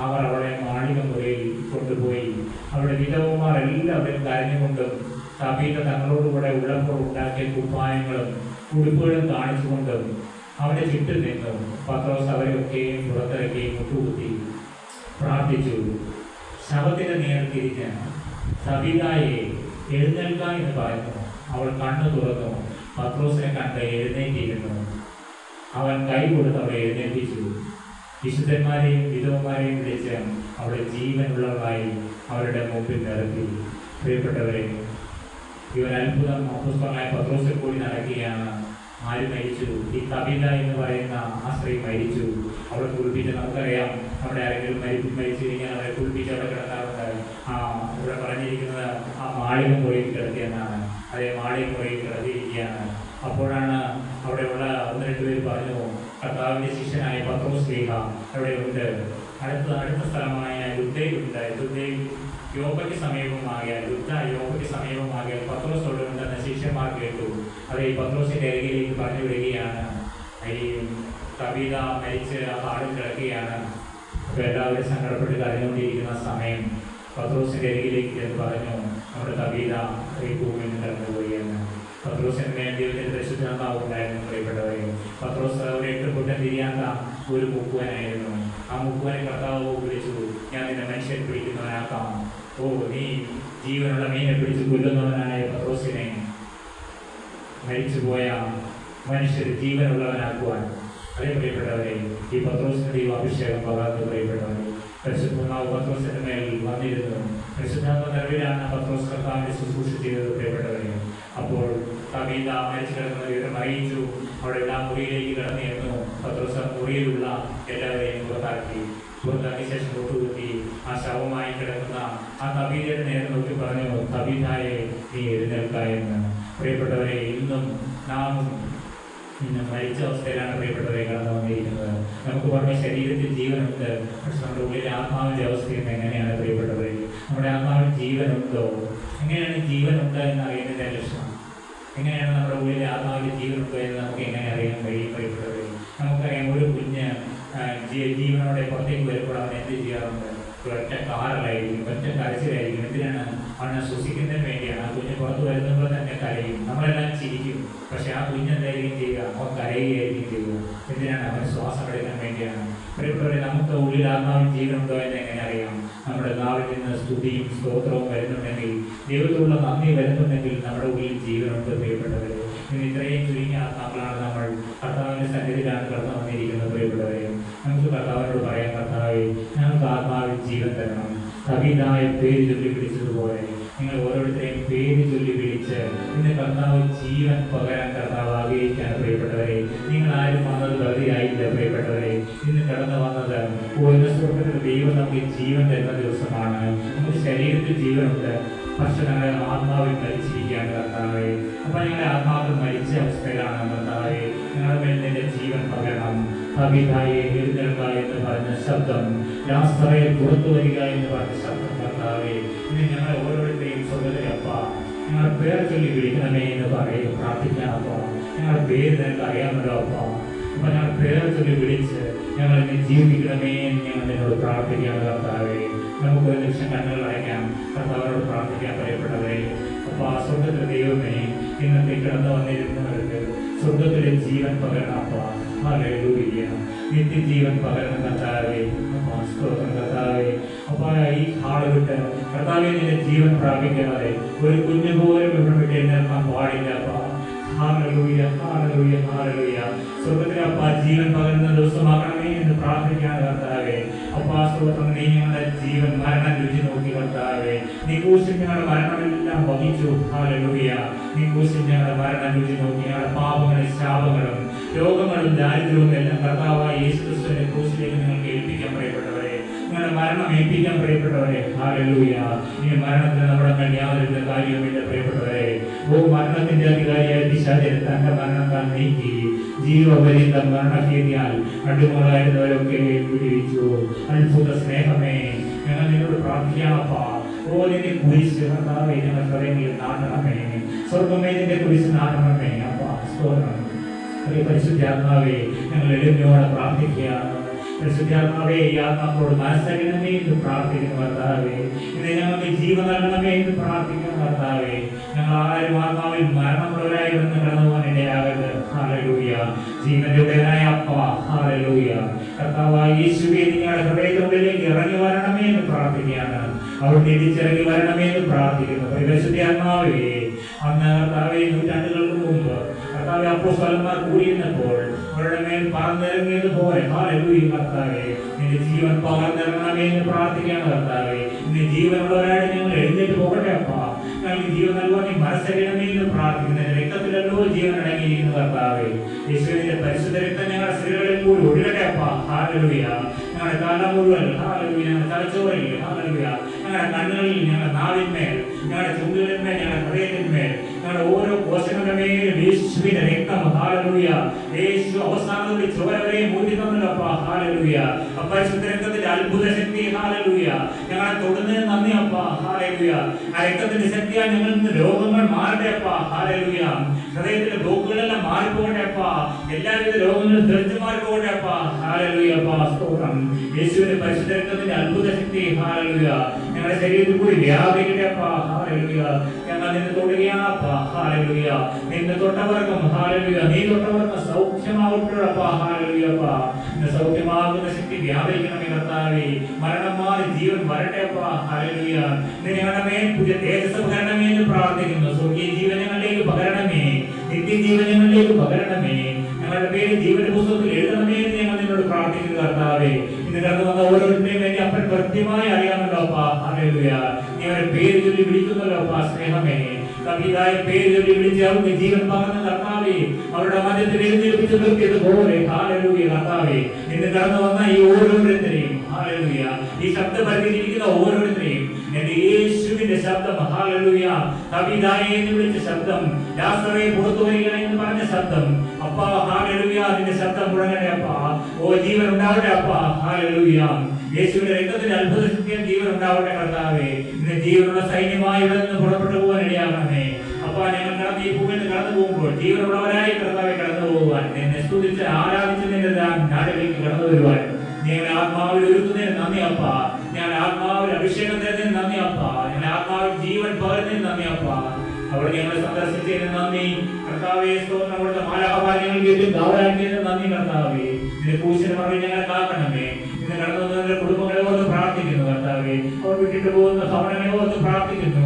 അവർ അവളെ മാളിക മുറിയിൽ കൊണ്ടുപോയി. അവിടെ വിധവമാർ എല്ലാവരും കരഞ്ഞുകൊണ്ടും തബീത തങ്ങളോടുകൂടെ ഉള്ളപ്പോൾ ഉണ്ടാക്കിയ കുപ്പായങ്ങളും ഉടുപ്പുകളും കാണിച്ചുകൊണ്ടും അവരെ ചുറ്റും നിന്നു. പത്രോസ് അവരെയൊക്കെയും പുറത്തിറക്കി മുട്ടുകുത്തി പ്രാർത്ഥിച്ചു. ശവത്തിന്റെ നേർ തിരിഞ്ഞ് തബീതായെ എഴുന്നേൽക്ക എന്ന് പറഞ്ഞു. അവൾ കണ്ണു തുറന്നു. പത്രോസിനെ കണ്ട് എഴുന്നേറ്റിരുന്നു. അവൻ കൈ കൊടുത്ത് അവളെ എഴുന്നേൽപ്പിച്ചു. വിശുദ്ധന്മാരെയും വിധവന്മാരെയും വിളിച്ച് അവളെ ജീവനുള്ളവരായി അവരുടെ മുമ്പിൽ നിർത്തി. പ്രിയപ്പെട്ടവരെ, ഇവൻ അത്ഭുതം അപ്പോസ്തലനായ പത്രോസിൽ കൂടി നടക്കുകയാണ്. ആര് മരിച്ചു? ഈ തബീത എന്ന് പറയുന്ന ആ സ്ത്രീ മരിച്ചു. അവളെ കുളിപ്പിച്ച്, നമുക്കറിയാം അവിടെ ആരെങ്കിലും മരിച്ചു കഴിഞ്ഞാൽ അവരെ കുളിപ്പിച്ച് അവിടെ കിടക്കാറുണ്ട്. ഇവിടെ പറഞ്ഞിരിക്കുന്നത് ആ മാളിക മുറിയിൽ കിടത്തിയെന്നാണ്. അതേ മാളിക മുറിയിൽ കിടത്തിയിരിക്കുകയാണ്. അപ്പോഴാണ് അവിടെയുള്ള 1-2 പേര് പറഞ്ഞു, കർത്താവിൻ്റെ ശിഷ്യനായ പത്രോസ് ശ്ലീഹ അവിടെ ഉണ്ട്. അടുത്ത സ്ഥലമായ ലുദ്ദയിലുണ്ട്. ലുദ്ദയിൽ യോപ്പയ്ക്ക് സമീപമാകിയാൽ പത്രോസ് അവിടെ ഉണ്ടെന്ന് ശിഷ്യന്മാർ കേട്ടു. അത് ഈ പത്രോസിൻ്റെ അരികിലേക്ക് പറഞ്ഞു വിടുകയാണ്. ഈ തബീത മരിച്ച് ആ പാടിൽ കിടക്കുകയാണ്. അപ്പോൾ എല്ലാവരും സങ്കടപ്പെട്ട് കരഞ്ഞുകൊണ്ടിരിക്കുന്ന സമയം പത്രോസിൻ്റെ അരികിലേക്ക് എന്ന് പറഞ്ഞു, നമ്മുടെ തബീത ഈ ഭൂമിയിൽ നിന്ന് കടന്നുപോയെന്ന്. പത്രോസിന് വേണ്ടി ഒരു പരിശുദ്ധാത്മാവുണ്ടായിരുന്നു. പ്രിയപ്പെട്ടവരെ, പത്രോസ് ഒരു 8 കൂട്ടം തിരിയാത്ത ഒരു മുക്കുവനായിരുന്നു. ആ മുക്കുവനെ കർത്താവ് വിളിച്ചു, ഞാൻ നിന്നെ മനുഷ്യൻ പിടിക്കുന്നവനാക്കാം. നീ ജീവനുള്ള മീനെ പിടിച്ച് കൊല്ലുന്നവനായ പത്രോസിനെ മരിച്ചുപോയ മനുഷ്യർ ജീവനുള്ളവനാക്കുവാൻ. അതേ പ്രിയപ്പെട്ടവരെ, ഈ പത്രോസിന്റെ ദൈവ അഭിഷേകം പകർന്നു. പ്രിയപ്പെട്ടവരെ, പരിശുദ്ധാത്മാവ് പത്രോസിന്റെ മേൽ വന്നിരുന്നു. പരിശുദ്ധാത്മ നിറവിലാണ് പത്രോസ് കർത്താവിനെ ശുശ്രൂഷ ചെയ്തത്. പ്രിയപ്പെട്ടവരെ, അപ്പോൾ തബീത മരിച്ചു കിടക്കുന്ന വിവരം അറിയിച്ചു. അവിടെ എല്ലാ മുറിയിലേക്ക് കടന്നിരുന്നു. പത്രോസ് മുറിയിലുള്ള എല്ലാവരെയും പുറത്താക്കിയ ശേഷം മുട്ടുകുത്തി ആ ശവമായി കിടക്കുന്ന ആ തബീതയുടെ നേരെ നോക്കി പറഞ്ഞു, തബീതായെ നീ എഴുന്നേൽക്ക എന്ന്. പ്രിയപ്പെട്ടവരെ, ഇന്നും നാം മരിച്ച അവസ്ഥയിലാണ് പ്രിയപ്പെട്ടവരെ കടന്നു വന്നിരിക്കുന്നത്. നമുക്ക് പറഞ്ഞ ശരീരത്തിൽ ജീവനുണ്ട്, പക്ഷെ നമ്മുടെ ഉള്ളിലെ ആത്മാവിൻ്റെ അവസ്ഥയും എങ്ങനെയാണ് പ്രിയപ്പെട്ടവരെ? നമ്മുടെ ആത്മാവിൽ ജീവനുണ്ടോ? എങ്ങനെയാണ് ജീവനുണ്ട് എന്ന് അറിയുന്നതിൻ്റെ ലക്ഷണം? എങ്ങനെയാണ് നമ്മുടെ ഉള്ളിലെ ആത്മാവിൽ ജീവനുണ്ടോ എന്ന് നമുക്ക് എങ്ങനെ അറിയാൻ കഴിയും പ്രിയപ്പെട്ടവരെ? നമുക്കറിയാം, ഒരു കുഞ്ഞ് ജീവനോടെ പുറത്തേക്ക് വരുമ്പോൾ അവൻ എന്ത് ചെയ്യാറുണ്ട്? ഒറ്റ കാറലായിരിക്കും, ഒറ്റ കരച്ചിലായിരിക്കും. എന്തിനാണ്? അവനെ ശ്വസിക്കുന്നതിന് വേണ്ടിയാണ്. ആ കുഞ്ഞ് പുറത്ത് വരുന്നപ്പോൾ തന്നെ കരയും. നമ്മളെല്ലാം ചിരിക്കും, പക്ഷെ ആ കുഞ്ഞ് എന്തായിരിക്കും ചെയ്യുക? അവൻ കരയുകയായിരിക്കും ചെയ്യുക. എന്തിനാണ്? അവന് ശ്വാസം എടുക്കാൻ വേണ്ടിയാണ്. പ്രിയപ്പെട്ടവരെ, നമുക്ക് ഉള്ളിൽ ആത്മാവിൽ ജീവനുണ്ടോ എന്ന് എങ്ങനെ അറിയാം? നമ്മുടെ നാവിൽ നിന്ന് സ്തുതിയും സ്തോത്രവും വരുന്നുണ്ടെങ്കിൽ, ദൈവത്തോടുള്ള നന്ദി വരുന്നുണ്ടെങ്കിൽ നമ്മുടെ ഉള്ളിൽ ജീവനുണ്ട്. പ്രിയപ്പെട്ടവരെ, ഇന്ന് ഇത്രയും ചുരുങ്ങിയ ആത്മാക്കളാണ് നമ്മൾ കർത്താവിൻ്റെ സന്നിധിയിലാണ് കടന്നു വന്നിരിക്കുന്നത്. പ്രിയപ്പെട്ടവരെ, നമുക്ക് കർത്താവിനോട് പറയാം, കർത്താവേ, ഞങ്ങൾക്ക് ആത്മാവിൽ ജീവൻ തരണം. തബീതായ പേര് ചൊല്ലി വിളിച്ചതുപോലെ നിങ്ങൾ ഓരോരുത്തരെയും പേര് ചൊല്ലി വിളിച്ച് ഇന്ന് കർത്താവ് ജീവൻ പകരാൻ കർത്താവ് ആഗ്രഹിക്കുകയാണ്. പ്രിയപ്പെട്ടവരെ, നിങ്ങൾ ആരും വന്നത് വെറുതെ ആയില്ല. പ്രിയപ്പെട്ടവരെ, ഇന്ന് കടന്നു വന്നത് സ്വർഗ്ഗത്തിൽ ദൈവം നമുക്ക് ജീവൻ തരുന്ന ദിവസമാണ്. നമുക്ക് ശരീരത്തിൽ ജീവനുണ്ട്, പക്ഷെ ഞങ്ങളുടെ ആത്മാവിൽ മരിച്ചിരിക്കുകയാണ് കർത്താവേ. അപ്പോൾ ഞങ്ങളുടെ ആത്മാവിൽ മരിച്ച അവസ്ഥയിലാണ് കർത്താവേ. ഞങ്ങളുടെ മേൽ നിന്റെ ജീവൻ പകരണം. തബീതായെ എഴുന്നേൽക്ക എന്ന് പറഞ്ഞ ശബ്ദം, ലാസറയെ പുറത്തു വരിക എന്ന് പറഞ്ഞ ശബ്ദം കർത്താവേ, ഇന്ന് ഞങ്ങളെ ഓരോരുത്തരെയും സ്വർഗ്ഗത്തിലെ അപ്പ ഞങ്ങളുടെ പേര് ചൊല്ലി വിളിക്കണമേ എന്ന് പറയും. പ്രാർത്ഥിക്കാൻ അപ്പ, ഞങ്ങളുടെ പേര് നിനക്ക് അറിയാമല്ലോ അപ്പ. അപ്പം ഞങ്ങളുടെ പേര് ചൊല്ലി വിളിച്ച് ഞങ്ങൾ ഇന്ന് ജീവിക്കണമേ എന്ന് ഞങ്ങൾ നിന്നോട് പ്രാർത്ഥിക്കുകയാണ് കർത്താവേ. നമുക്ക് ഒരു നിമിഷം കണ്ണുകൾ അടയ്ക്കാം, കർത്താവിനോട് പ്രാർത്ഥിക്കാൻ പറയപ്പെട്ടവരെ. അപ്പോൾ ആ സ്വർഗ്ഗത്തിലെ ദൈവമേ, ഇന്നത്തെ കിടന്നു വന്നിരുന്നവർക്ക് സ്വർഗ്ഗത്തിലെ ജീവൻ പകരണം അപ്പ. ഹല്ലേലൂയ, നിത്യജീവൻ പകരണം കർത്താവേ. സ്തോത്രം കർത്താവേ. അപ്പോൾ ഈ ഹാള് വിട്ട് കർത്താവേ നിന്റെ ജീവൻ പ്രാപിക്കാതെ ഒരു കുഞ്ഞു പോലും ഇവിടെ വിട്ട് എഴുന്നേൽക്കാൻ പാടില്ല അപ്പ. Hallelujah, hallelujah, hallelujah. സ്വർഗ്ഗത്തിലെ അപ്പ ജീവൻ പകരുന്ന ദിവസമാക്കണമേ എന്ന് പ്രാർത്ഥിക്കുകയാണ് കർത്താവേ. അപ്പാ സ്തോത്രം, നീ ഞങ്ങളുടെ ജീവൻ മരണം രുചി നോക്കി കർത്താവേ. നീ ക്രൂശിൽ ഞങ്ങളുടെ മരണമെല്ലാം വഹിച്ചു. ഹല്ലേലൂയ, നീ ക്രൂശിൽ ഞങ്ങളുടെ മരണം രുചി നോക്കി ഞങ്ങളുടെ പാപങ്ങളും ശാപങ്ങളും രോഗങ്ങളും ദാരിദ്ര്യവും എല്ലാം കർത്താവായ യേശുക്രിസ്തുവിന്റെ ക്രൂശിലേക്ക് നിങ്ങൾക്ക് ഏൽപ്പിക്കാൻ പറയപ്പെട്ടവരെ, നിങ്ങളുടെ മരണം ഏൽപ്പിക്കാൻ പറയപ്പെട്ടവരെ. ഹല്ലേലൂയ, ഈ മരണത്തിന് നമ്മുടെ മേൽ യാതൊരു കാര്യവുമില്ല പ്രിയപ്പെട്ടവരെ. മരണത്തിന്റെ അധികാരിയായ പിശാച് തന്റെ മരണം താൻ നീക്കി ജീവപര്യന്തം മരണഭീതിയാൽ അടിമകളായിരുന്നവരൊക്കെ വിടുവിച്ചു. അത്ഭുത സ്നേഹമേ, ഞങ്ങൾ നിന്നോട് പ്രാർത്ഥിക്കാമപ്പാ. നിന്റെ കുരിശ് കർത്താവേ ഞങ്ങൾ ഹൃദയങ്ങളിൽ നാട്ടണമേ. സ്വർഗ്ഗമേ, നിന്റെ കുരിശ് നാട്ടണമേ അപ്പാ. സ്തോത്രം. പരിശുദ്ധാത്മാവേ, ഞങ്ങൾ എളിമയോടെ പ്രാർത്ഥിക്കുകയാണ്. പരിശുദ്ധാത്മാവേ, ഈ ആത്മാക്കളോട് മനസ്സറിയണമേ എന്ന് പ്രാർത്ഥിക്കുന്നു കർത്താവേ. ഇന്ന് ഞങ്ങൾക്ക് ജീവൻ നൽകണമേ എന്ന് പ്രാർത്ഥിക്കുന്നു കർത്താവേ. ഞങ്ങൾ ആരും ആത്മാവിൽ മരണമുള്ളവരായി വന്ന് കടന്നു പോകാൻ ഇടയാകരുത്. ഹല്ലേലൂയ. ജീവന്റെ ഉടയനായ അപ്പാ, ഹല്ലേലൂയ. കർത്താവായ യേശുവേ, നിങ്ങളുടെ ഹൃദയത്തിനുള്ളിലേക്ക് ഇറങ്ങി വരണമേ എന്ന് പ്രാർത്ഥിക്കുകയാണ്. അവിടുന്ന് തിരിച്ചിറങ്ങി വരണമേ എന്ന് പ്രാർത്ഥിക്കുന്നു. പരിശുദ്ധാത്മാവേ, അന്ന് കർത്താവേ, നൂറ്റാണ്ടുകൾക്ക് മുമ്പ് കർത്താവേ അപ്പോസ്തലന്മാർ കൂടിയിരുന്നപ്പോൾ അവരുടെ മേൽ പറന്നിറങ്ങിയതുപോലെ ഹല്ലേലൂയ കർത്താവേ, നിന്റെ ജീവൻ പകർന്നിറങ്ങണമേ എന്ന് പ്രാർത്ഥിക്കുകയാണ് കർത്താവേ. നിന്റെ ജീവനുള്ളവരായിട്ട് ഞങ്ങൾ എഴുന്നേറ്റ് പോകട്ടെ അപ്പാ. ഞങ്ങൾക്ക് ജീവൻ നൽകുവാൻ നീ മനസ്സറിയണമേ എന്ന് പ്രാർത്ഥിക്കുന്നു. രക്തത്തിലല്ലോ ജീവൻ അടങ്ങിയിരിക്കുന്നു കർത്താവേ. യേശുവിന്റെ പരിശുദ്ധ രക്തം ഞങ്ങളുടെ സ്ത്രീകളിൽ കൂടി ഒഴുകട്ടെ അപ്പാ. ഹല്ലേലൂയ. ഞങ്ങളുടെ കാലം മുഴുവൻ ഹല്ലേലൂയ, ഞങ്ങളുടെ തലച്ചോറിൽ ഹല്ലേലൂയ, ഞങ്ങളുടെ കണ്ണുകളിൽ, ഞങ്ങളുടെ നാവിന്മേൽ, ഞങ്ങളുടെ ചുണ്ടുകളിന്മേൽ, ഞങ്ങളുടെ ഹൃദയത്തിന്മേൽ, ഞങ്ങളുടെ ഓരോ കോശങ്ങളുടെ മേലും യേശുവിന്റെ രക്തം ഹല്ലേലൂയ. യേശു അവസാനത്തോടെ ചോരവരെ മൂടി തന്നല്ലോ ഹല്ലേലൂയ. പരിശുദ്ധ രക്തത്തിന്റെ അത്ഭുത ശക്തി ഹല്ലേലൂയ. ഞങ്ങളെ തൊടുന്നതിന് നന്ദി അപ്പാ. ഹല്ലേലൂയ. ആ രക്തത്തിന്റെ ശക്തിയാൽ ഞങ്ങളിൽ നിന്ന് രോഗങ്ങൾ മാറട്ടെ അപ്പാ. ഹല്ലേലൂയ. ഹൃദയത്തിലെ ബ്ലോക്കുകളെല്ലാം മാറിപ്പോകട്ടെ അപ്പാ. എല്ലാവിധ രോഗങ്ങളും തെളിച്ചു മാറിപ്പോകട്ടെ അപ്പാ. ഹല്ലേലൂയ അപ്പാ. സ്തോത്രം. യേശുവിന്റെ പരിശുദ്ധ രക്തത്തിന്റെ അത്ഭുത ശക്തി ഹല്ലേലൂയ ഞങ്ങളുടെ ശരീരത്തിൽ കൂടി വ്യാപിക്കട്ടെ അപ്പാ. ഹല്ലേലൂയ. ഞങ്ങൾ നിന്നെ തൊടുകയാണ് അപ്പാ. ഹല്ലേലൂയ. നിന്നെ തൊട്ടവർക്കും ഹല്ലേലൂയ, നീ തൊട്ടവർക്കും സൗഖ്യമാവട്ടെ അപ്പാ. ഹല്ലേലൂയ അപ്പാ. നിന്റെ സൗഖ്യമാകുന്ന ശക്തി വ്യാപരിക്കണമേ കർത്താവേ. മരണം മാറി ജീവൻ വരട്ടെ അപ്പാ. ഹല്ലേലൂയ. ഞങ്ങളുടെ മേൽ പുതിയ തേജസ് പകരണമേ എന്ന് പ്രാർത്ഥിക്കുന്നു. സ്വർഗീയ ജീവൻ ഞങ്ങളിലേക്ക് പകരണമേ, നിത്യജീവൻ ഞങ്ങളിലേക്ക് പകരണമേ. ഞങ്ങളുടെ പേര് ജീവന്റെ പുസ്തകത്തിൽ എഴുതണമേ എന്ന് ഞങ്ങൾ നിന്നോട് പ്രാർത്ഥിക്കുന്നു കർത്താവേ. ഇന്ന് കടന്നു വന്ന ഓരോരുത്തരെയും വേണ്ടി അപ്പൻ കൃത്യമായി അറിയാമല്ലോ അപ്പാ. ഹല്ലേലൂയ. നീ അവരുടെ പേര് ചൊല്ലി വിളിക്കുന്നല്ലോ അപ്പാ. സ്നേഹമേ, കവിതായ പേര് ചൊല്ലി വിളിച്ച് അവർക്ക് ജീവൻ പകർന്ന കർത്താവേ, അവരുടെ മധ്യത്തിൽ എഴുന്നേൽപ്പിച്ച് നിർത്തിയതുപോലെ ഹല്ലേലൂയ കർത്താവേ. ഇന്ന് കടന്നു വന്ന ഈ ഓരോരുത്തരെയും ഹല്ലേലൂയ, ഈ ശബ്ദപരിധിയിലിരിക്കുന്ന ഓരോരുത്തരെയും എന്റെ യേശുവിന്റെ ശബ്ദം ഹല്ലേലൂയ, കവിതായ എന്ന് വിളിച്ച ശബ്ദം, ലാസറേ പുറത്തു വരികണേ എന്ന് പറഞ്ഞ ശബ്ദം അപ്പാ. ഹല്ലേലൂയ. അതിന്റെ ശബ്ദം മുഴങ്ങണേ അപ്പാ. ഓ ജീവൻ ഉണ്ടാവട്ടെ അപ്പാ. ഹല്ലേലൂയ. യേശുവിന്റെ രക്തത്തിന്റെ അത്ഭുത ശക്തിയാൽ ജീവൻ ഉണ്ടാവട്ടെ കർത്താവേ. ഇന്ന് ജീവനുള്ള സൈന്യമായി ഇവിടെ നിന്ന് പുറപ്പെട്ടു പോകാൻ ഇടയാകണമേ അപ്പാ. ഞങ്ങൾ കടന്ന് ഈ ഭൂമിയിൽ നിന്ന് കടന്നു പോകുമ്പോൾ ജീവനുള്ളവരായി കർത്താവെ കടന്നു പോകുവാൻ, നിന്നെ സ്തുതിച്ച് ആരാധിച്ച് നിന്റെ നാടിലേക്ക് കടന്നു വരുവാൻ ഞങ്ങളുടെ ആത്മാവിൽ ഒരുക്കുന്നതിന് നന്ദി അപ്പാ. ഞങ്ങളുടെ ആത്മാവിൽ അഭിഷേകം തരുന്നതിന് നന്ദി അപ്പാ. ഞങ്ങളുടെ ആത്മാവിൽ ജീവൻ പകരുന്നതിന് നന്ദി അപ്പാ. അവിടെ ഞങ്ങളെ സന്ദർശിച്ചതിന് നന്ദി കർത്താവേ. സ്തോത്രം. അവിടുത്തെ മാലാഖമാരെ കേട്ടും ഗൗരവാക്കിയതിന് നന്ദി കർത്താവേ. നിന്റെ കൂശിന് പറഞ്ഞ് ഞങ്ങളെ കാക്കണമേ. ഇന്ന് കടന്നു വന്നവരുടെ കുടുംബങ്ങളെ ഓർത്ത് പ്രാർത്ഥിക്കുന്നു കർത്താവേ. അവർ വിട്ടിട്ട് പോകുന്ന ഭവനങ്ങളെ ഓർത്ത് പ്രാർത്ഥിക്കുന്നു.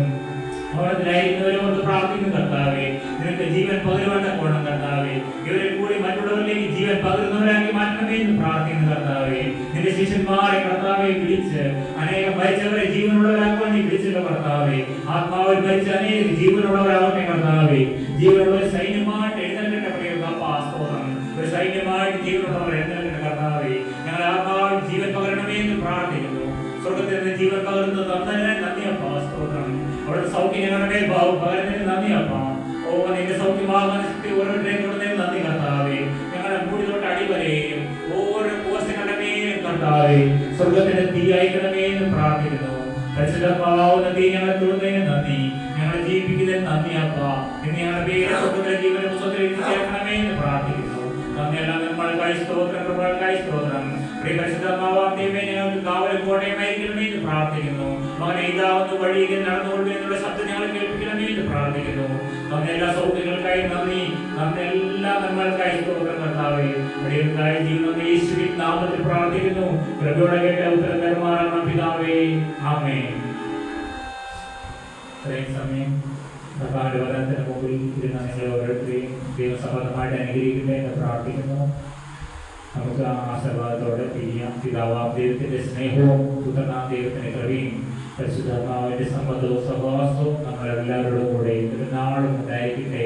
ഭവനത്തിലായിരിക്കുന്നവരെ ഓർത്ത് പ്രാർത്ഥിക്കുന്നു കർത്താവേ. നിനക്ക് ജീവൻ പകരുവാൻ തക്കോണം കർത്താവേ. ഇവരെ കൂടി മറ്റുള്ളവരിലേക്ക് ജീവൻ പകരുന്നവരാക്കി മാറ്റണമേ എന്ന് പ്രാർത്ഥിക്കുന്നു കർത്താവേ. നിന്റെ ശിഷ്യന്മാരെ കർത്താവെ വിളിച്ച് അനേകം മരിച്ചവരെ ജീവനുള്ളവരാക്കുവാൻ നീ വിളിച്ചല്ലോ കർത്താവേ. ആത്മാവിൽ മരിച്ച അനേകം ജീവനുള്ളവരാവട്ടെ കർത്താവേ. ജീവനുള്ള സൈന്യമായിട്ട് എഴുന്നേൽക്കട്ടെ പ്രിയപ്പാ. സ്തോത്രം. ഒരു സൈന്യമായിട്ട് ജീവനുള്ളവർ എഴുന്നേൽക്കട്ടെ കർത്താവേ. ഞങ്ങളുടെ ആത്മാവിൽ ജീവൻ പകരണമേ എന്ന് പ്രാർത്ഥിക്കുന്നു. സ്വർഗത്തിൽ നിന്ന് ജീവൻ പകർന്ന് തന്നതിന് നന്ദി അപ്പാ. സ്തോത്രം. അവിടെ സൗഖ്യം ഞങ്ങളുടെ പകരുന്നതിന് നന്ദി അപ്പാ. ഓ നിന്റെ സൗഖ്യമാകുന്ന ശക്തി ഓരോരുത്തരെയും തൊടുന്നതിന് നന്ദി കർത്താവേ. ഞങ്ങളുടെ മൂടി തൊട്ട് അടിവരെയും ഓരോ കോശങ്ങളുടെ മേലും കർത്താവേ സ്വർഗത്തിന്റെ തീ അയക്കണമേ എന്ന് പ്രാർത്ഥിക്കുന്നു. പരിശുദ്ധമാവുന്ന തീ ഞങ്ങളെ തൊടുന്നതിന് നന്ദി, ഞങ്ങളെ ജീവിപ്പിക്കുന്നതിന് നന്ദി അപ്പാ. ഇന്ന് ഞങ്ങളുടെ പേര് സ്വർഗത്തിലെ ജീവന്റെ പുസ്തകത്തിൽ എഴുതി ചേർക്കണമേ എന്ന് പ്രാർത്ഥിക്കുന്നു. നന്ദിയെല്ലാം നമ്മൾക്കായി സ്തോത്രം, കൃപകൾക്കായി സ്തോത്രം. പരിശുദ്ധമാവാദ്യമേ ഞങ്ങൾക്ക് കാവലും കോട്ടയമായിരിക്കണമേ എന്ന് പ്രാർത്ഥിക്കുന്നു. മകനെ ഇതാവുന്ന വഴിയിൽ നടന്നുകൊണ്ട് എന്നുള്ള ശബ്ദം ഞങ്ങൾ കേൾപ്പിക്കണമേ എന്ന് പ്രാർത്ഥിക്കുന്നു. നമ്മുടെ എല്ലാ സൗഖ്യങ്ങൾക്കായി നന്ദി, നമ്മുടെ എല്ലാ നന്മകൾക്കായി സ്തോത്രം കർത്താവേ. അടിയർക്കായി ജീവിതം യേശുവിൻ നാമത്തിൽ പ്രാർത്ഥിക്കുന്നു. കൃപയോടെ കേട്ട ഉത്തരം തരുമാറാകണം പിതാവേ. ആമേൻ. ഇത്രയും സമയം കർത്താവിന്റെ വചനത്തിന് മുമ്പിൽ ഇരുന്ന നിങ്ങൾ ഓരോരുത്തരെയും ദൈവസമ്മതമായിട്ട് അനുഗ്രഹിക്കട്ടെ എന്ന് പ്രാർത്ഥിക്കുന്നു. നമുക്ക് ആശീർവാദത്തോടെ പിരിയാം. പിതാവാം ദൈവത്തിന്റെ സ്നേഹവും പുത്രനാം ദൈവത്തിന്റെ കൃപയും പരിശുദ്ധാത്മാവിന്റെ സമ്മതവും സഹവാസവും നമ്മളെല്ലാവരോടും കൂടെ നാളും ഉണ്ടായിരിക്കട്ടെ.